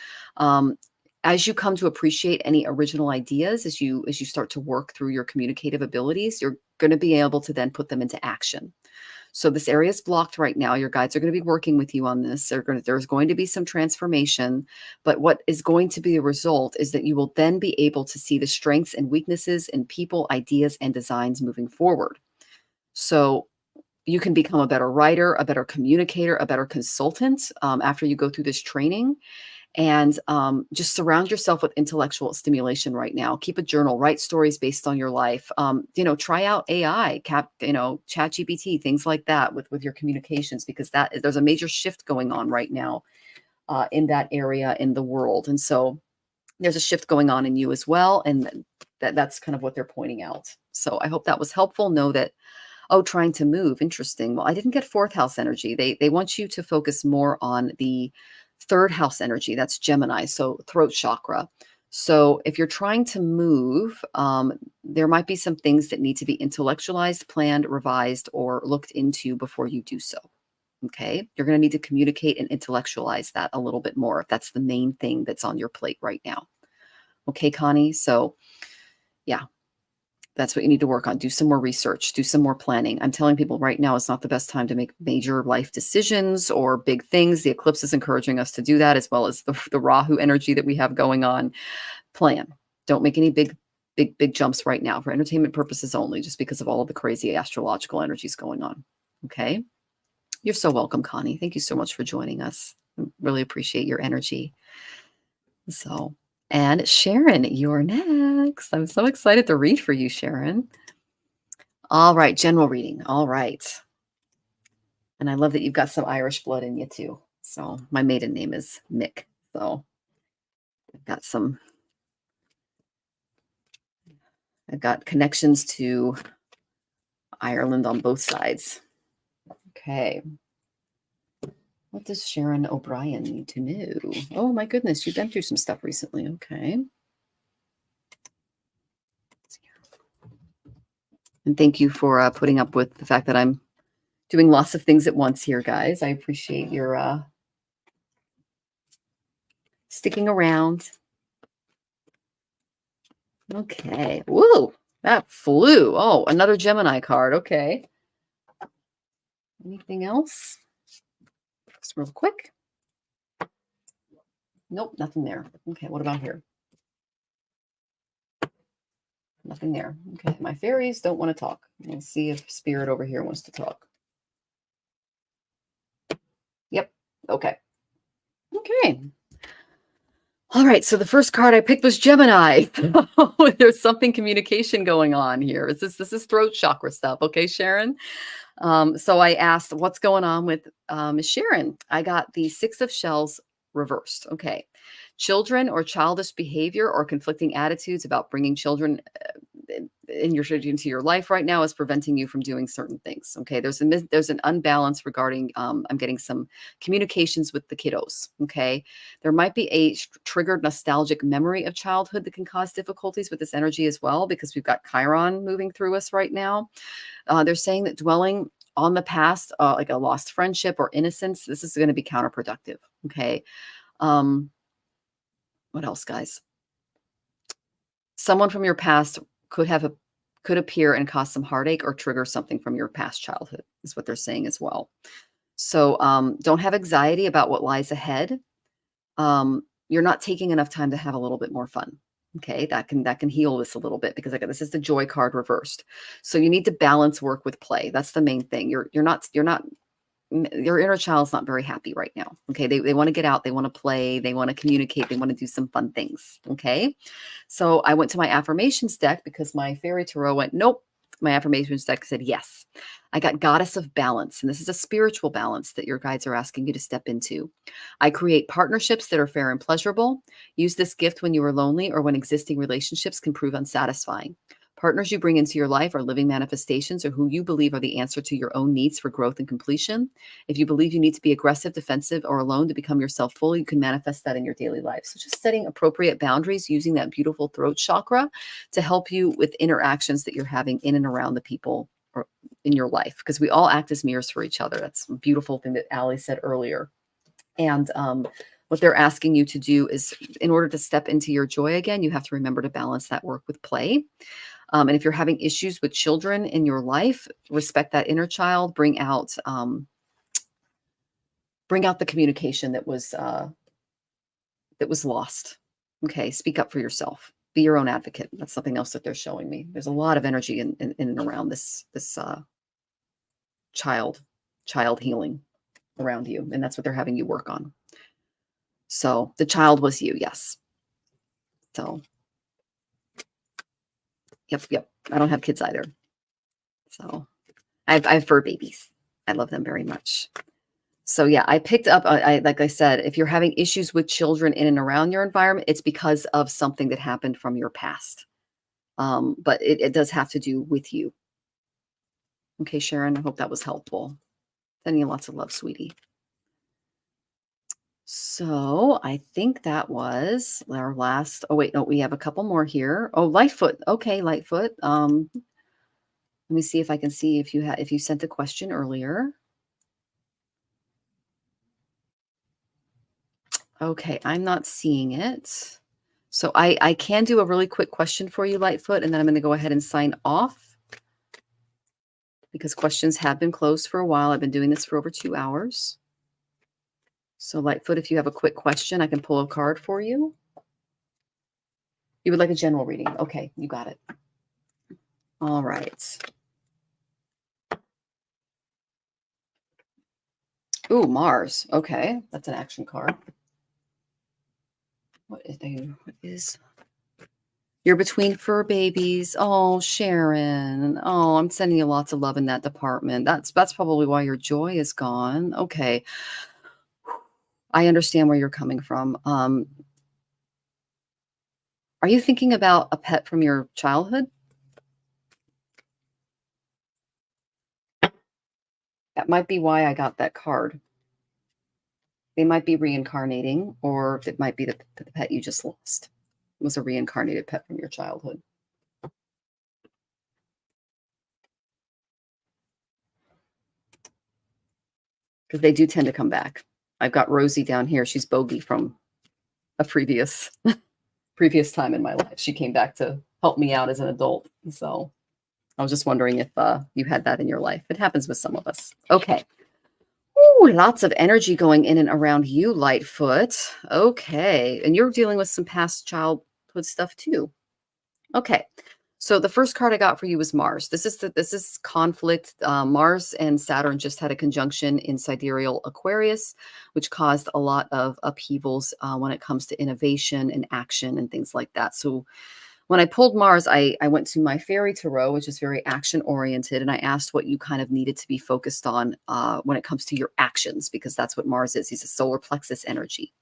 As you come to appreciate any original ideas, as you start to work through your communicative abilities, you're going to be able to then put them into action. So this area is blocked right now. Your guides are going to be working with you on this. There's going to be some transformation, but what is going to be the result is that you will then be able to see the strengths and weaknesses in people, ideas, and designs moving forward. So you can become a better writer, a better communicator, a better consultant after you go through this training. And just surround yourself with intellectual stimulation right now. Keep a journal, write stories based on your life. Try out AI, ChatGPT, things like that with your communications, because there's a major shift going on right now in that area in the world. And so there's a shift going on in you as well. And that's kind of what they're pointing out. So I hope that was helpful. Know that, trying to move. Interesting. Well, I didn't get fourth house energy. They want you to focus more on the third house energy. That's Gemini. So throat chakra. So if you're trying to move, there might be some things that need to be intellectualized, planned, revised, or looked into before you do so. Okay. You're going to need to communicate and intellectualize that a little bit more if that's the main thing that's on your plate right now. Okay, Connie. So yeah, that's what you need to work on. Do some more research, do some more planning. I'm telling people right now, it's not the best time to make major life decisions or big things. The eclipse is encouraging us to do that, as well as the Rahu energy that we have going on. Plan. Don't make any big jumps right now for entertainment purposes only, just because of all of the crazy astrological energies going on. Okay. You're so welcome, Connie. Thank you so much for joining us. I really appreciate your energy. So, and Sharon, you're next. I'm so excited to read for you, Sharon. All right, general reading. All right. And I love that you've got some Irish blood in you too. So my maiden name is Mick. So I've got connections to Ireland on both sides. Okay. What does Sharon O'Brien need to know? Oh my goodness, you've been through some stuff recently. Okay. And thank you for putting up with the fact that I'm doing lots of things at once here, guys. I appreciate your sticking around. Okay. Whoa, that flew. Oh, another Gemini card. Okay. Anything else? Just real quick. Nope, nothing there. Okay, what about here? Nothing there. Okay, my fairies don't want to talk. Let's see if Spirit over here wants to talk. Yep. Okay. Okay. All right. So the first card I picked was Gemini. There's something communication going on here. This is throat chakra stuff. Okay, Sharon. So I asked, what's going on with Miss Sharon? I got the 6 of Shells reversed. Okay. Children or childish behavior or conflicting attitudes about bringing children into your life right now is preventing you from doing certain things. Okay, there's an unbalance regarding I'm getting some communications with the kiddos. Okay, there might be a triggered nostalgic memory of childhood that can cause difficulties with this energy as well, because we've got Chiron moving through us right now. They're saying that dwelling on the past, like a lost friendship or innocence, this is going to be counterproductive. Okay. What else, guys? Someone from your past could appear and cause some heartache or trigger something from your past childhood, is what they're saying as well. So don't have anxiety about what lies ahead. You're not taking enough time to have a little bit more fun. Okay, that can heal this a little bit, because this is the joy card reversed. So you need to balance work with play. That's the main thing. Your inner child's not very happy right now. Okay, they want to get out, they want to play, they want to communicate, they want to do some fun things. Okay, so I went to my affirmations deck because my fairy tarot went nope. My affirmations deck said yes. I got Goddess of Balance, and this is a spiritual balance that your guides are asking you to step into. I create partnerships that are fair and pleasurable. Use this gift when you are lonely or when existing relationships can prove unsatisfying. Partners you bring into your life are living manifestations or who you believe are the answer to your own needs for growth and completion. If you believe you need to be aggressive, defensive, or alone to become yourself fully, you can manifest that in your daily life. So just setting appropriate boundaries, using that beautiful throat chakra to help you with interactions that you're having in and around the people or in your life, because we all act as mirrors for each other. That's a beautiful thing that Allie said earlier. And what they're asking you to do is, in order to step into your joy again, you have to remember to balance that work with play. And if you're having issues with children in your life, respect that inner child. Bring out the communication that was lost. Okay, speak up for yourself. Be your own advocate. That's something else that they're showing me. There's a lot of energy in and around this child healing around you, and that's what they're having you work on. So the child was you, yes. So. Yep. I don't have kids either. So I have fur babies. I love them very much. So yeah, I picked up, like I said, if you're having issues with children in and around your environment, it's because of something that happened from your past. But it does have to do with you. Okay, Sharon, I hope that was helpful. Sending you lots of love, sweetie. So I think that was our last. Oh, wait, no, we have a couple more here. Oh, Lightfoot. Okay, Lightfoot. Let me see if I can see if you sent a question earlier. Okay, I'm not seeing it. So I can do a really quick question for you, Lightfoot, and then I'm going to go ahead and sign off, because questions have been closed for a while. I've been doing this for over 2 hours. So Lightfoot, if you have a quick question, I can pull a card for you. You would like a general reading. Okay, you got it. All right. Ooh, Mars. Okay, that's an action card. What is you're between fur babies? Oh, Sharon. Oh, I'm sending you lots of love in that department. That's probably why your joy is gone. Okay. I understand where you're coming from. Are you thinking about a pet from your childhood? That might be why I got that card. They might be reincarnating, or it might be the pet you just lost. It was a reincarnated pet from your childhood. Because they do tend to come back. I've got Rosie down here. She's Bogey from a previous time in my life. She came back to help me out as an adult. So I was just wondering if you had that in your life. It happens with some of us. Okay. Ooh, lots of energy going in and around you, Lightfoot. Okay. And you're dealing with some past childhood stuff too. Okay. So the first card I got for you was Mars. This is conflict. Mars and Saturn just had a conjunction in sidereal Aquarius, which caused a lot of upheavals when it comes to innovation and action and things like that. So when I pulled Mars, I went to my fairy tarot, which is very action oriented, and I asked what you kind of needed to be focused on when it comes to your actions, because that's what Mars is. He's a solar plexus energy.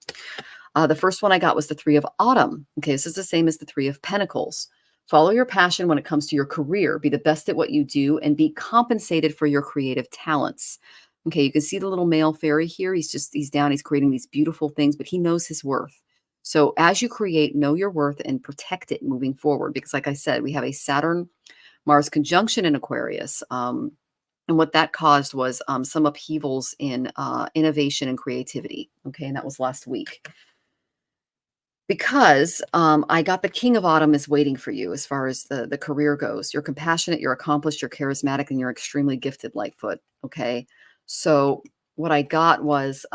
The first one I got was the Three of Autumn. Okay, this is the same as the Three of Pentacles. Follow your passion when it comes to your career. Be the best at what you do and be compensated for your creative talents. Okay, you can see the little male fairy here. He's down, he's creating these beautiful things, but he knows his worth. So as you create, know your worth and protect it moving forward. Because like I said, we have a Saturn Mars conjunction in Aquarius. And what that caused was some upheavals in innovation and creativity. Okay, and that was last week. Because I got the King of Autumn is waiting for you as far as the career goes. You're compassionate, you're accomplished, you're charismatic, and you're extremely gifted, Lightfoot. Okay. So what I got was,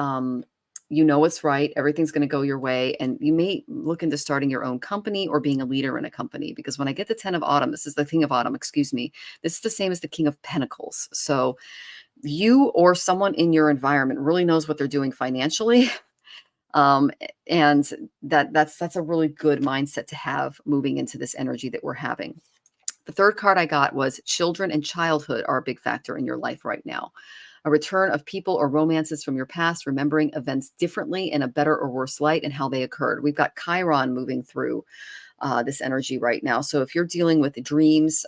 you know what's right. Everything's going to go your way. And you may look into starting your own company or being a leader in a company. Because when I get the 10 of Autumn, this is the King of Autumn, excuse me. This is the same as the King of Pentacles. So you or someone in your environment really knows what they're doing financially. And that's a really good mindset to have moving into this energy that we're having. The third card I got was children and childhood are a big factor in your life right now. A return of people or romances from your past, remembering events differently in a better or worse light and how they occurred. We've got Chiron moving through this energy right now. So if you're dealing with dreams,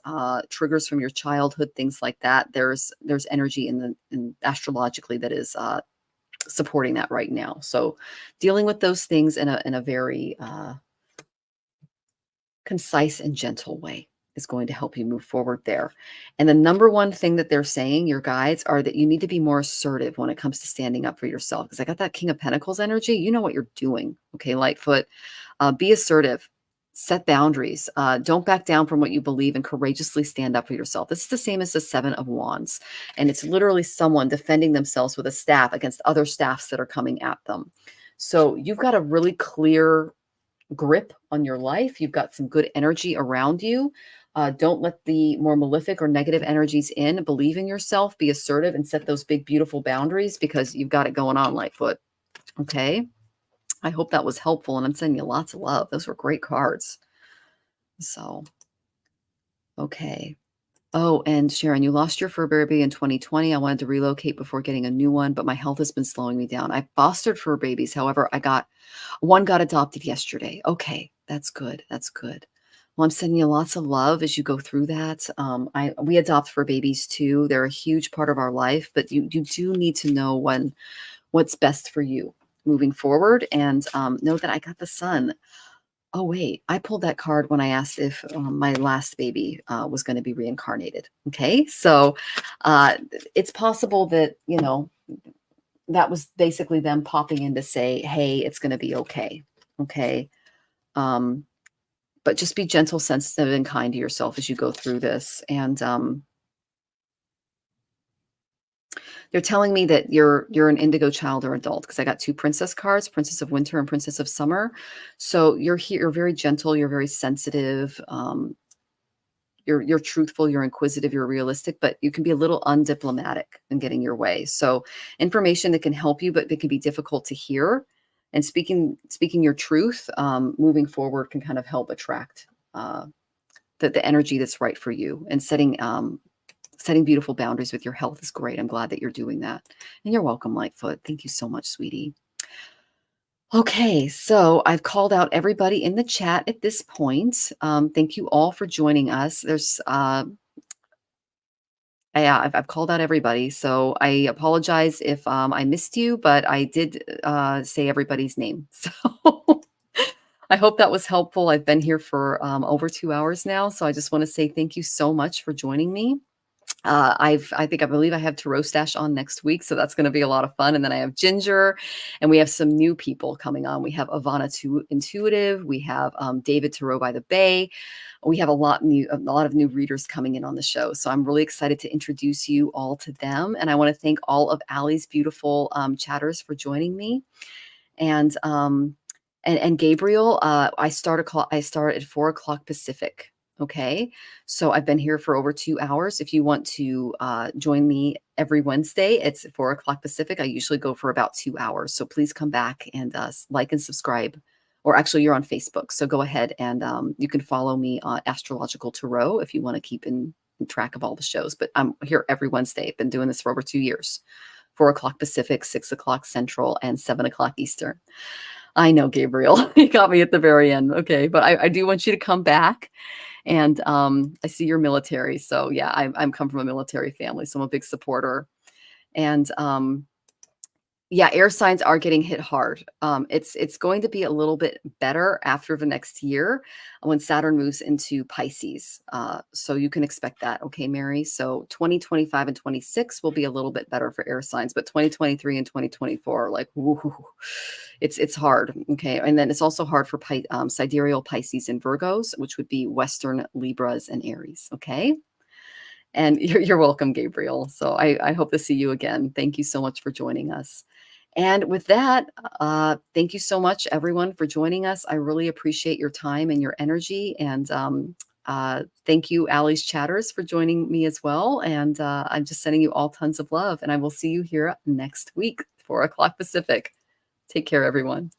triggers from your childhood, things like that, there's energy in astrologically that is supporting that right now. So dealing with those things in a very concise and gentle way is going to help you move forward there. And the number one thing that they're saying, your guides, are that you need to be more assertive when it comes to standing up for yourself. Because I got that King of Pentacles energy. You know what you're doing. Okay, Lightfoot. Be assertive. Set boundaries. Don't back down from what you believe and courageously stand up for yourself. This is the same as the Seven of Wands. And it's literally someone defending themselves with a staff against other staffs that are coming at them. So you've got a really clear grip on your life. You've got some good energy around you. Don't let the more malefic or negative energies in. Believe in yourself, be assertive, and set those big, beautiful boundaries because you've got it going on, Lightfoot. Okay. I hope that was helpful, and I'm sending you lots of love. Those were great cards. So, okay. Oh, and Sharon, you lost your fur baby in 2020. I wanted to relocate before getting a new one, but my health has been slowing me down. I fostered fur babies. However, one got adopted yesterday. Okay, that's good. That's good. Well, I'm sending you lots of love as you go through that. We adopt fur babies too. They're a huge part of our life, but you do need to know what's best for you moving forward, and know that I got the sun. Oh, wait, I pulled that card when I asked if my last baby was going to be reincarnated. Okay, so it's possible that, that was basically them popping in to say, hey, it's going to be okay. Okay. But just be gentle, sensitive, and kind to yourself as you go through this. And they're telling me that you're an indigo child or adult, because I got two princess cards, Princess of Winter and Princess of Summer. So you're very gentle, you're very sensitive, you're truthful, you're inquisitive, you're realistic, but you can be a little undiplomatic in getting your way. So information that can help you, but that can be difficult to hear. And speaking your truth, moving forward, can kind of help attract the energy that's right for you. And setting beautiful boundaries with your health is great. I'm glad that you're doing that. And you're welcome, Lightfoot. Thank you so much, sweetie. Okay, so I've called out everybody in the chat at this point. Thank you all for joining us. I've called out everybody, so I apologize if I missed you, but I did say everybody's name. So I hope that was helpful. I've been here for over 2 hours now, so I just want to say thank you so much for joining me. I believe I have Tarot Stash on next week, so that's going to be a lot of fun. And then I have Ginger, and we have some new people coming on. We have Ivana Intuitive, we have David Tarot by the Bay. We have a lot of new readers coming in on the show, so I'm really excited to introduce you all to them. And I want to thank all of Allie's beautiful chatters for joining me. And Gabriel, I start at 4:00 Pacific. Okay, so I've been here for over 2 hours. If you want to join me every Wednesday, it's at 4:00 Pacific. I usually go for about 2 hours. So please come back and like and subscribe. Or actually, you're on Facebook. So go ahead and you can follow me on Astrological Tarot if you want to keep in track of all the shows. But I'm here every Wednesday. I've been doing this for over 2 years. 4:00 Pacific, 6:00 Central, and 7:00 Eastern. I know, Gabriel. You got me at the very end. Okay, but I do want you to come back. And I see you're military, so yeah, I'm come from a military family, so I'm a big supporter. And yeah, air signs are getting hit hard. It's going to be a little bit better after the next year when Saturn moves into Pisces. So you can expect that, okay, Mary? So 2025 and 26 will be a little bit better for air signs, but 2023 and 2024 are like, woo, it's hard, okay? And then it's also hard for sidereal Pisces and Virgos, which would be Western Libras and Aries, okay? And you're welcome, Gabriel. So I hope to see you again. Thank you so much for joining us. And with that, thank you so much, everyone, for joining us. I really appreciate your time and your energy. And thank you, Allie's Chatters, for joining me as well. And I'm just sending you all tons of love. And I will see you here next week, 4 o'clock Pacific. Take care, everyone.